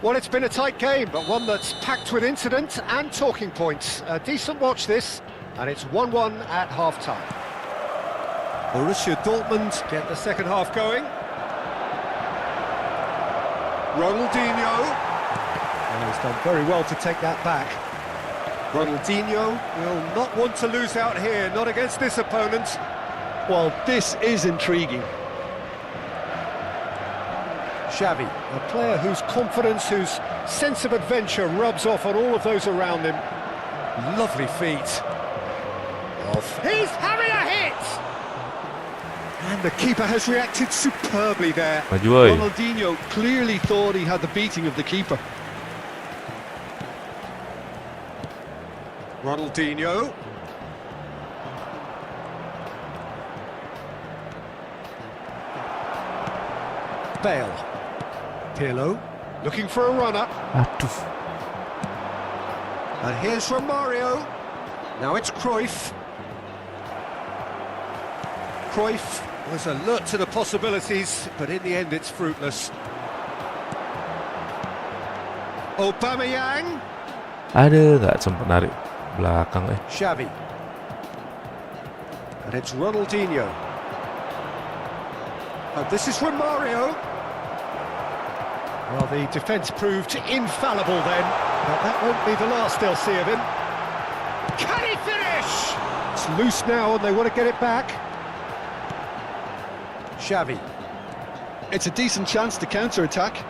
Well, it's been a tight game, but one that's packed with incident and talking points. A decent watch this, and it's 1-1 at half-time. Borussia Dortmund get the second half going. Ronaldinho. And he's done very well to take that back. Ronaldinho will not want to lose out here, not against this opponent. Well, this is intriguing. Xavi, a player whose confidence, whose sense of adventure rubs off on all of those around him. Lovely feet. He's having a hit! And the keeper has reacted superbly there. Maju woy. Ronaldinho clearly thought he had the beating of the keeper. Ronaldinho. Bale. Pirlo looking for a runner. Aduh. And here's Romario. Now it's Cruyff. Cruyff was alert to the possibilities, but in the end it's fruitless. Aubameyang. Aduh, nggak sempat narik belakang Xavi. And it's Ronaldinho. And this is Romario. Well, the defence proved infallible then, but that won't be the last they'll see of him. Can he finish? It's loose now and they want to get it back. Xavi. It's a decent chance to counter-attack.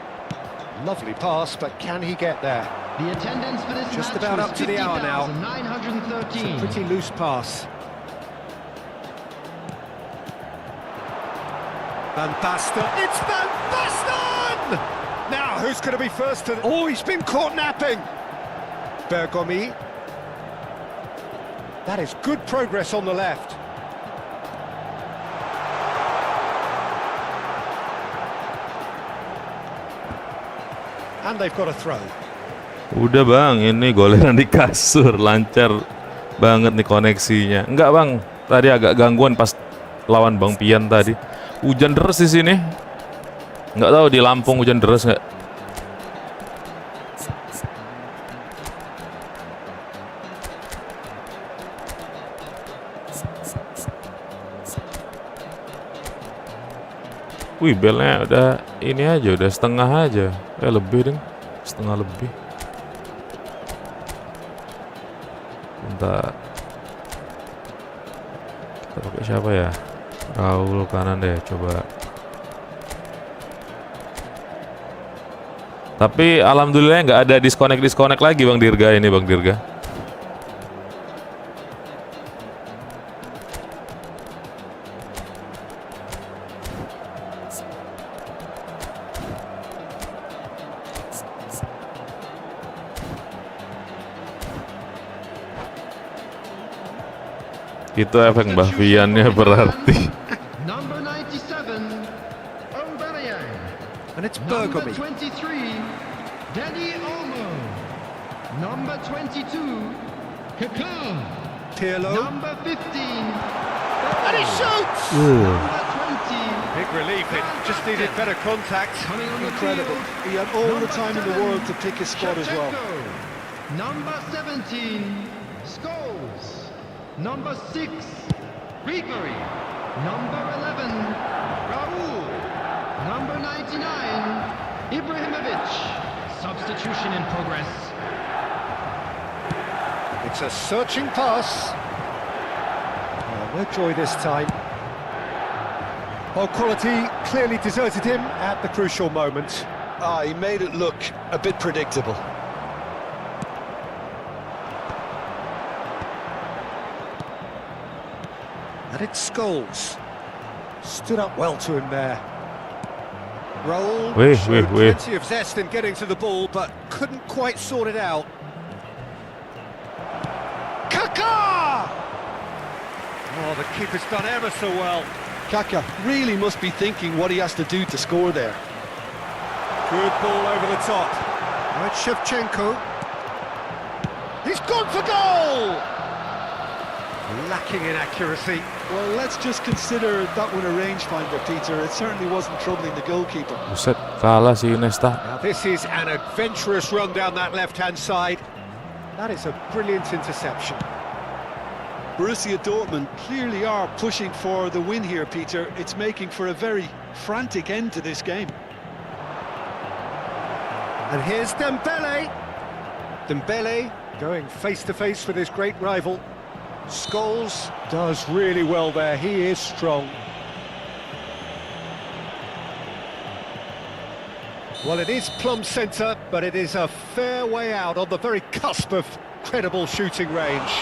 Lovely pass, but can he get there? The attendance for this Just match about was up to the hour now. 50,913. Pretty loose pass. Van Basten. It's Van Basten! Now, who's going to be first to... Oh, he's been caught napping! Bergomi. That is good progress on the left. And they've got a throw. Udah Bang, ini goleran di kasur, lancar banget nih koneksinya. Enggak Bang, tadi agak gangguan pas lawan Bang Pian tadi. Hujan deras di sini. Nggak tahu di Lampung hujan deras nggak? Wih, belnya udah ini aja, udah setengah aja. Lebih deng, setengah lebih. Bentar. Kita pakai siapa ya? Raul kanan deh, coba. Tapi alhamdulillah nggak ada disconnect lagi Bang Dirga ini Bang Dirga. Itu efek Mbah Viannya berarti. Number 97, Aubameyang. And it's Number Bergomi. 23, Dani Olmo. Number 22, Kaká. Pirlo. Number 15, And he shoots! number 20. Big relief, it just needed better contact. Coming on the Incredible. field, He had all the number time in the 7, world to pick his spot as well. Shevchenko. Number 17, Scholes. Number 6, Ribery. Number 11, Raul. Number 99, Ibrahimovic. Substitution in progress. It's a searching pass. Oh, no joy this time. Well, quality clearly deserted him at the crucial moment. He made it look a bit predictable. And it's Scholes. Stood up well to him there. Roll, Wait. plenty of zest in getting to the ball, but couldn't quite sort it out. Kaka! Oh, the keeper's done ever so well. Kaka really must be thinking what he has to do to score there. Good ball over the top. Now it's Shevchenko. He's gone for goal! Lacking in accuracy. Well, let's just consider that one a rangefinder, Peter. It certainly wasn't troubling the goalkeeper. Buset, kalah si Nesta. Now this is an adventurous run down that left-hand side. That is a brilliant interception. Borussia Dortmund clearly are pushing for the win here, Peter. It's making for a very frantic end to this game. And here's Dembele. Dembele going face-to-face with his great rival. Scholes does really well there, he is strong. Well, it is plumb centre, but it is a fair way out on the very cusp of credible shooting range.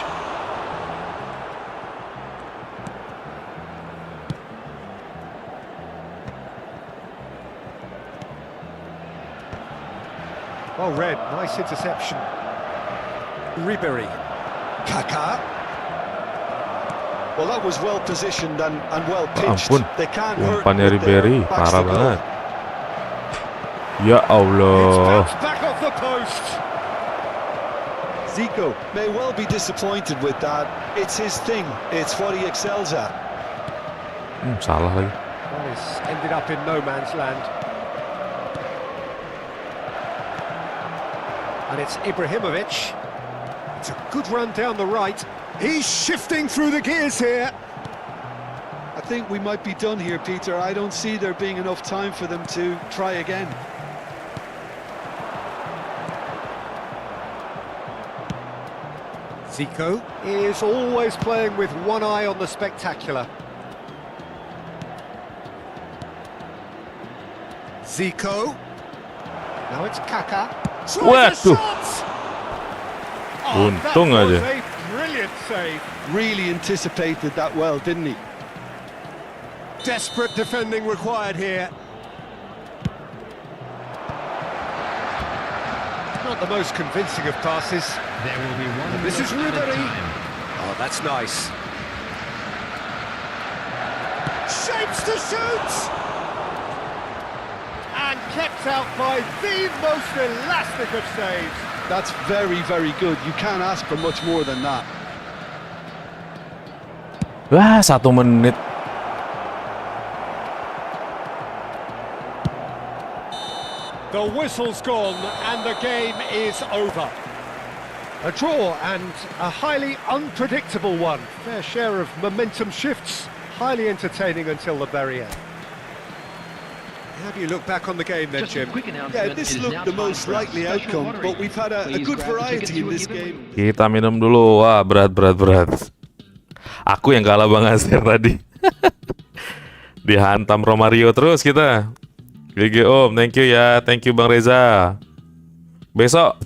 Well read, nice interception. Ribery. Kaka. Well, that was well positioned and well pitched. Ampun, They can't hurt umpannya with their Ribery, backs parah to goal. banget. Ya Allah. It's bounced back off the post. Zico may well be disappointed with that. It's his thing. It's what he excels at. Salah lagi. That is ended up in no man's land. And it's Ibrahimovic. It's a good run down the right. He's shifting through the gears here. I think we might be done here, Peter. I don't see there being enough time for them to try again. Zico is always playing with one eye on the spectacular. Zico. Now it's Kaka. Waduh. that Untung was aja. a brilliant save. Really anticipated that well, didn't he? Desperate defending required here. Not the most convincing of passes. There will be one. This is look at a Ribery. time. Oh, that's nice. Shapes to shoot! And kept out by the most elastic of saves. That's very, very good. You can't ask for much more than that. Wah, 1 menit. The whistle's gone and the game is over. A draw and a highly unpredictable one. Fair share of momentum shifts, highly entertaining until the very end. How do you look back on the game then, Just a Jim? quick announcement. Yeah, this It is looked now the time most for a likely special outcome, lottery. but we've had a Please good grab the tickets variety you in were this given. game. Kita minum dulu. Wah, berat. Aku yang kalah Bang Azir tadi. Dihantam Romario terus kita. GG Om, thank you ya. Thank you Bang Reza. Besok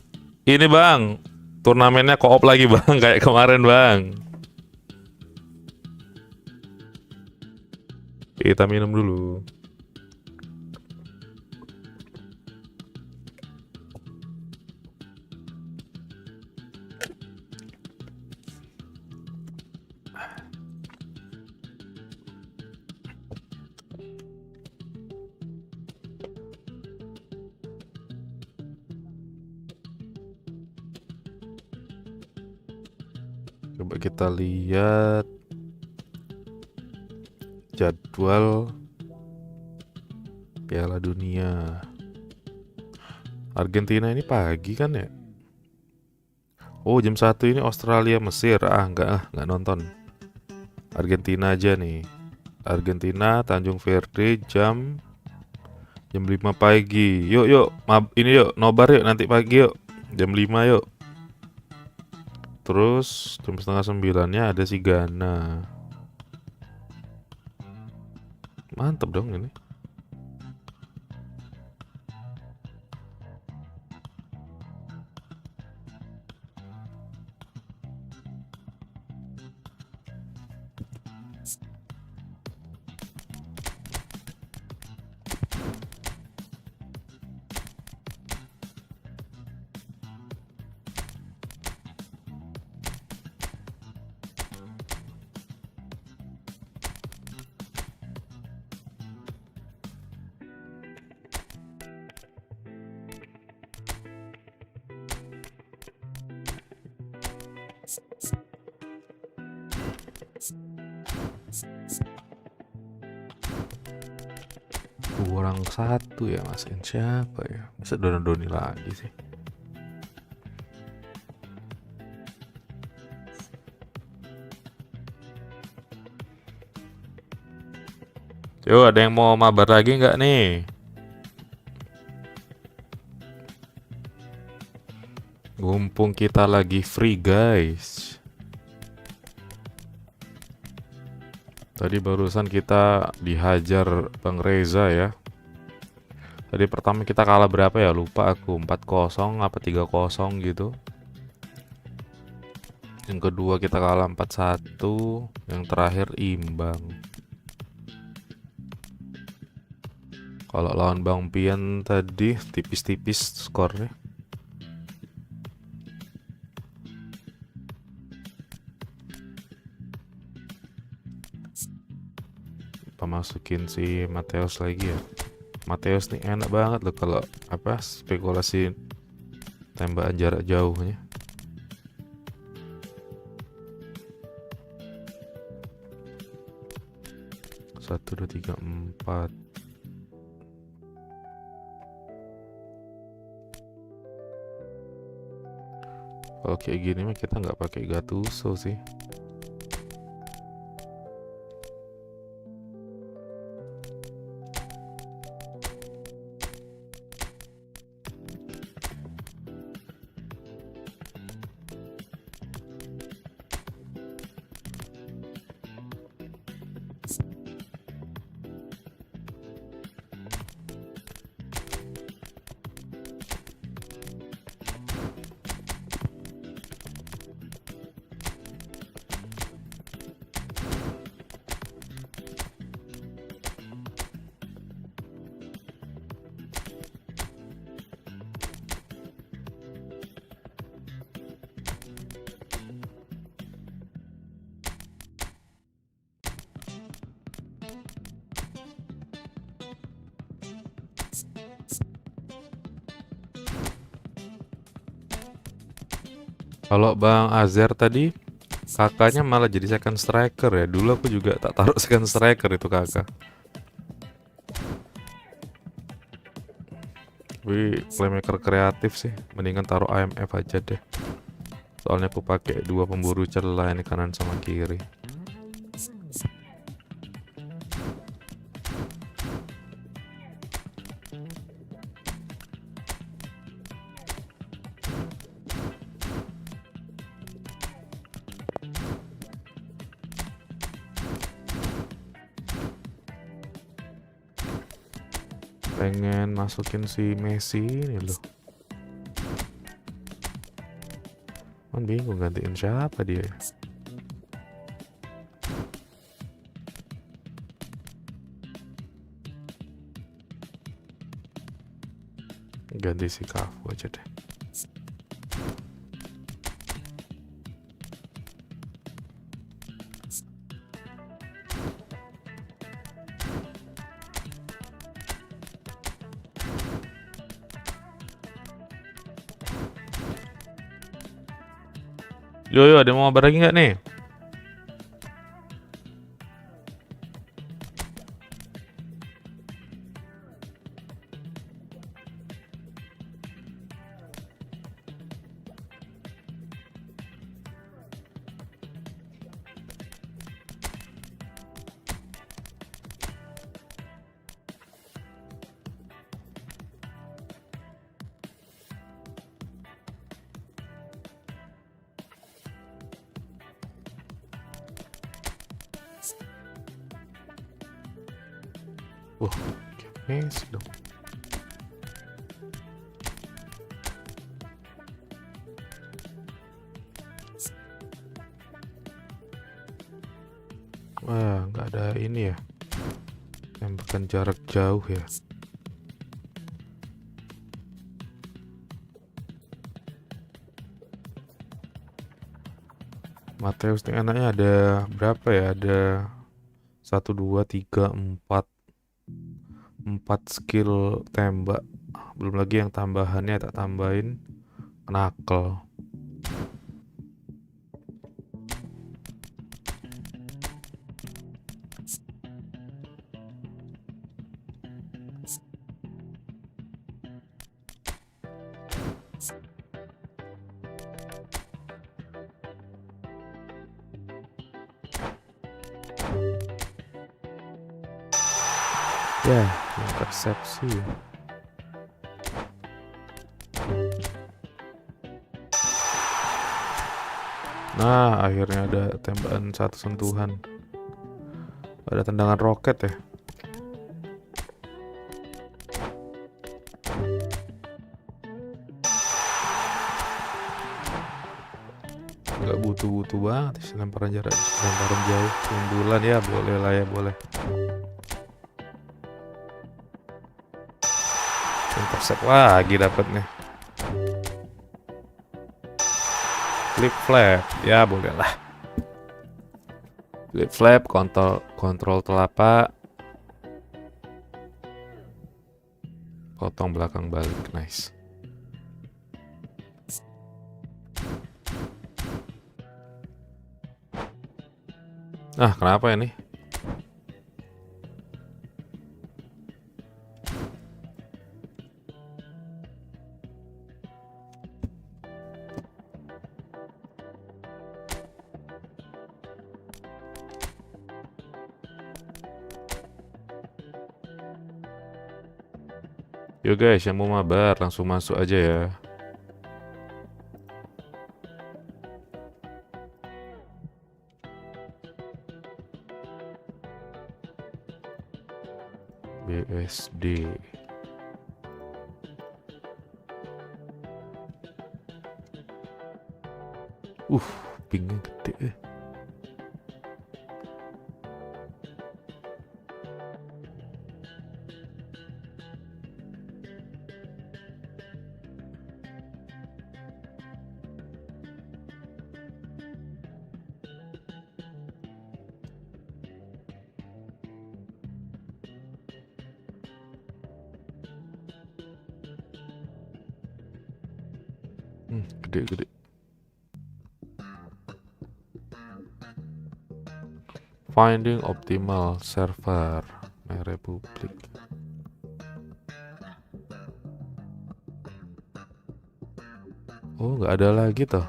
ini Bang, turnamennya Coop lagi Bang, kayak kemarin Bang. Kita minum dulu. Coba kita lihat jadwal Piala Dunia. Argentina ini pagi kan ya? Oh, jam 1 ini Australia Mesir. Enggak nonton. Argentina aja nih. Argentina Tanjung Verde jam 5 pagi. Yuk. Ini yuk, nobar yuk nanti pagi yuk. Jam 5 yuk. Terus jam 8:30-nya ada si Ghana. Mantep dong ini. Kurang satu ya, masukin siapa ya? Bisa Doni lagi sih. Yo, ada yang mau mabar lagi nggak nih? Mumpung kita lagi free guys. Tadi barusan kita dihajar Bang Reza ya. Tadi pertama kita kalah berapa ya? Lupa aku, 4-0 apa 3-0 gitu. Yang kedua kita kalah 4-1, yang terakhir imbang. Kalau lawan Bang Pian tadi tipis-tipis skornya. Apa masukin si Mateus lagi ya? Mateus nih enak banget loh kalau apa spekulasi tembakan jarak jauhnya. Satu, dua, tiga, empat. Kalau kayak gini mah kita nggak pakai Gattuso sih. Kalau Bang Azhar tadi kakaknya malah jadi second striker ya. Dulu aku juga tak taruh second striker itu kakak. Tapi playmaker kreatif sih. Mendingan taruh IMF aja deh. Soalnya aku pakai dua pemburu celah ini kanan sama kiri. Pengen masukin si Messi ini loh. Kan bingung gantiin siapa dia ya. Ganti si Cafu aja deh. Yo, ada yang mau mabar lagi nggak nih? Wah, Messi dong. Wah, nggak ada ini ya. Tembakan jarak jauh ya. Mateus nih anaknya ada berapa ya? Ada 1, 2, 3, 4 skill tembak. Belum lagi yang tambahannya tak tambahin knuckle. Ya, persepsi. Nah, akhirnya ada tembakan satu sentuhan. Ada tendangan roket ya. Nggak butuh-butuh banget sih lemparan jarak, lemparan jauh, sundulan ya boleh lah ya, boleh. Intercept lagi dapatnya. Flip flap, ya boleh lah. Flip flap, kontrol telapak, potong belakang balik, nice. Nah, kenapa ini? Yo guys, yang mau mabar langsung masuk aja ya. BSD. Pingnya gede. Gede-gede. Finding optimal server My Republic. Oh, nggak ada lagi toh.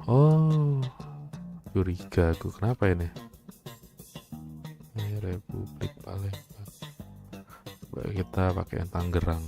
Oh, curiga aku, kenapa ini? My Republic paling. Coba kita pakai yang Tangerang.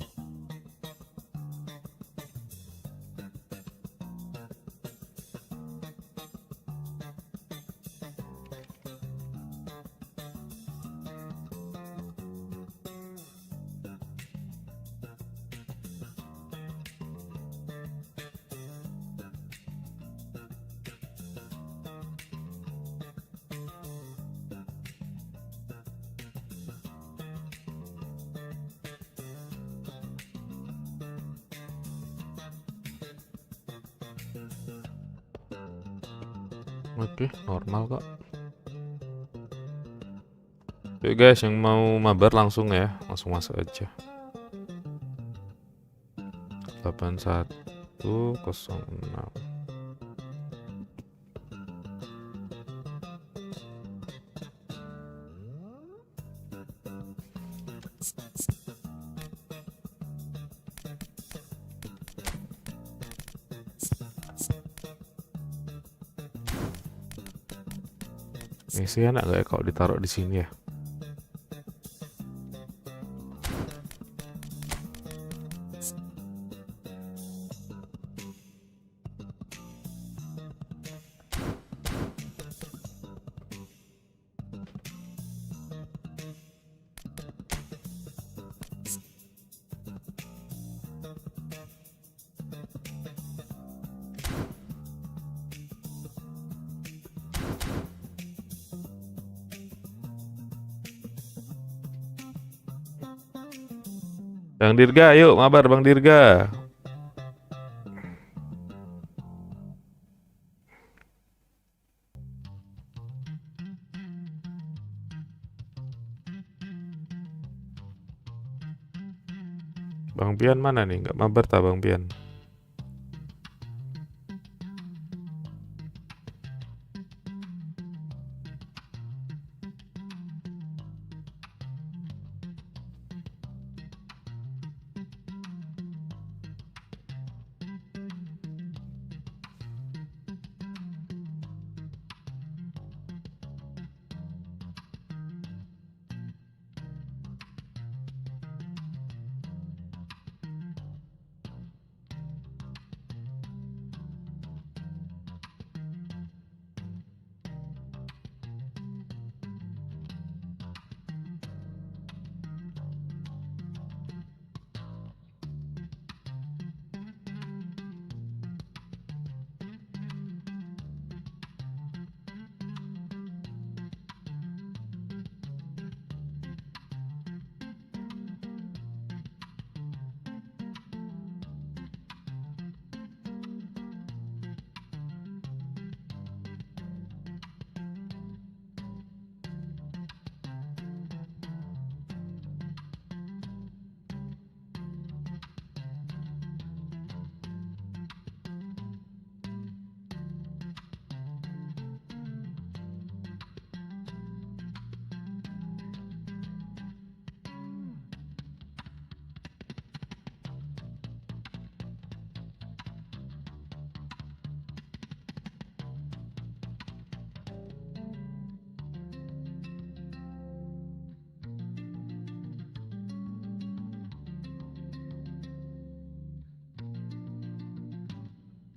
Oke, normal kok. Oke guys, yang mau mabar langsung ya, langsung masuk aja. 8106. Ini sih enak gak ya kalau ditaruh di sini ya? Bang Dirga, yuk mabar Bang Dirga. Bang Pian mana nih? Nggak mabar tak Bang Pian?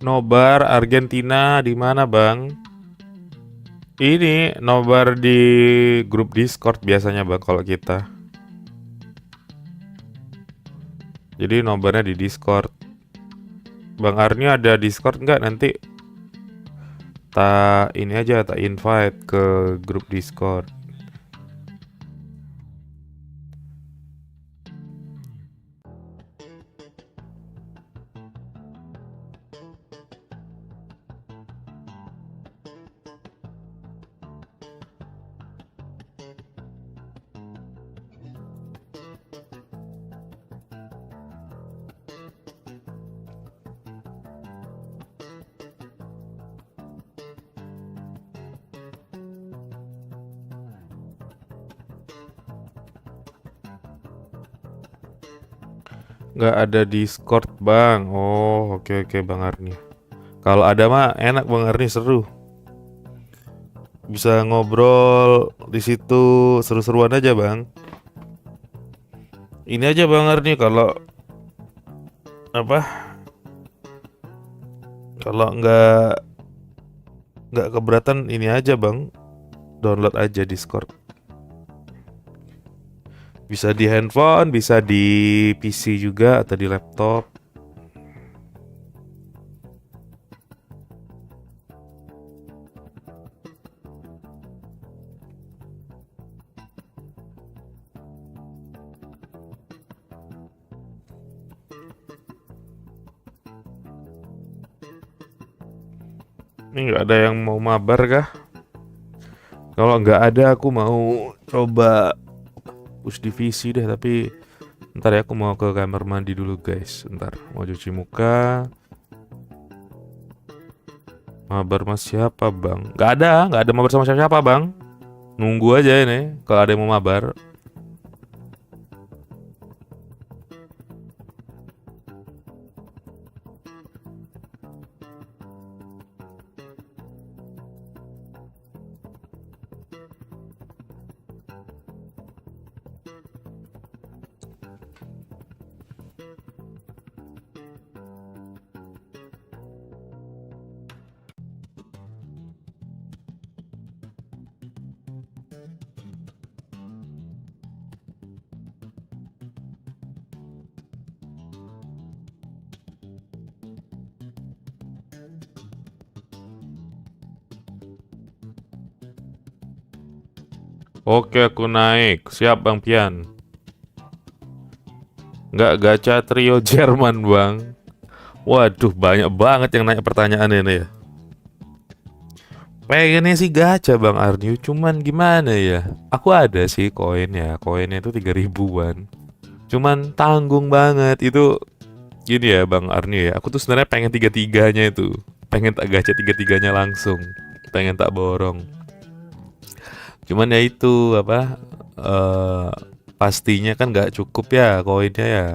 Nobar Argentina di mana, Bang? Ini nobar di grup Discord biasanya, Bang, kalau kita. Jadi nobarnya di Discord. Bang Arni ada Discord nggak? Nanti ini aja tak invite ke grup Discord. Nggak ada Discord, Bang. Oh, oke oke, Bang Arni. Kalau ada mah enak, Bang Arni, seru. Bisa ngobrol di situ, seru-seruan aja, Bang. Ini aja, Bang Arni, kalau apa? Kalau nggak keberatan, ini aja, Bang. Download aja Discord. Bisa di handphone, bisa di PC juga atau di laptop. Ini nggak ada yang mau mabar kah? Kalau nggak ada, aku mau coba push divisi deh, tapi ntar ya, aku mau ke kamar mandi dulu, guys. Ntar mau cuci muka. Mabar sama siapa, Bang? Nggak ada mabar sama siapa, Bang. Nunggu aja ini kalau ada yang mau mabar. Oke, aku naik. Siap, Bang Pian. Nggak gacha trio Jerman, Bang. Waduh, banyak banget yang nanya pertanyaan ini ya. Pengennya sih gacha, Bang Arniu, cuman gimana ya? Aku ada sih koinnya. Koinnya itu 3.000-an. Cuman tanggung banget itu. Gini ya, Bang Arniu ya. Aku tuh sebenarnya pengen tiga-tiganya itu. Pengen tak gacha tiga-tiganya langsung. Pengen tak borong. Cuman ya itu apa? Pastinya kan nggak cukup ya koinnya ya.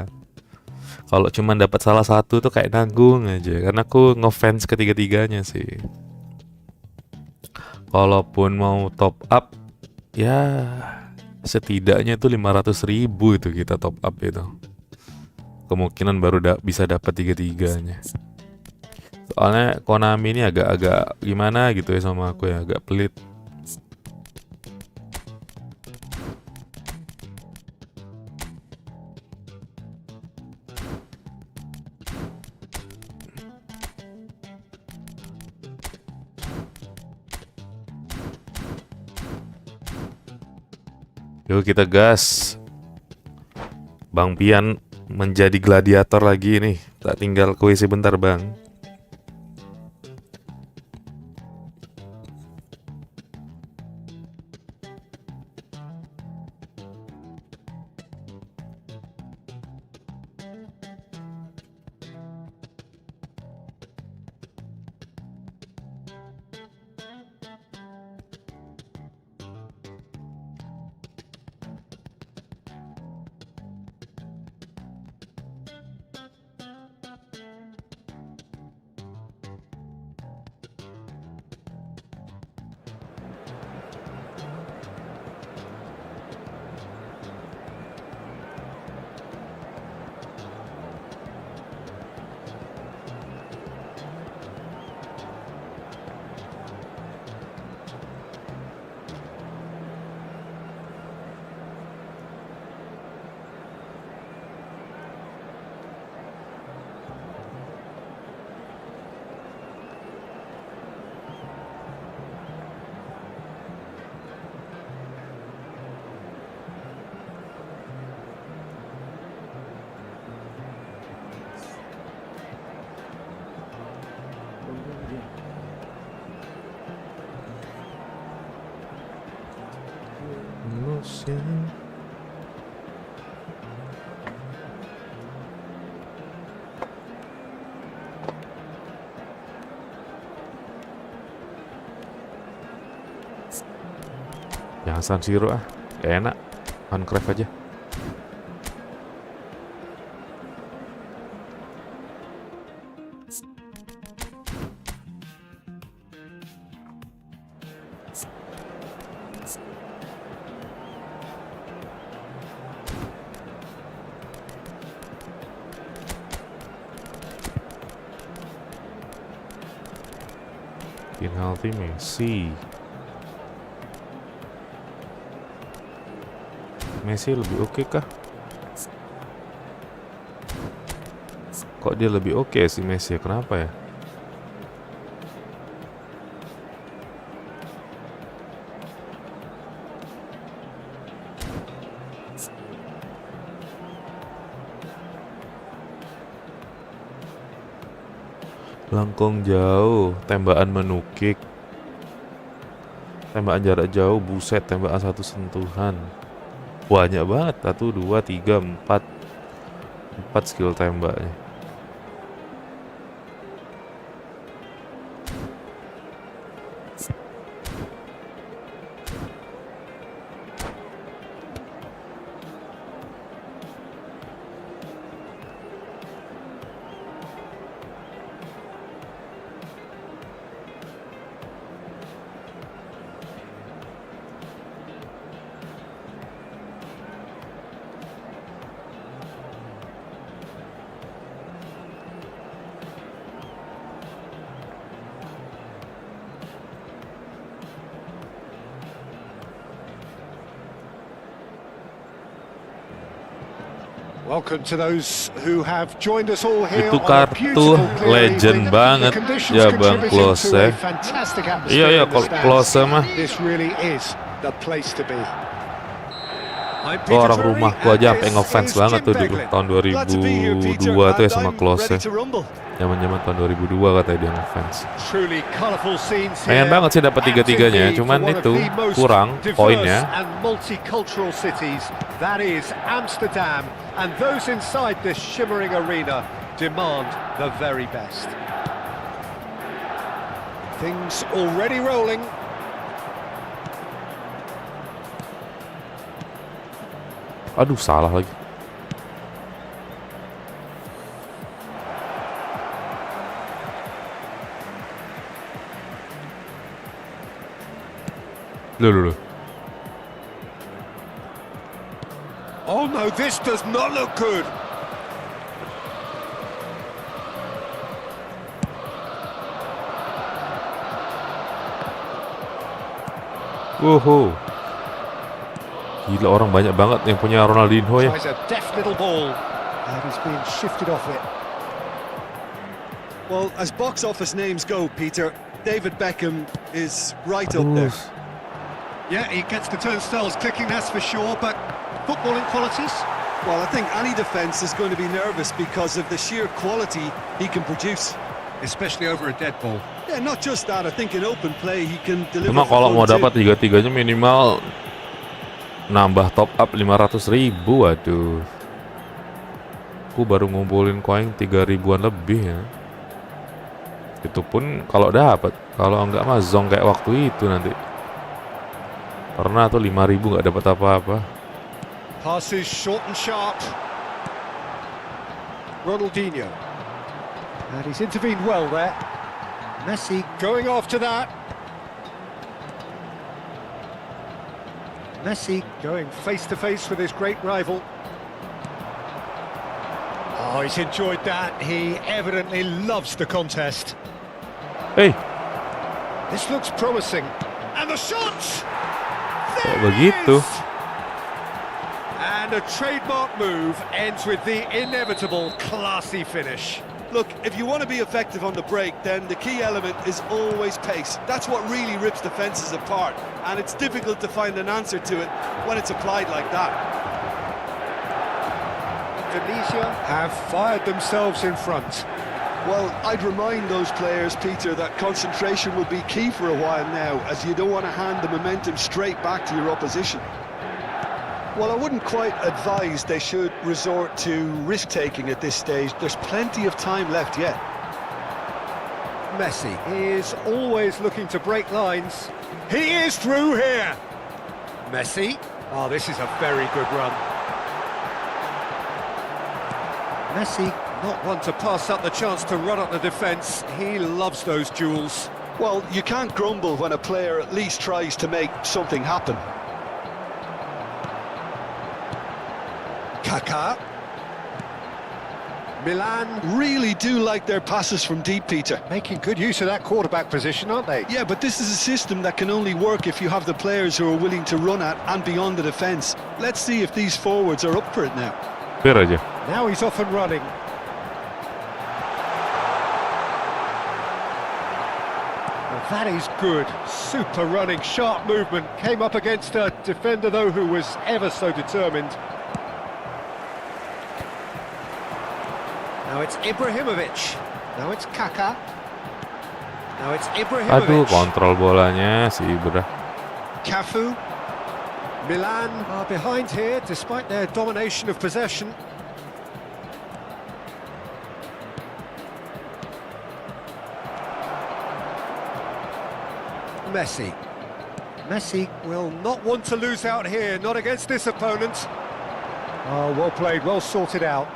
Kalau cuman dapat salah satu tuh kayak nanggung aja. Karena aku ngefans ketiga-tiganya sih. Kalaupun mau top up, ya setidaknya tuh 500.000 itu kita top up itu. Kemungkinan baru bisa dapat tiga-tiganya. Soalnya Konami ini agak-agak gimana gitu ya sama aku ya, agak pelit. Yuk kita gas. Bang Pian menjadi gladiator lagi nih. Tak tinggal kuisi bentar, Bang. Indonesia. Jangan San Siro ah, gak enak. Minecraft aja. Penalti Messi. Messi lebih oke kah? Kok dia lebih oke sih Messi? Kenapa ya? Langkong jauh, tembakan menukik, tembakan jarak jauh, buset, tembakan satu sentuhan. Banyak banget, 1, 2, 3, 4 skill tembaknya. Welcome to those who have joined us all here Itu on a kartu beautiful clear legend evening. banget The conditions ya Bang contributing Klose. to a fantastic atmosphere Iya in the stands. Klose mah. This really is the place to be. Oh, orang rumahku aja sampai ngefans banget tuh dulu tahun 2002 tuh ya sama Klose. Zaman-zaman tahun 2002 katanya dia ngefans. Truly colourful scenes here. Pengen banget sih dapat tiga-tiganya, cuman itu kurang poinnya. And multicultural cities, that is Amsterdam, and those inside this shimmering arena demand the very best. Things already rolling. Aduh, salah lagi. Loh. Oh no, this does not look good. Woho. Gila, orang banyak banget yang punya Ronaldinho ya. Tries a deft little ball, and he's being shifted off it. Well, as box office names go, Peter, David Beckham is right up there. Yeah, he gets the turnstiles clicking, that's for sure, but footballing qualities? Well, I think any defence is going to be nervous because of the sheer quality he can produce. Especially over a dead ball. Yeah, not just that, I think in open play he can deliver. Cuma kalau mau for fun dapat too. tiga-tiganya minimal nambah top up 500.000. Waduh. Aku baru ngumpulin koin 3.000-an lebih ya. Itu pun kalau dapat. Kalau enggak mah zong kayak waktu itu nanti. Pernah tuh 5.000 nggak dapat apa-apa. Passes short and sharp. Ronaldinho. And he's intervened well there. Messi going after that. Messi going face to face with his great rival. Oh, he's enjoyed that. He evidently loves the contest. Hey, This looks promising. And the shot! kok begitu? And a trademark move ends with the inevitable classy finish. Look, if you want to be effective on the break, then the key element is always pace. That's what really rips defences apart, and it's difficult to find an answer to it when it's applied like that. Indonesia have fired themselves in front. Well, I'd remind those players, Peter, that concentration will be key for a while now, as you don't want to hand the momentum straight back to your opposition. Well, I wouldn't quite advise they should resort to risk-taking at this stage. There's plenty of time left yet. Messi is always looking to break lines. He is through here. Messi. Oh, this is a very good run. Messi, not one to pass up the chance to run up the defence. He loves those duels. Well, you can't grumble when a player at least tries to make something happen. Kaká. Milan Really do like their passes from deep, Peter. making good use of that quarterback position, aren't they? Yeah, but this is a system that can only work if you have the players who are willing to run at and beyond the defence. Let's see if these forwards are up for it now. Clear aja. Now he's off and running. Well, that is good. Super running, sharp movement. Came up against a defender, though, who was ever so determined. Now it's Ibrahimovic. Now it's Kaká. Now it's Aduh, Ibrahimovic. kontrol bolanya si Ibra. Cafu. Milan are behind here, despite their domination of possession. Messi. Messi will not want to lose out here, not against this opponent. Oh, well played, well sorted out.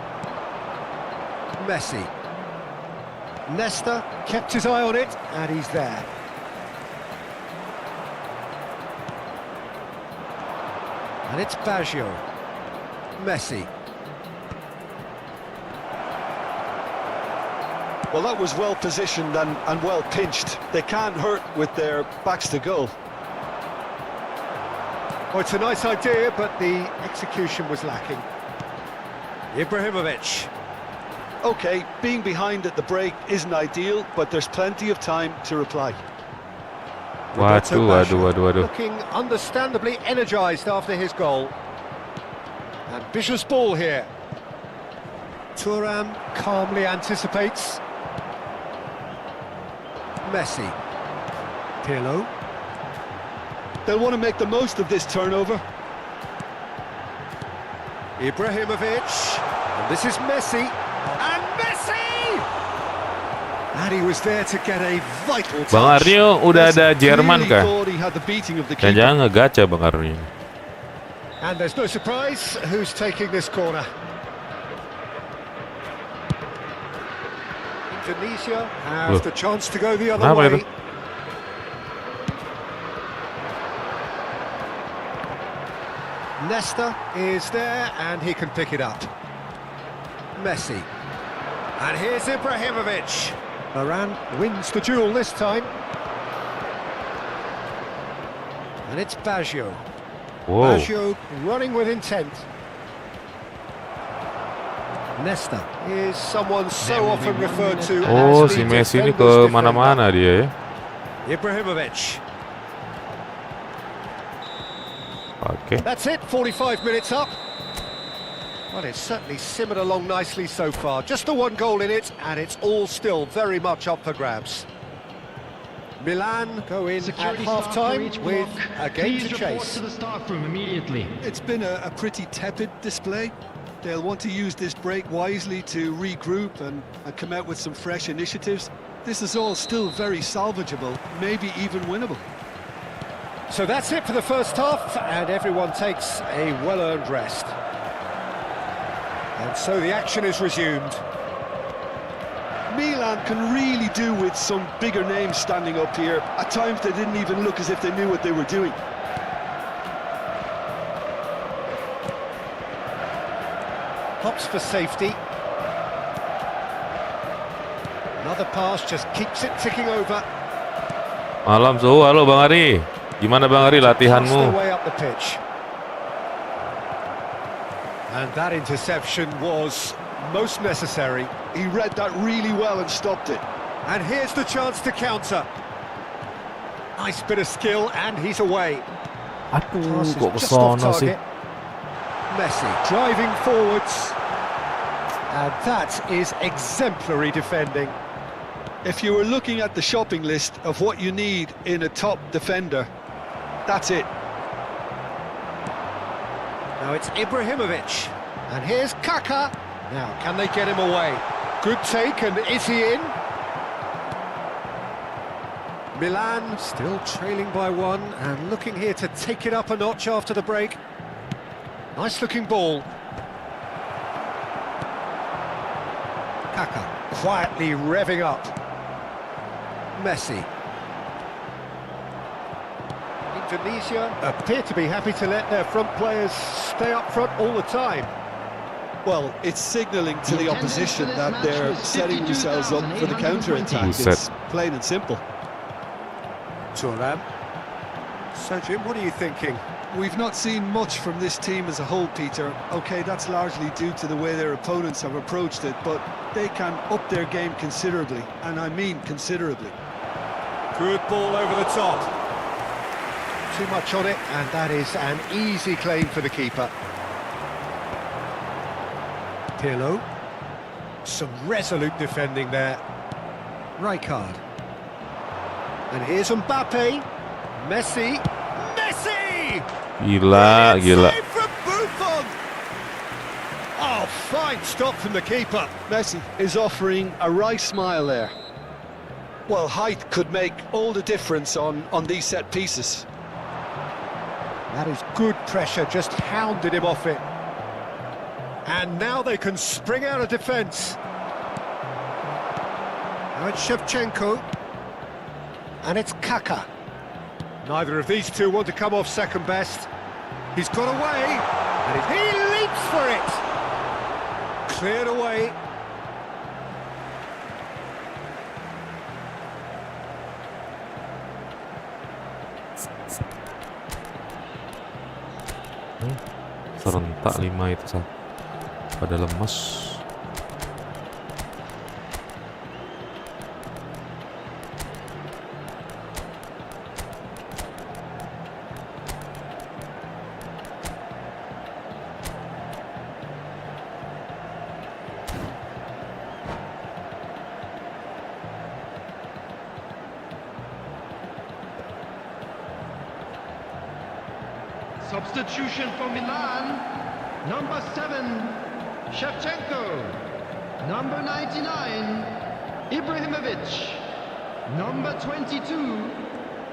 Messi. Nesta kept his eye on it, and he's there. And it's Baggio. Messi. Well, that was well positioned and well pinched. They can't hurt with their backs to goal. Oh, it's a nice idea, but the execution was lacking. Ibrahimovic. Okay, being behind at the break isn't ideal, but there's plenty of time to reply. Roberto Waduh, Baggio, waduh. looking understandably energised after his goal. Ambitious ball here. Thuram calmly anticipates. Messi. Pirlo. They'll want to make the most of this turnover. Ibrahimovic. And this is Messi. And Messi! And he was there to get a vital touch. Bang Arnio udah ada Jerman Clearly kah? thought he had the beating of the keeper. Jangan-jangan ngegaca Bang Arnio. And there's no surprise who's taking this corner. Indonesia has the chance to go the other Kenapa way. itu? Nesta is there and he can pick it up. Messi. And here's Ibrahimovic. Varane wins the duel this time. And it's Baggio. Wow. Baggio running with intent. Nesta is someone so often referred to Oh, as si the Messi ini defender's ke mana-mana dia ya. defender. Ibrahimovic. Oke. That's it, 45 minutes up. Well, it's certainly simmered along nicely so far. Just the one goal in it, and it's all still very much up for grabs. Milan go in Security at staff for half-time each with block. a game Please to report chase. to the staff room immediately. It's been a pretty tepid display. They'll want to use this break wisely to regroup and come out with some fresh initiatives. This is all still very salvageable, maybe even winnable. So that's it for the first half, and everyone takes a well-earned rest. And so the action is resumed. Milan can really do with some bigger names standing up here. At times they didn't even look as if they knew what they were doing. Hops for safety. Another pass just keeps it ticking over. Malam suhu, halo Bang Ari. Gimana Bang Ari Pass their latihanmu? way up the pitch. And that interception was most necessary. He read that really well and stopped it. And here's the chance to counter. Nice bit of skill, and he's away. Aduh, Pass is kok just off kesono sih? target. Messi driving forwards. And that is exemplary defending. If you were looking at the shopping list of what you need in a top defender, that's it. Now Now it's Ibrahimovic. And here's Kaka. Now, can they get him away? Good take, and is he in? Milan still trailing by one, and looking here to take it up a notch after the break. Nice looking ball. Kaka quietly revving up. Messi. Indonesia appear to be happy to let their front players stay up front all the time. Well, it's signalling to the opposition that they're setting themselves up for the counter-attack. It's plain and simple. Turan. So, Jim, what are you thinking? We've not seen much from this team as a whole, Peter. OK, that's largely due to the way their opponents have approached it, but they can up their game considerably, and I mean considerably. Good ball over the top. Too much on it, and that is an easy claim for the keeper. Pirlo. Some resolute defending there. Rijkaard. And here's Mbappe. Messi. Messi! Gila, gila. Save from Buffon! Oh, fine stop from the keeper. Messi is offering a right smile there. Well, height could make all the difference on these set pieces. That is good pressure, just hounded him off it. And now they can spring out of defence. Now it's Shevchenko. And it's Kaka. Neither of these two want to come off second best. He's got away. And he leaps for it. Cleared away. Serentak 5 itu pada lemas. Substitution for Milan. Number 7, Shevchenko. Number 99, Ibrahimovic. Number 22,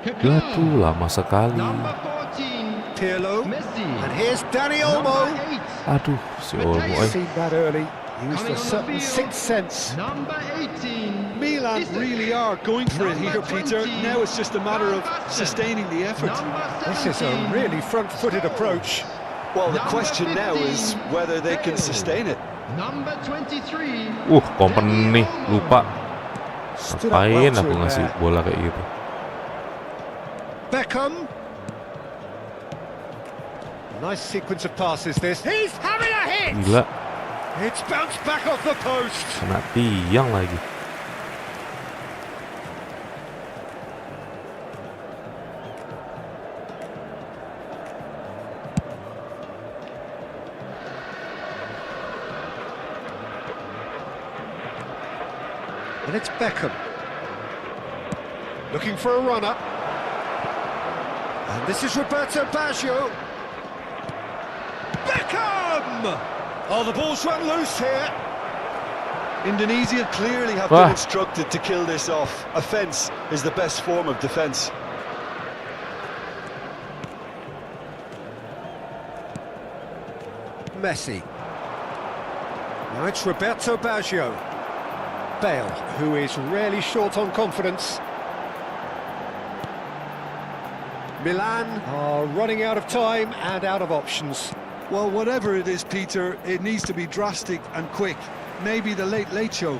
Kaká. Aduh, lama sekali. Number 14, Pirlo. Messi. And here's Dani Olmo. Number 8, Aduh, si Olmo. Seen that early. Used Coming a on the certain field. sixth sense. Number 18, Milan Isak. really are going for it Number here, Peter. 20, Now it's just a matter of Sebastian. sustaining the effort. Number 17, This is a really front-footed approach. Well, the Number question now is 15, whether they can Bale. sustain it. Number 23, Company lupa. Stood up Ngapain well aku to it ngasih there. bola kayak gitu. Beckham. Nice sequence of passes this. He's having a hit! Gila, It's bounced back off the post. kena tiang lagi. And it's Beckham. Looking for a runner. And this is Roberto Baggio. Beckham! Oh, the ball's run loose here. Indonesia clearly have Ah. been instructed to kill this off. Offence is the best form of defence. Messi. Now it's Roberto Baggio. Bale, who is rarely short on confidence. Milan are running out of time and out of options. Well, whatever it is, Peter, it needs to be drastic and quick. Maybe the late show.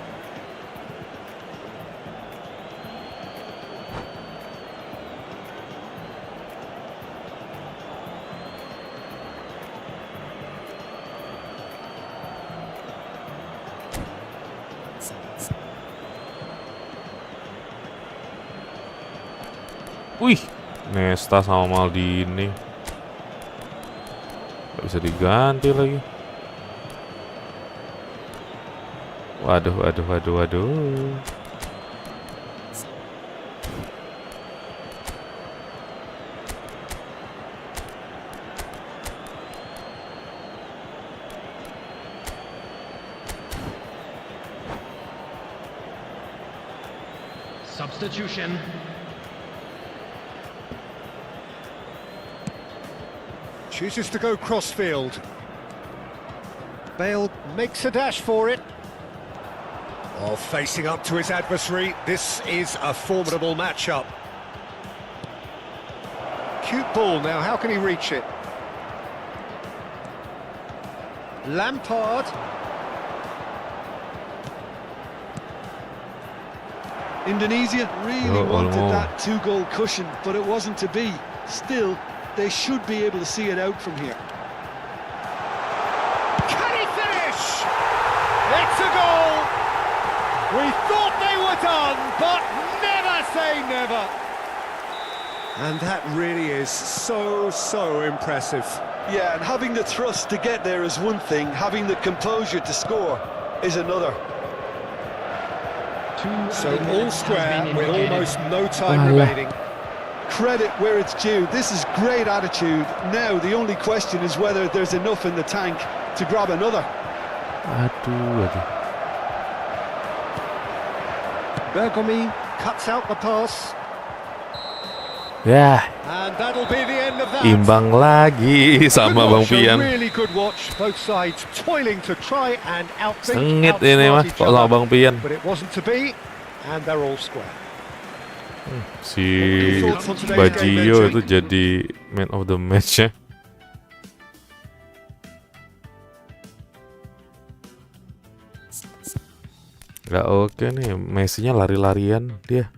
Wih, Nesta sama Maldini. Gak bisa diganti lagi. Waduh, waduh, waduh, waduh. Substitution. Chooses to go crossfield. Bale makes a dash for it. Oh, facing up to his adversary. This is a formidable matchup. Cute ball now, how can he reach it? Lampard. Indonesia really wanted that two-goal cushion, but it wasn't to be. Still, they should be able to see it out from here. Can he finish? It's a goal! We thought they were done, but never say never. And that really is so impressive. Yeah, and having the thrust to get there is one thing, having the composure to score is another. So all square with almost no time remaining. Credit where it's due. This is great attitude. Now the only question is whether there's enough in the tank to grab another. Aduh. Bergomi cuts out the pass. Ya, And that'll be the end of that. imbang lagi sama Bang Good watch, a Pian. really good watch. Both sides toiling to try and outthink, Sengit ini mah outsmart each kok sama other. Bang Pian. But it wasn't to be, and they're all square. Si Bagi itu jadi man of the match ya. Gak oke nih, Messi-nya lari-larian dia.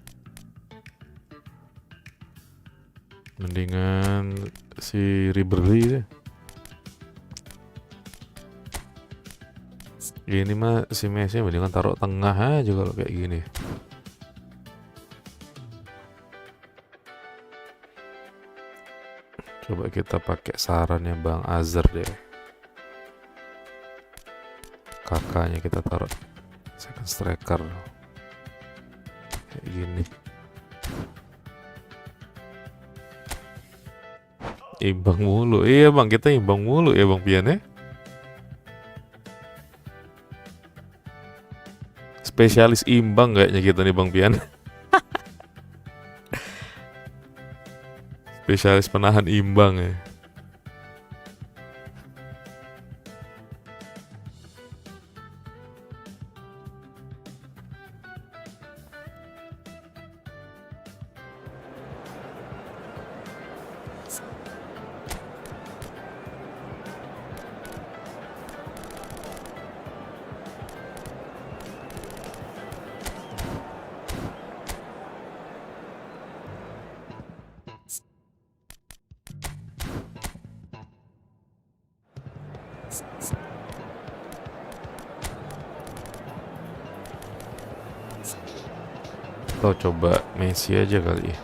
Mendingan si Ribery deh. Ini mah si Messi mendingan taruh tengah aja kalau kayak gini. Coba kita pakai sarannya Bang Azhar deh. Kakaknya kita taruh second striker kayak gini. Imbang mulu. Iya Bang, kita imbang mulu ya Bang Pian ya. Spesialis imbang kayaknya kita nih Bang Pian. Spesialis penahan imbang ya. Atau coba Messi aja kali ya.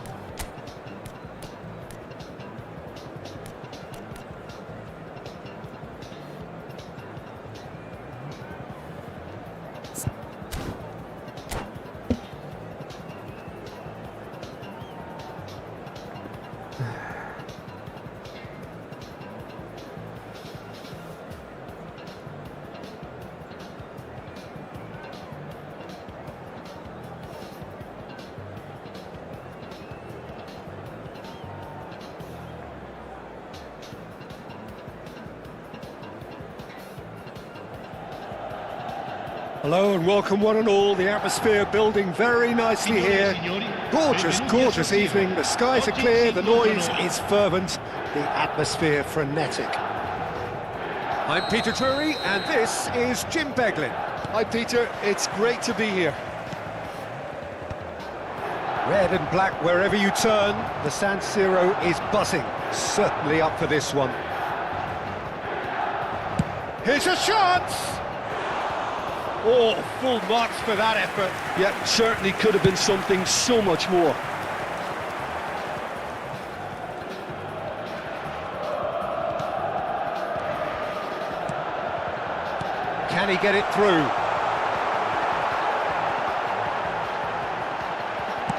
Hello and welcome one and all. The atmosphere building very nicely here. Gorgeous, gorgeous evening. The skies are clear, the noise is fervent, the atmosphere frenetic. I'm Peter Drury and this is Jim Beglin. Hi Peter, it's great to be here. Red and black wherever you turn, the San Siro is buzzing. Certainly up for this one. Here's a shot! Oh, full marks for that effort. Yeah, certainly could have been something so much more. Can he get it through?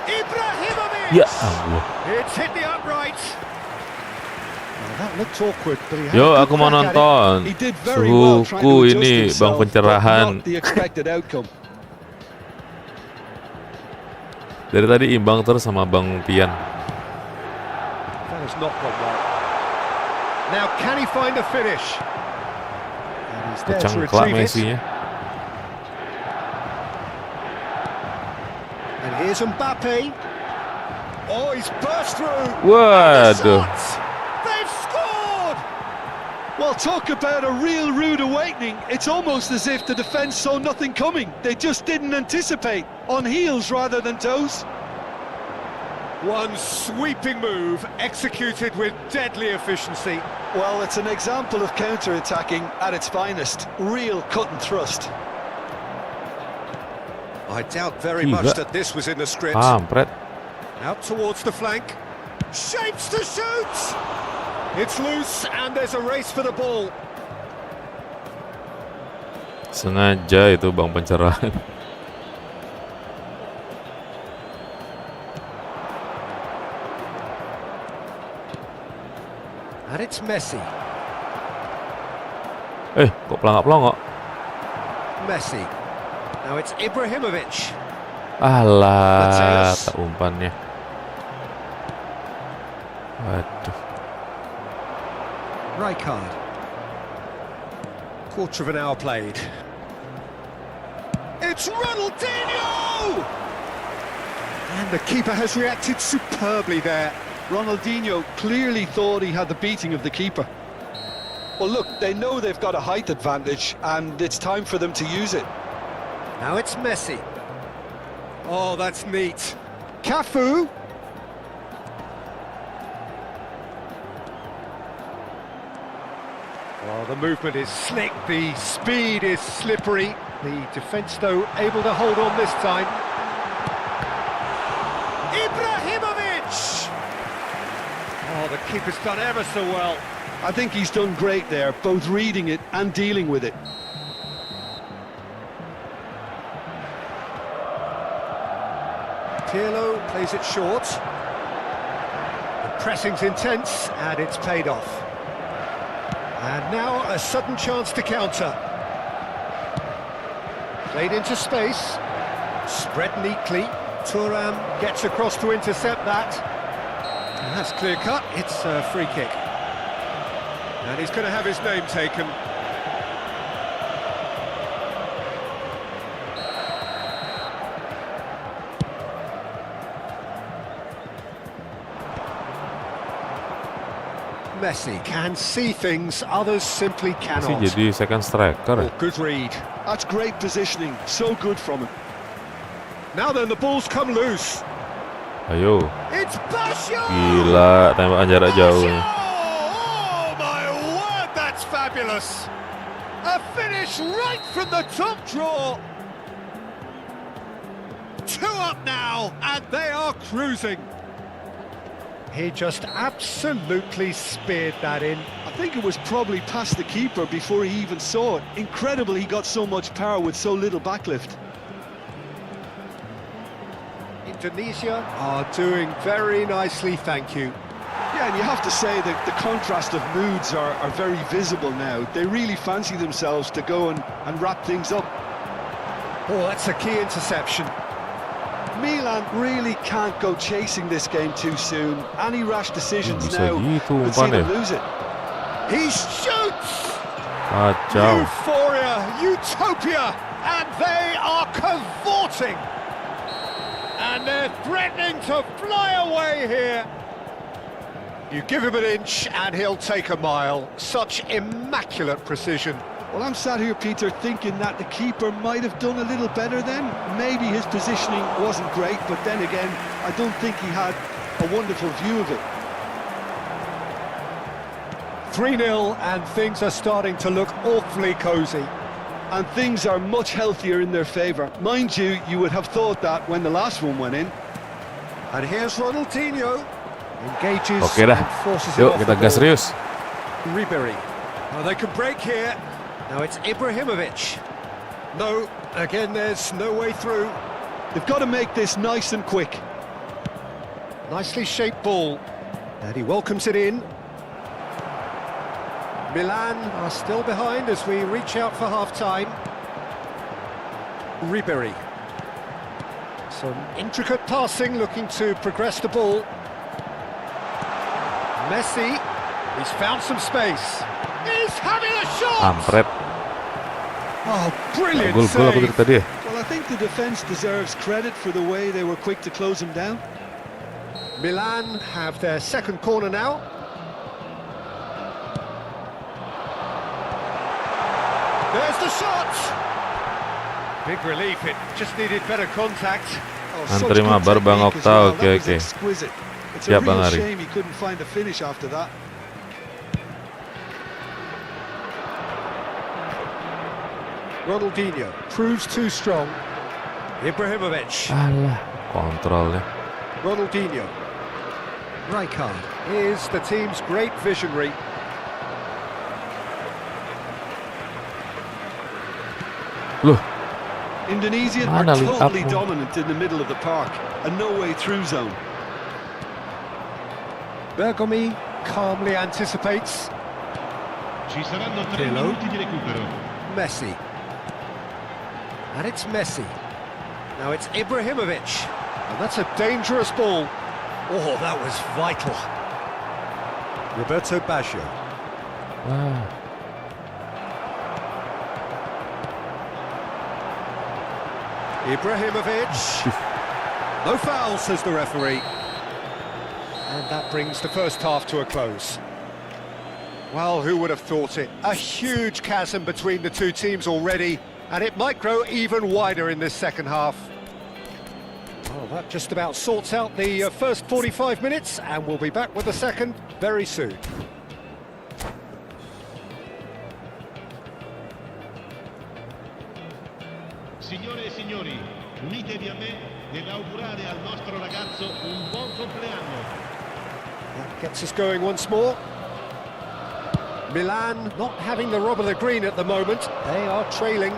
Ibrahimovic! Ya ampun. It's hit the upright. That looked awkward, but he had Yo, a aku good mau crack at it. nonton. He did very well trying to Suhuku adjust ini himself, Bang but pencerahan. not the expected outcome. Dari tadi imbang terus sama Bang Pian. That has not gone well. Now can he find a finish? And he's there to Kecengklak retrieve it. Messi-nya. And here's Mbappe. Oh, he's burst through. Waduh. They've scored! Well, talk about a real rude awakening. It's almost as if the defence saw nothing coming. They just didn't anticipate. On heels rather than toes. One sweeping move, executed with deadly efficiency. Well, it's an example of counter-attacking at its finest. Real cut and thrust. I doubt very Gila. much that this was in the script. Kampret. Out towards the flank. Shapes to shoot! It's loose and there's a race for the ball. Sengaja itu Bang pencerahan. And it's Messi. Kok pelangak-pelongok? Messi. Now it's Ibrahimovic. Alah, Mateus. tak umpannya. Waduh. Rijkaard. Quarter of an hour played. It's Ronaldinho! And the keeper has reacted superbly there. Ronaldinho clearly thought he had the beating of the keeper. Well, look, they know they've got a height advantage, and it's time for them to use it. Now it's Messi. Oh, that's neat. Cafu. Oh, the movement is slick, the speed is slippery. The defence, though, able to hold on this time. Ibrahimovic! Oh, the keeper's done ever so well. I think he's done great there, both reading it and dealing with it. Pirlo plays it short. The pressing's intense, and it's paid off. And now a sudden chance to counter. Played into space. Spread neatly. Thuram gets across to intercept that. And that's clear cut. It's a free kick. And he's going to have his name taken. Messi can see things others simply Messi cannot. jadi second striker. Oh, good read. That's great positioning, so good from him. Now then, the ball's come loose. Ayo. It's Basho! Gila, tembakan jarak jauh nih. Oh my word, that's fabulous! A finish right from the top draw. 2 up now, and they are cruising. He just absolutely speared that in. I think it was probably past the keeper before he even saw it. Incredible he got so much power with so little backlift. Indonesia are doing very nicely, thank you. Yeah, and you have to say that the contrast of moods are very visible now. They really fancy themselves to go and wrap things up. Oh, that's a key interception. Milan really can't go chasing this game too soon. Any rash decisions Bisa now gitu would see them umpannya. lose it. He shoots! Kacau. Euphoria, utopia, and they are cavorting. And they're threatening to fly away here. You give him an inch and he'll take a mile. Such immaculate precision. Well, I'm sat here, Peter, thinking that the keeper might have done a little better then. Maybe his positioning wasn't great, but then again, I don't think he had a wonderful view of it. 3-0 and things are starting to look awfully cosy. And things are much healthier in their favour. Mind you, you would have thought that when the last one went in. And here's Ronaldinho. Engages Oke dah. and forces it Yuk off kita the gas ball. serius. Ribery. Oh, they can break here. Now it's Ibrahimovic. No, again there's no way through. They've got to make this nice and quick. Nicely shaped ball. And he welcomes it in. Milan are still behind as we reach out for half-time. Ribery. Some intricate passing, looking to progress the ball. Messi, he's found some space. He's having a shot! Ampret. Oh, brilliant Gol aku dari save. tadi ya. Well, I think the defence deserves credit for the way they were quick to close him down. Milan have their second corner now. There's the shot! Big relief, it just needed better contact. Oh, Antri such good Mabar, Bang technique as Octa, well. oke, That was oke. exquisite. It's Siap, a Bang real Ari. shame he couldn't find the finish after that. Ronaldinho proves too strong. Ibrahimovic. Alah, kontrolnya. Ronaldinho. Rijkaard is the team's great visionary. Loh, Indonesia Mana are link totally up-mu? dominant in the middle of the park, a no-way through zone. Bergomi calmly anticipates. Ci saranno 3 Hello. minuti di recupero. Messi. And it's Messi. Now it's Ibrahimovic. And that's a dangerous ball. Oh, that was vital. Roberto Baggio. wah, Ibrahimovic. No foul, says the referee. And that brings the first half to a close. Well, who would have thought it? A huge chasm between the two teams already, and it might grow even wider in this second half. Well, that just about sorts out the first 45 minutes, and we'll be back with the second very soon. Signore e signori, unitevi a me nell'augurare al nostro ragazzo un buon compleanno. That gets us going once more. Milan not having the rub of the green at the moment. They are trailing.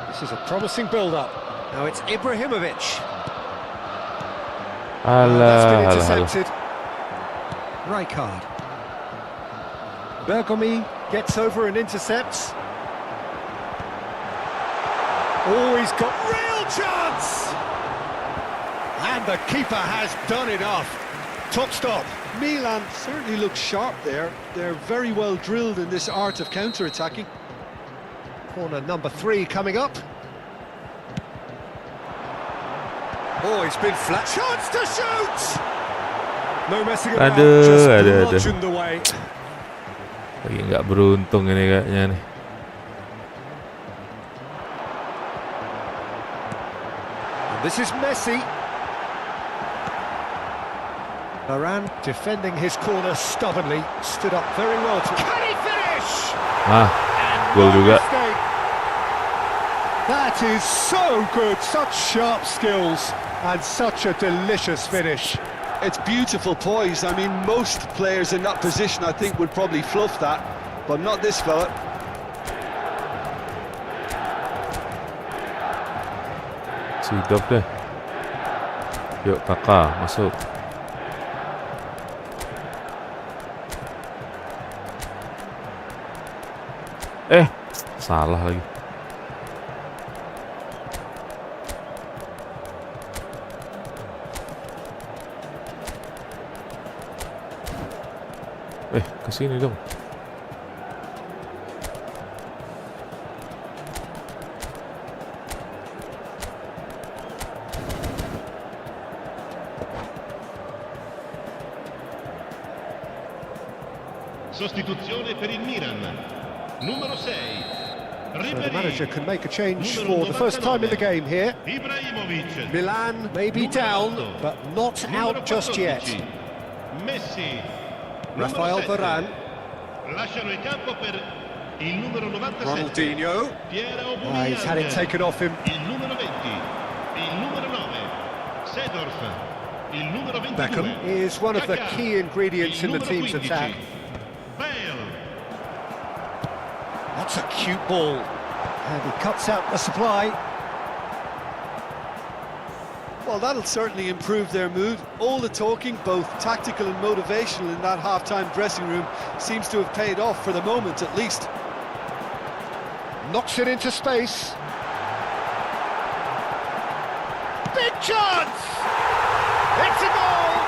This is a promising build-up. Now it's Ibrahimovic. That's been alah, alah, alah. intercepted. Rijkaard. Bergomi gets over and intercepts. Oh, he's got real chance! And the keeper has done enough. Top stop. Milan certainly look sharp there. They're very well drilled in this art of counter-attacking. Corner number 3 coming up. Oh, he's been flat. Chance to shoot! No messing around, Aduh, just aduh. bludgeoned away. Lagi nggak beruntung ini kayaknya nih. And this is Messi. Varane defending his corner stubbornly, stood up very well to... Can he finish? Ah, gol juga. Mistake. That is so good, such sharp skills and such a delicious finish. It's beautiful poise. I mean, most players in that position, I think, would probably fluff that, but not this fella. Sidop deh. Yuk kakak, masuk. Salah lagi. Kesini dong. Sostituzione per il Milan. Numero 6. So the manager can make a change Numero for the first time in the 99. game here. Ibrahimovic. Milan may be Numero down, 8. but not Numero out just yet. 14. Messi. Rafael Numero 7. Varane. Lasciano il campo per il numero 97. Ronaldinho. Piero He's had it taken off him. Il numero 20. Il numero 9. Sedorf. Il numero 22. Beckham is one of the Kaká. key ingredients Il in the numero team's 15. attack. Bale. That's a cute ball. And he cuts out the supply. Well, that'll certainly improve their mood. All the talking, both tactical and motivational, in that half-time dressing room seems to have paid off for the moment, at least. Knocks it into space. chance! It's a goal!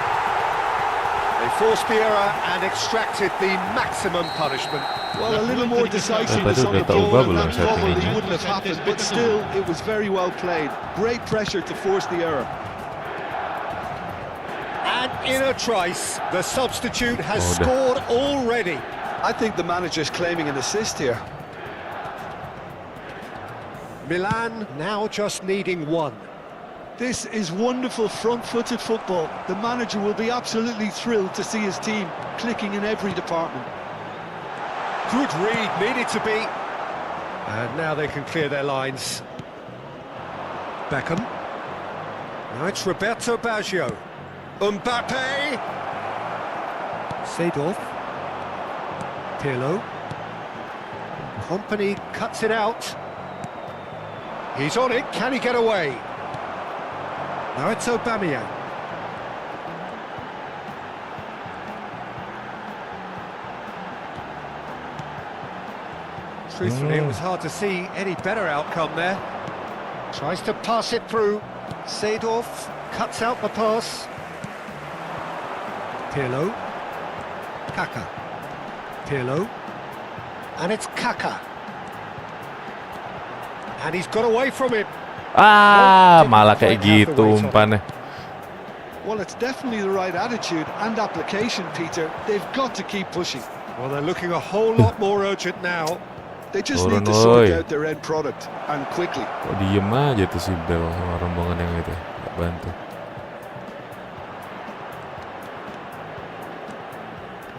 They forced the error and extracted the maximum punishment. Well, a little more decisiveness on the ball, and that probably wouldn't have happened, but still, it was very well played. Great pressure to force the error. And in a trice, the substitute has scored already. I think the manager's claiming an assist here. Milan now just needing one. This is wonderful front-footed football. The manager will be absolutely thrilled to see his team clicking in every department. Good read, needed to be. And now they can clear their lines. Beckham. Now it's Roberto Baggio. Mbappe. Seedorf. Pirlo. Company cuts it out. He's on it, can he get away? Now it's Octavianeo. Truthfully, it was hard to see any better outcome there. Tries to pass it through. Seedorf cuts out the pass. Pirlo. Kaka. Pirlo. And it's Kaka. And he's got away from him. Malah kayak gitu umpannya. Well, it's definitely the right attitude and application, Peter. They've got to keep pushing. Well, they're looking a whole lot more urgent now. They just need to sort out their end product, and quickly. Kok diem aja tuh si Bel sama rombongan yang itu, gak bantu.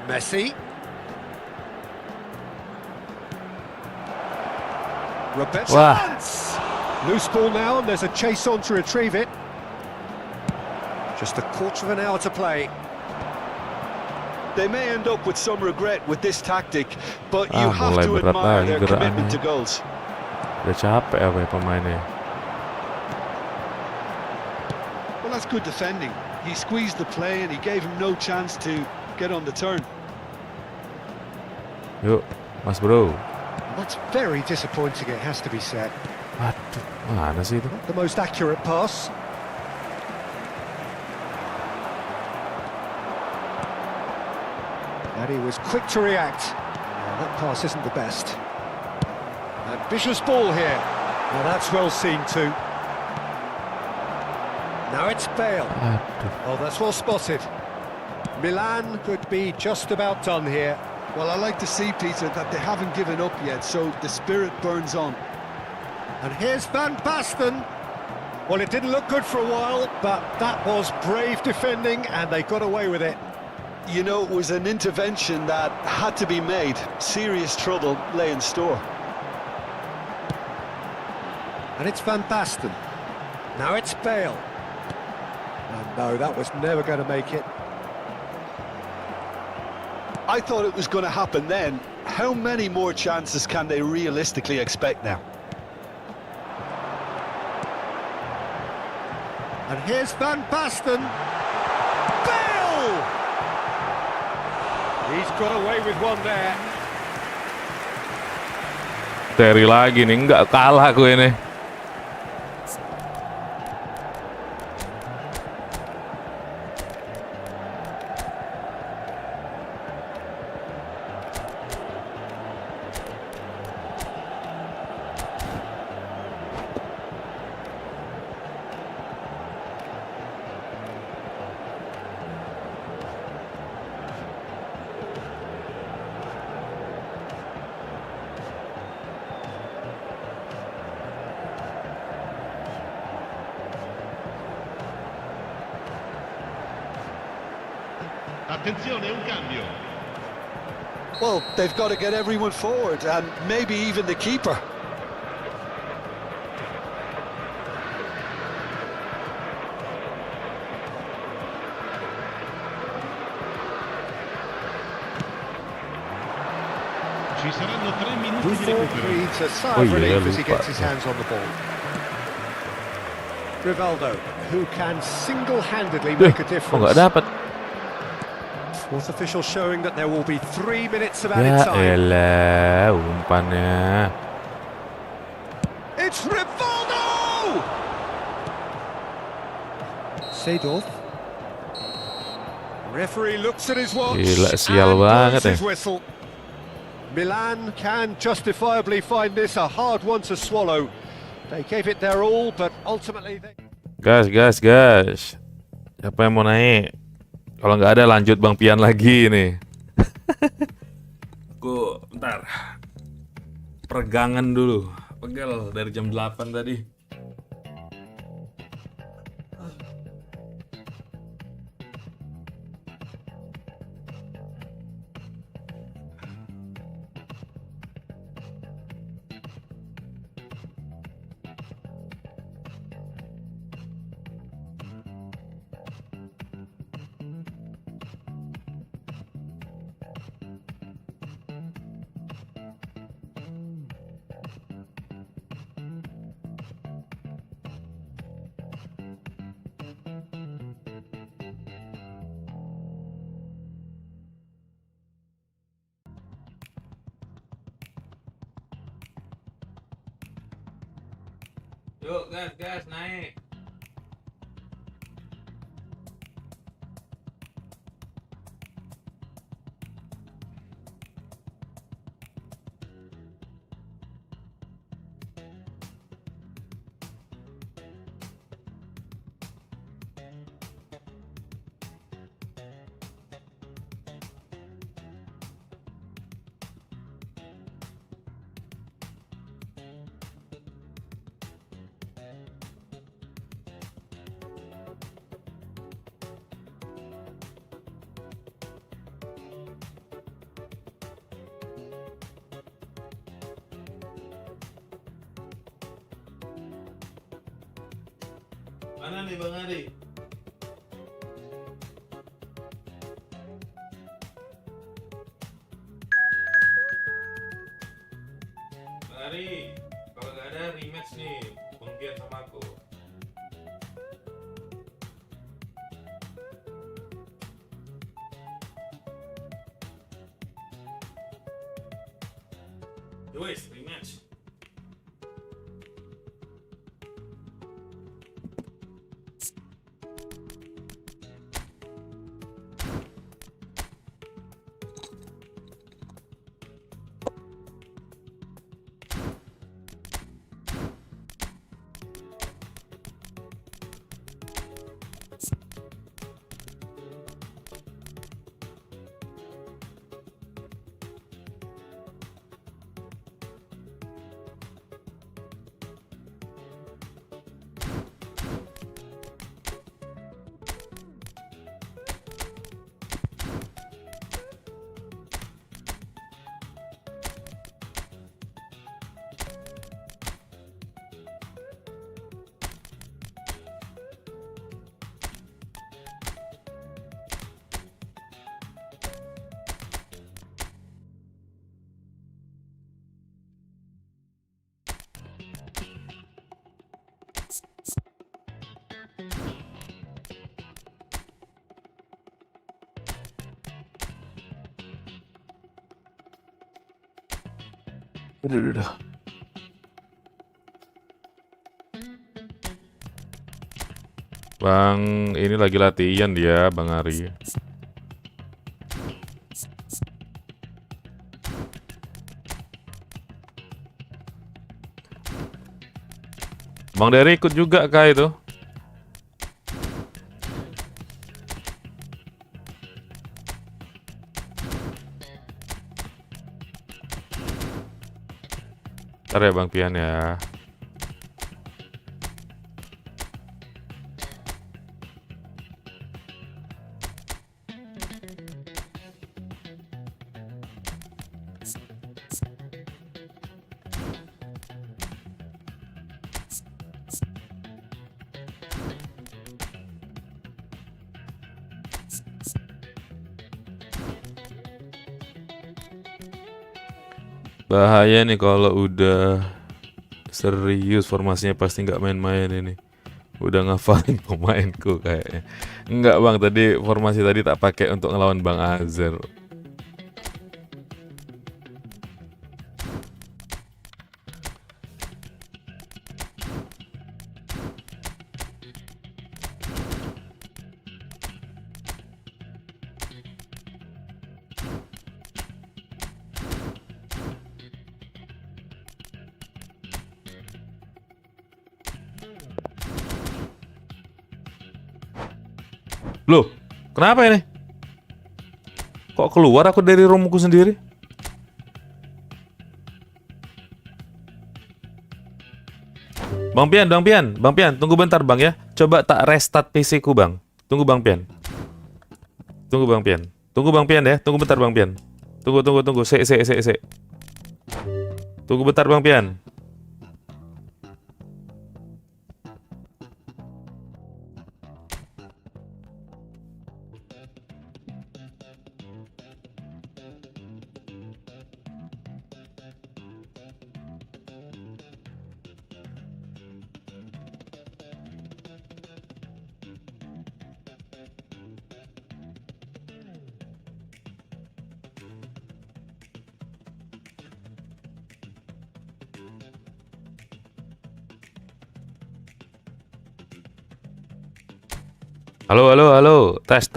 Messi. Roberto. Loose ball now, and there's a chase on to retrieve it. Just a quarter of an hour to play. They may end up with some regret with this tactic, but you have to admire their commitment to goals. Udah capek apa ya pemainnya. Well, that's good defending. He squeezed the play and he gave him no chance to get on the turn. Yuk, Mas Bro. That's very disappointing, it has to be said. Waduh, mana sih itu? Not the most accurate pass. And he was quick to react. Well, that pass isn't the best. Ambitious ball here. Well, that's well seen too. Now it's Bale. Oh, that's well spotted. Milan could be just about done here. Well, I like to see, Peter, that they haven't given up yet, so the spirit burns on. And here's Van Basten. Well, it didn't look good for a while, but that was brave defending, and they got away with it. You know, it was an intervention that had to be made. Serious trouble lay in store. And it's Van Basten. Now it's Bale. And no, that was never going to make it. I thought it was going to happen then. How many more chances can they realistically expect now? And here's Van Basten. Bale! He's got away with one there. Terry lagi nih, nggak kalah gue ini. Attenzione, un cambio. Well, they've got to get everyone forward, and maybe even the keeper. Ci saranno 3 minuti di Buffon recupero. breathes a sigh of relief as he gets his hands on the ball. Rivaldo, who can single-handedly make a Kok difference. nggak dapat? Fourth official showing that there will be 3 minutes of added Ya time. elah, umpannya. It's Rivaldo! Seedorf. Referee looks at his watch Gila, sial and banget blows his ya. whistle. Milan can justifiably find this a hard one to swallow. They gave it their all, but ultimately they... Gas. Siapa yang mau naik? Kalau nggak ada lanjut Bang Pian lagi nih. Aku bentar. Peregangan dulu. Pegel dari jam 8 tadi. Yuk, gas, naik. Mana nih Bang Ari? Bang Ari, kalau nggak ada rematch nih, Bang Pian sama aku. Wes, rematch. Udah. Bang, ini lagi latihan dia, Bang Ari. Bang Dery ikut juga kah itu? Ntar ya Bang Pian ya. Bahaya nih kalau udah serius formasinya, pasti nggak main-main ini. Udah ngafalin pemainku kayaknya. Enggak Bang, tadi formasi tadi tak pakai untuk ngelawan Bang Azer. Loh, kenapa ini? Kok keluar aku dari roomku sendiri? Bang Pian, tunggu bentar Bang ya. Coba tak restart PC ku Bang. Tunggu Bang Pian. Tunggu Bang Pian. Tunggu Bang Pian ya. Tunggu bentar Bang Pian. Tunggu. Se. Tunggu bentar Bang Pian. Halo. Tes.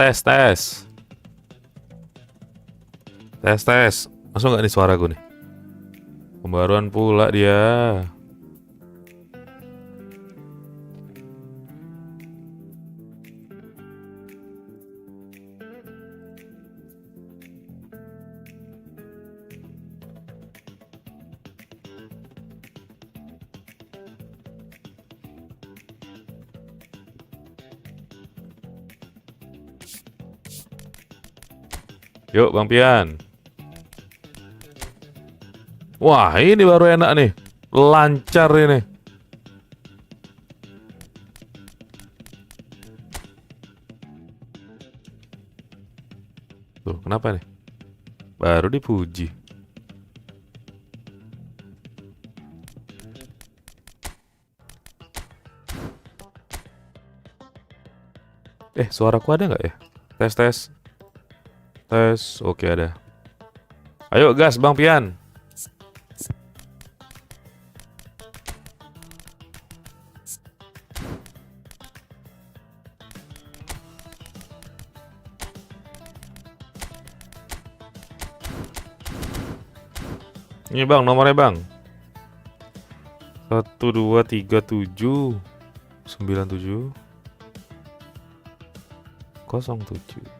Masuk nggak nih suaraku nih? Pembaruan pula dia. Yuk Bang Pian. Wah ini baru enak nih. Lancar ini. Tuh kenapa nih? Baru dipuji. Suaraku ada nggak ya? Tes. Oke ada. Ayo gas Bang Pian. Ini Bang nomornya Bang. 1237 97 07.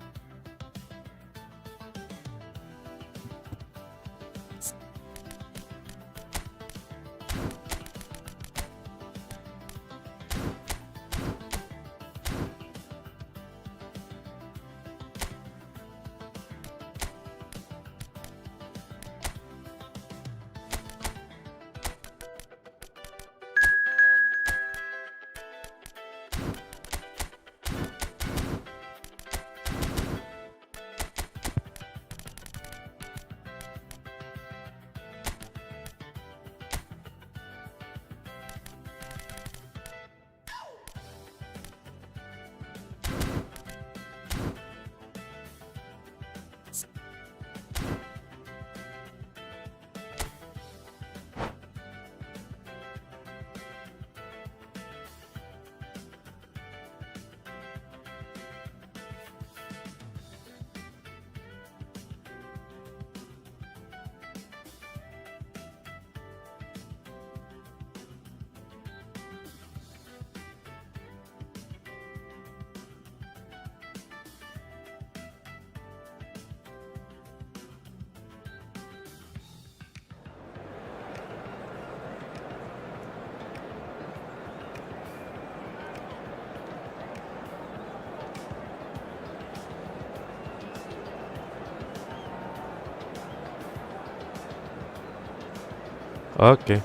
Oke.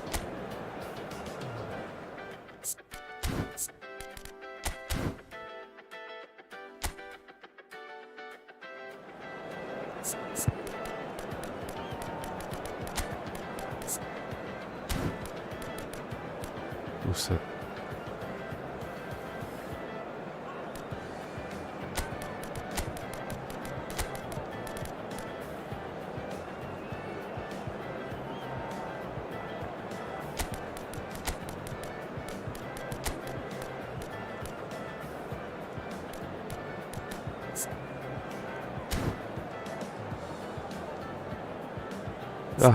Buset.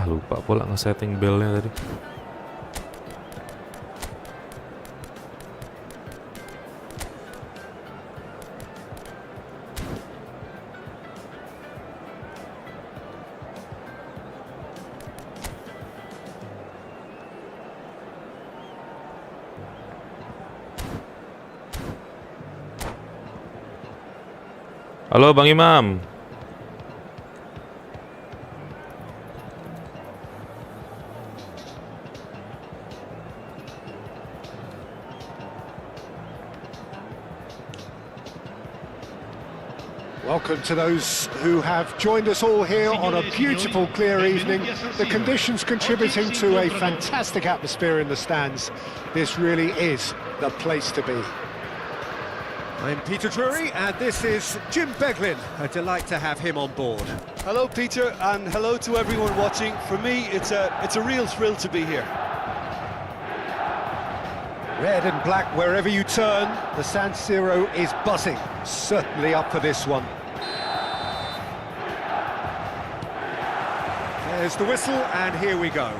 Lupa pula nge-setting bellnya tadi. Halo Bang Imam. Welcome to those who have joined us all here on a beautiful, clear evening. The conditions contributing to a fantastic atmosphere in the stands. This really is the place to be. I'm Peter Drury, and this is Jim Beglin. A delight to have him on board. Hello, Peter, and hello to everyone watching. For me, it's a real thrill to be here. Red and black wherever you turn, the San Siro is buzzing. Certainly up for this one. There's the whistle, and here we go.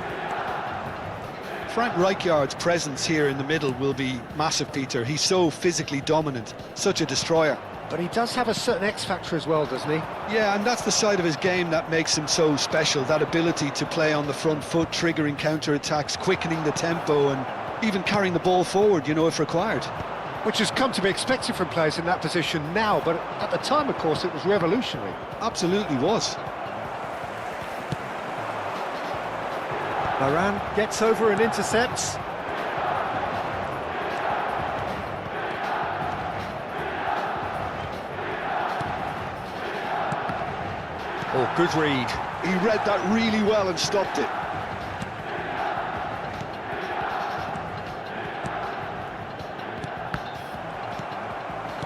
Frank Rijkaard's presence here in the middle will be massive, Peter. He's so physically dominant, such a destroyer. But he does have a certain X-factor as well, doesn't he? Yeah, and that's the side of his game that makes him so special, that ability to play on the front foot, triggering counter-attacks, quickening the tempo, and even carrying the ball forward, you know, if required. Which has come to be expected from players in that position now, but at the time, of course, it was revolutionary. Absolutely was. Maran gets over and intercepts. Oh, good read. He read that really well and stopped it.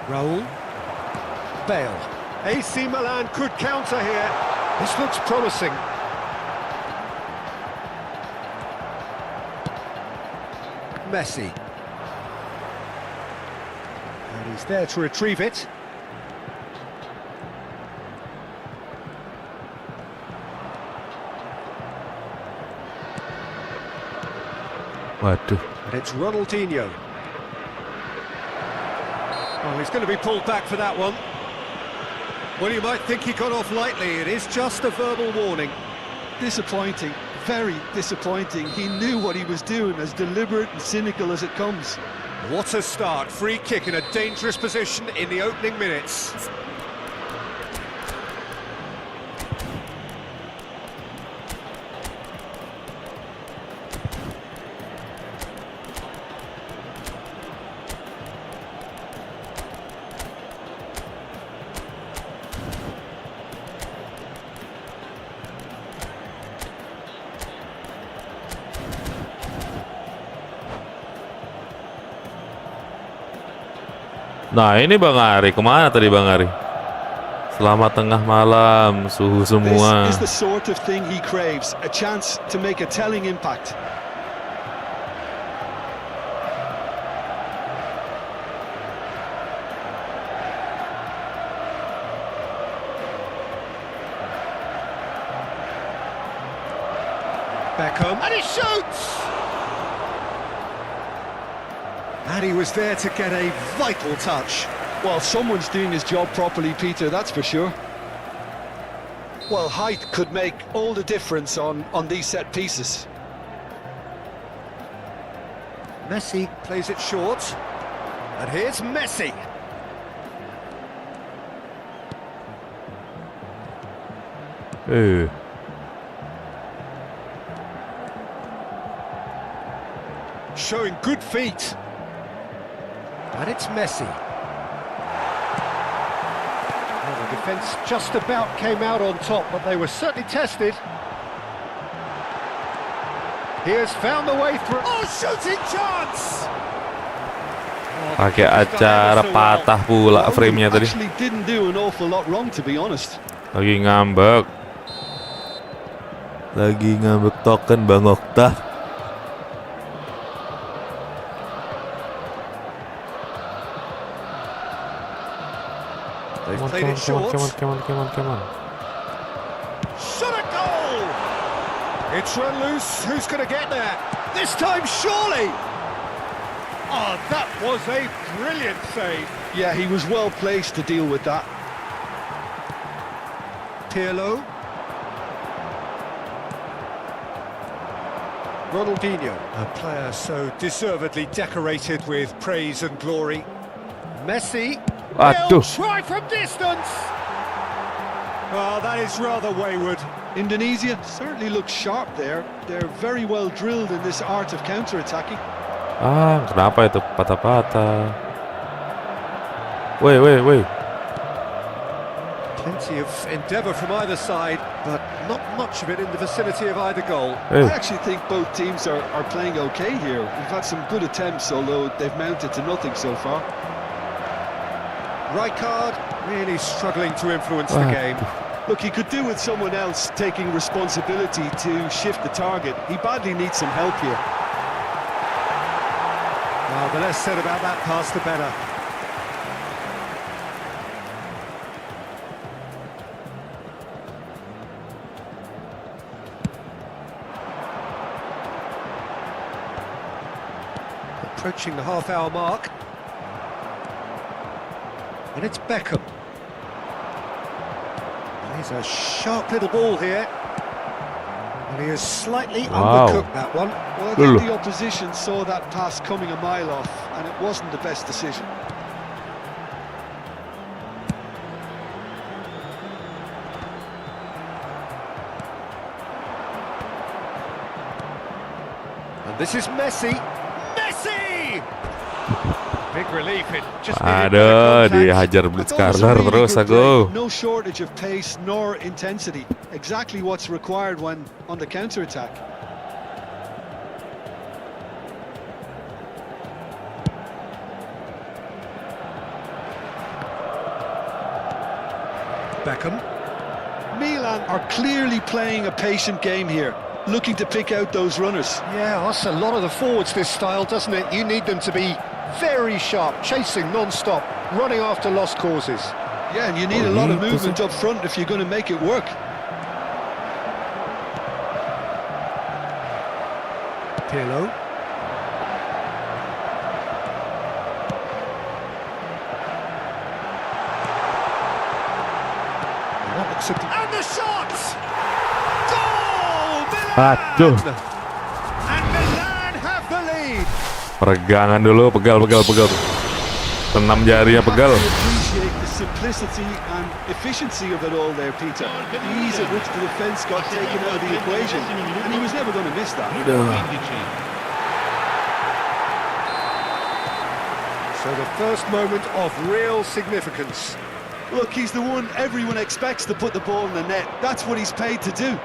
Raul. Bale. AC Milan could counter here. This looks promising. Messi. And he's there to retrieve it. Waduh. And it's Ronaldinho. Oh, he's going to be pulled back for that one. Well, you might think he got off lightly. It is just a verbal warning. Disappointing, very disappointing. He knew what he was doing, as deliberate and cynical as it comes. What a start. Free kick in a dangerous position in the opening minutes. Nah ini Bang Ari, kemana tadi Bang Ari? Selamat tengah malam, suhu semua. This is the sort of thing he craves, a chance to make a telling impact. Beckham, and he shoots! And he was there to get a vital touch. Well, someone's doing his job properly, Peter, that's for sure. Well, height could make all the difference on these set pieces. Messi plays it short. And here's Messi. Showing good feet. And it's Messi. Well, the defence just about came out on top, but they were certainly tested. He has found the way through. Oh, shooting chance! Pakai acara patah pula frame-nya tadi. Actually didn't do an awful lot wrong, to be honest. Lagi ngambek. Lagi ngambek token Bang Okta. Played it short. Come on. Shot a goal! It's run loose. Who's going to get there? This time, surely! Oh, that was a brilliant save. Yeah, he was well placed to deal with that. Pirlo. Ronaldinho, a player so deservedly decorated with praise and glory. Messi. He'll Aduh. try from distance. Oh, that is rather wayward. Indonesia certainly looks sharp there. They're very well drilled in this art of counter-attacking. Ah, kenapa itu patah-patah? Wait. Plenty of endeavour from either side, but not much of it in the vicinity of either goal. Hey. I actually think both teams are playing okay here. We've had some good attempts, although they've mounted to nothing so far. Rijkaard really struggling to influence the game. Look, he could do with someone else taking responsibility to shift the target. He badly needs some help here. Well, the less said about that pass, the better. Approaching the half-hour mark. And it's Beckham. Plays a sharp little ball here. And he has slightly Wow. undercooked that one. Well, I think the opposition saw that pass coming a mile off, and it wasn't the best decision. And this is Messi. Messi! Big relief in just needed better Aduh, contact. dihajar I blitz thought it was a corner really terus good aku. play. No shortage of pace nor intensity. Exactly what's required when on the counter-attack. Beckham. Milan are clearly playing a patient game here, looking to pick out those runners. Yeah, that's a lot of the forwards, this style, doesn't it? You need them to be very sharp, chasing non-stop, running after lost causes. Yeah, and you need a lot of movement up front if you're going to make it work. Pirlo. And the shot! Goal! Milan! Aduh. And Milan have the lead. Peregangan dulu, pegal. Senam jarinya pegal. I appreciate the simplicity and efficiency of it all there, Peter. The ease at which the defence got taken out of the equation, and he was never going to miss that. So the first moment of real significance. Look, he's the one everyone expects to put the ball in the net. That's what he's paid to do.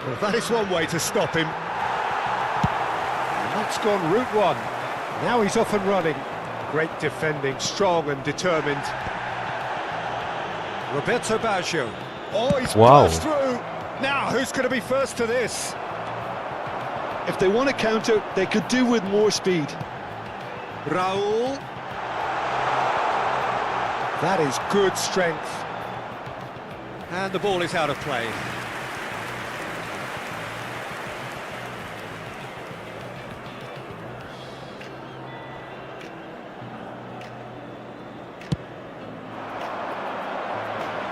Well, that is one way to stop him. And that's gone route one. Now he's off and running. Great defending, strong and determined. Roberto Baggio. Oh, he's passed through. Now, who's going to be first to this? If they want to counter, they could do with more speed. Raul. That is good strength. And the ball is out of play.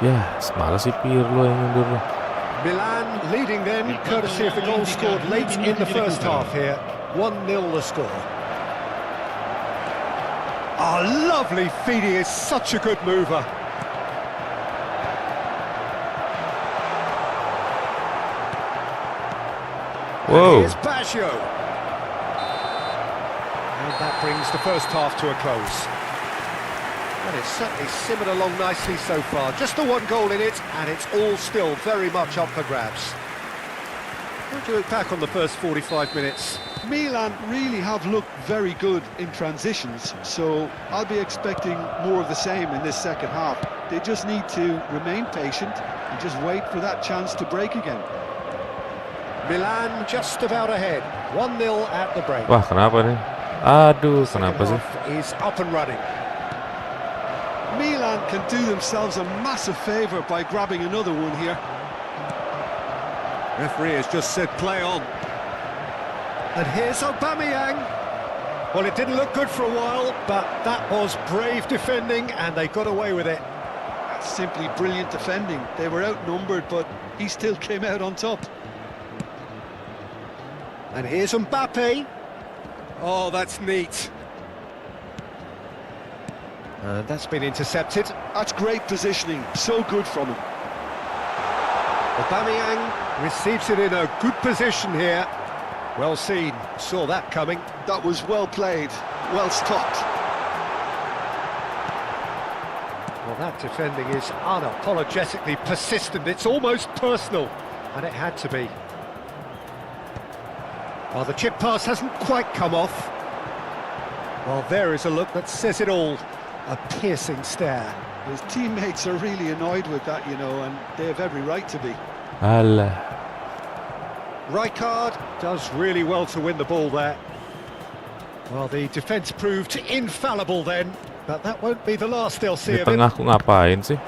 Ya, semalas sih Pirlo yang mundur. Milan leading then, courtesy of the goal scored late in the first half here. 1-0 the score. Oh, lovely feed, he is such a good mover. Whoa. Here's Baggio. And that brings the first half to a close. And it's certainly simmered along nicely so far. Just the one goal in it, and it's all still very much up for grabs. How do you look back on the first 45 minutes? Milan really have looked very good in transitions, so I'll be expecting more of the same in this second half. They just need to remain patient and just wait for that chance to break again. Milan just about ahead. 1-0 at the break. Wah, kenapa nih? Aduh, kenapa sih? Is up and running. Milan can do themselves a massive favour by grabbing another one here. Referee has just said play on. And here's Aubameyang. Well, it didn't look good for a while, but that was brave defending, and they got away with it. That's simply brilliant defending. They were outnumbered, but he still came out on top. And here's Mbappe. Oh, that's neat. And that's been intercepted. That's great positioning, so good from him. Aubameyang receives it in a good position here. Well seen, saw that coming. That was well played, well stopped. Well, that defending is unapologetically persistent. It's almost personal, and it had to be. Well, the chip pass hasn't quite come off. Well, there is a look that says it all. A piercing stare. His teammates are really annoyed with that, you know, and they have every right to be. Alah. Rijkaard does really well to win the ball there. Well, the defence proved infallible then, but that won't be the last they'll see Di of it. tengah aku ngapain sih?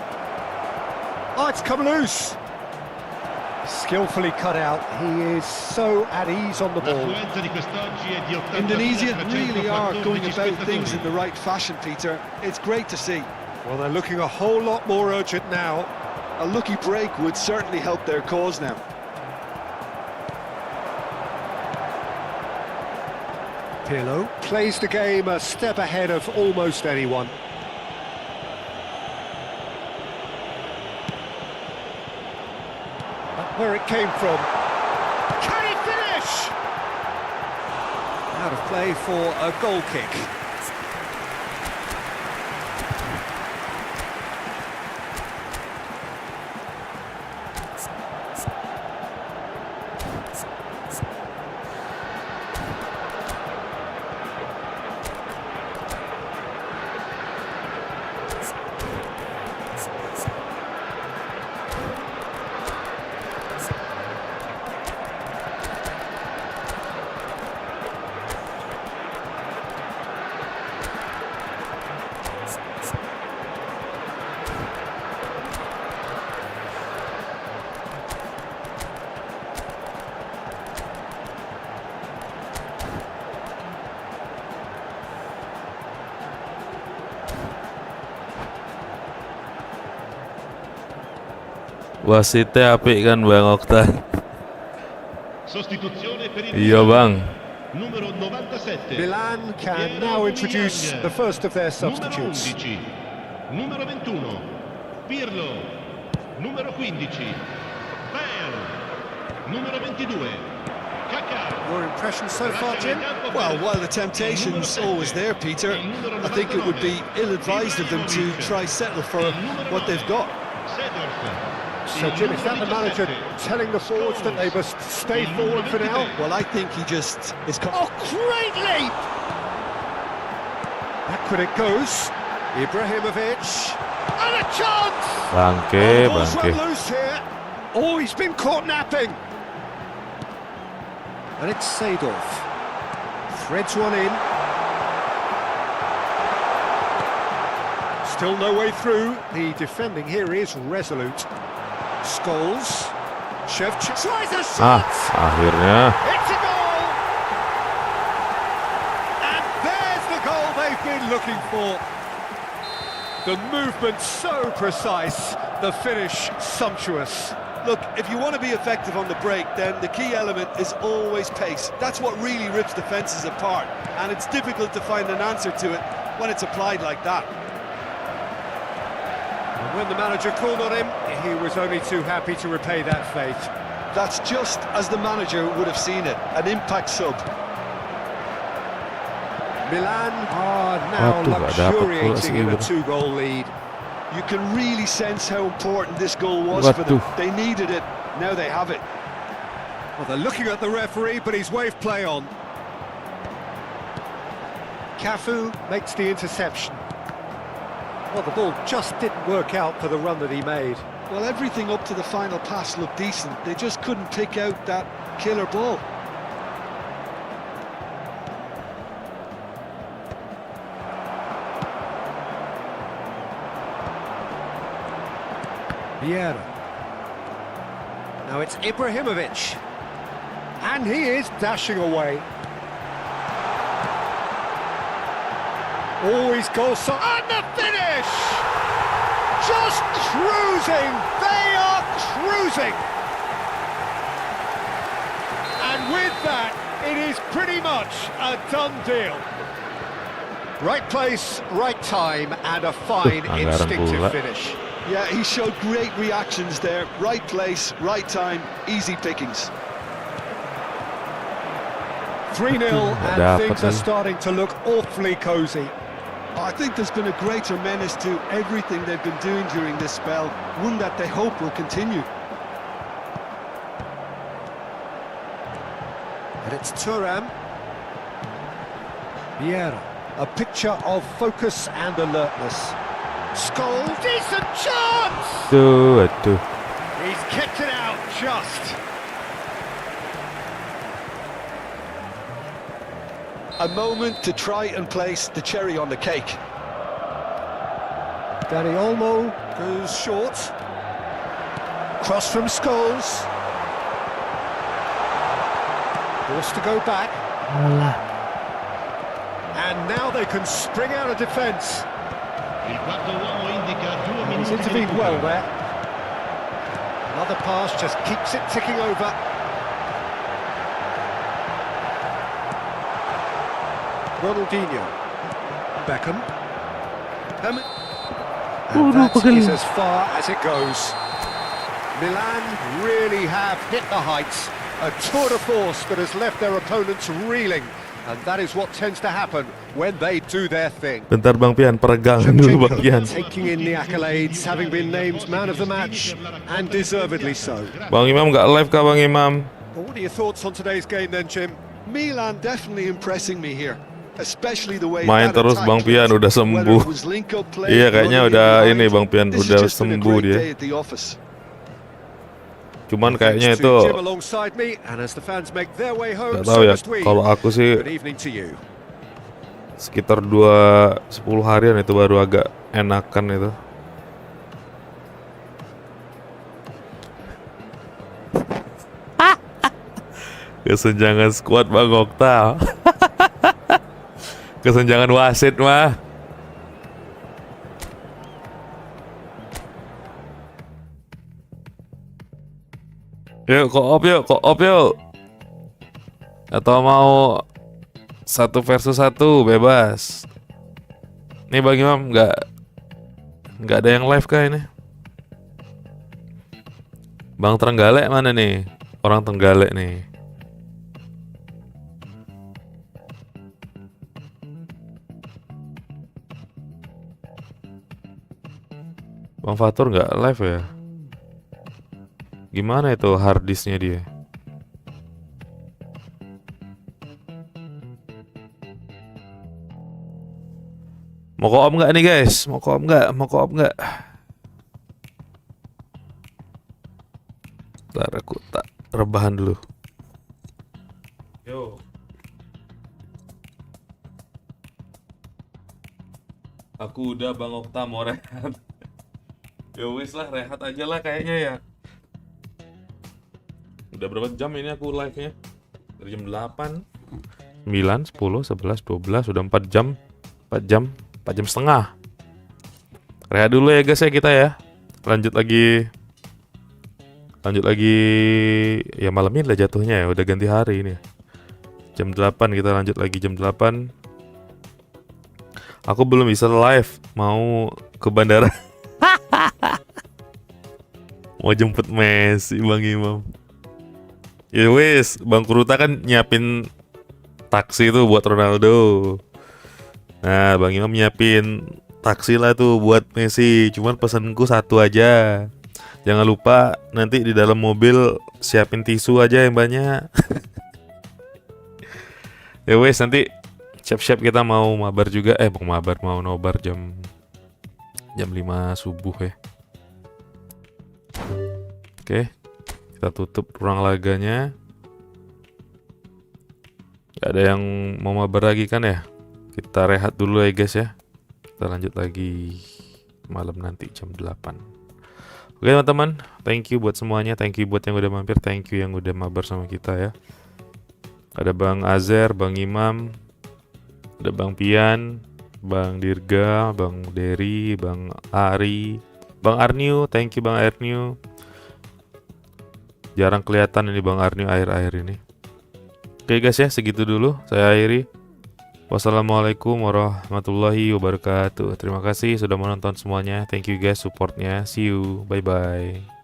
Oh, it's come loose. Skillfully cut out. He is so at ease on the ball. L'affluenza di quest'oggi è di 83%. Indonesia really are going about things in spettatori. the right fashion, Peter. It's great to see. Well, they're looking a whole lot more urgent now. A lucky break would certainly help their cause now. Pirlo plays the game a step ahead of almost anyone. That's where it came from. Can he finish? Out of play for a goal kick. Wasitnya apik kan Bang Okta? Sostituzione per il Iya Bang. numero 97. Milan can now introduce the first of their substitutes. Numero 11. Numero 21. Pirlo. Numero 15. Bale. Numero 22. Kaká. Your impression so far, Jim? Well, while the temptation's always there, Peter, I think it would be ill-advised of them to try settle for what they've got. So, Jim, is that the manager telling the forwards that they must stay forward for now? Well, I think he just is... Oh, great leap! Backward it goes. Ibrahimovic. And a chance! Bangke, The ball's bangke. run loose here. Oh, he's been caught napping. And it's Seedorf. Threads one in. Still no way through. The defending here is resolute. Scholes. Shevchuk tries a shot. Akhirnya. It's a goal! And there's the goal they've been looking for. The movement so precise, the finish sumptuous. Look, if you want to be effective on the break, then the key element is always pace. That's what really rips defences apart, and it's difficult to find an answer to it when it's applied like that. And when the manager called on him, he was only too happy to repay that faith. That's just as the manager would have seen it, an impact sub. Milan are now Waduh, gak dapet pula luxuriating in a segitu. two-goal lead. You can really sense how important this goal was for them. Waduh. They needed it, now they have it. Well, they're looking at the referee, but he's waved play on. Cafu makes the interception. Well, the ball just didn't work out for the run that he made. Well, everything up to the final pass looked decent. They just couldn't pick out that killer ball. Vieira. Now it's Ibrahimovic. And he is dashing away. Always goes so... And the finish! Just cruising! They are cruising! And with that, it is pretty much a done deal. Right place, right time, and a fine Anggaran instinctive pula. finish. Yeah, he showed great reactions there. Right place, right time, easy pickings. 3-0, and dapat things are lagi. starting to look awfully cosy. I think there's been a greater menace to everything they've been doing during this spell, one that they hope will continue. And it's Thuram. Vieira, a picture of focus and alertness. Skull, decent chance! Aduh. He's kicked it out just. A moment to try and place the cherry on the cake. Danny Olmo goes short. Cross from Scholes. Forced to go back. And now they can spring out of defence. Il quarto uomo indica 2 He's minuti di intervened well recupero. there. Another pass just keeps it ticking over. Ronaldinho. Beckham. And that is as far as it goes. Milan really have hit the heights. A tour de force that has left their opponents reeling. And that is what tends to happen when they do their thing. Bentar Bang Pian, peregangan dulu Bang Pian. Taking in the accolades, having been named man of the match, and deservedly so. Bang Imam nggak live kah Bang Imam? But what are your thoughts on today's game then, Jim? Milan definitely impressing me here, especially the way Main that terus attack Bang Pian, looked. udah Whether sembuh. it was link-up play, Iya kayaknya running udah in ini behind. Bang Pian, This udah has just been a sembuh great dia. day at the office. Cuman kayaknya Thanks itu to Jim alongside me, and as the fans make their way home, nggak so tahu ya. must we. Kalau aku sih Good evening to you. sekitar 10 harian itu baru agak enakan itu. Kesenjangan squad Bang Okta. Kesenjangan wasit mah. Yuk, Coop yuk. Atau mau 1 versus 1 bebas. Nih Bang Imam nggak ada yang live kah ini? Bang Trenggalek mana nih? Orang Trenggalek nih. Bang Fatur nggak live ya? Gimana itu harddisknya dia? Mau koop nggak nih guys? Mau koop nggak? Bentar aku tak rebahan dulu. Yo. Aku udah Bang Okta mau rehat. Ya wis lah, rehat aja lah kayaknya ya. Udah berapa jam ini aku live-nya? Dari jam 8, 9, 10, 11, 12, udah 4 jam. 4 jam setengah. Rehat dulu ya guys ya kita ya. Lanjut lagi ya malam ini lah jatuhnya ya, udah ganti hari ini. Jam 8 kita lanjut lagi jam 8. Aku belum bisa live, mau ke bandara. Mau jemput Messi Bang Imam. Ya wis, Bang Kuruta kan nyiapin taksi tuh buat Ronaldo. Nah, Bang Imam nyiapin taksi lah tuh buat Messi. Cuman pesanku satu aja. Jangan lupa nanti di dalam mobil siapin tisu aja yang banyak. Ya wes, nanti siap-siap kita mau mabar juga. Mau nobar jam 5 subuh ya. Oke, kita tutup ruang laganya. Gak ada yang mau mabar lagi kan ya? Kita rehat dulu ya guys ya. Kita lanjut lagi malam nanti jam 8. Oke teman-teman, thank you buat semuanya. Thank you buat yang udah mampir. Thank you yang udah mabar sama kita ya. Ada Bang Azer, Bang Imam, ada Bang Pian, Bang Dirga, Bang Dery, Bang Ari, Bang Arniu. Thank you Bang Arniu. Jarang kelihatan ini Bang Arniu akhir-akhir ini. Oke guys ya, segitu dulu. Saya akhiri. Wassalamualaikum warahmatullahi wabarakatuh. Terima kasih sudah menonton semuanya. Thank you guys supportnya. See you. Bye bye.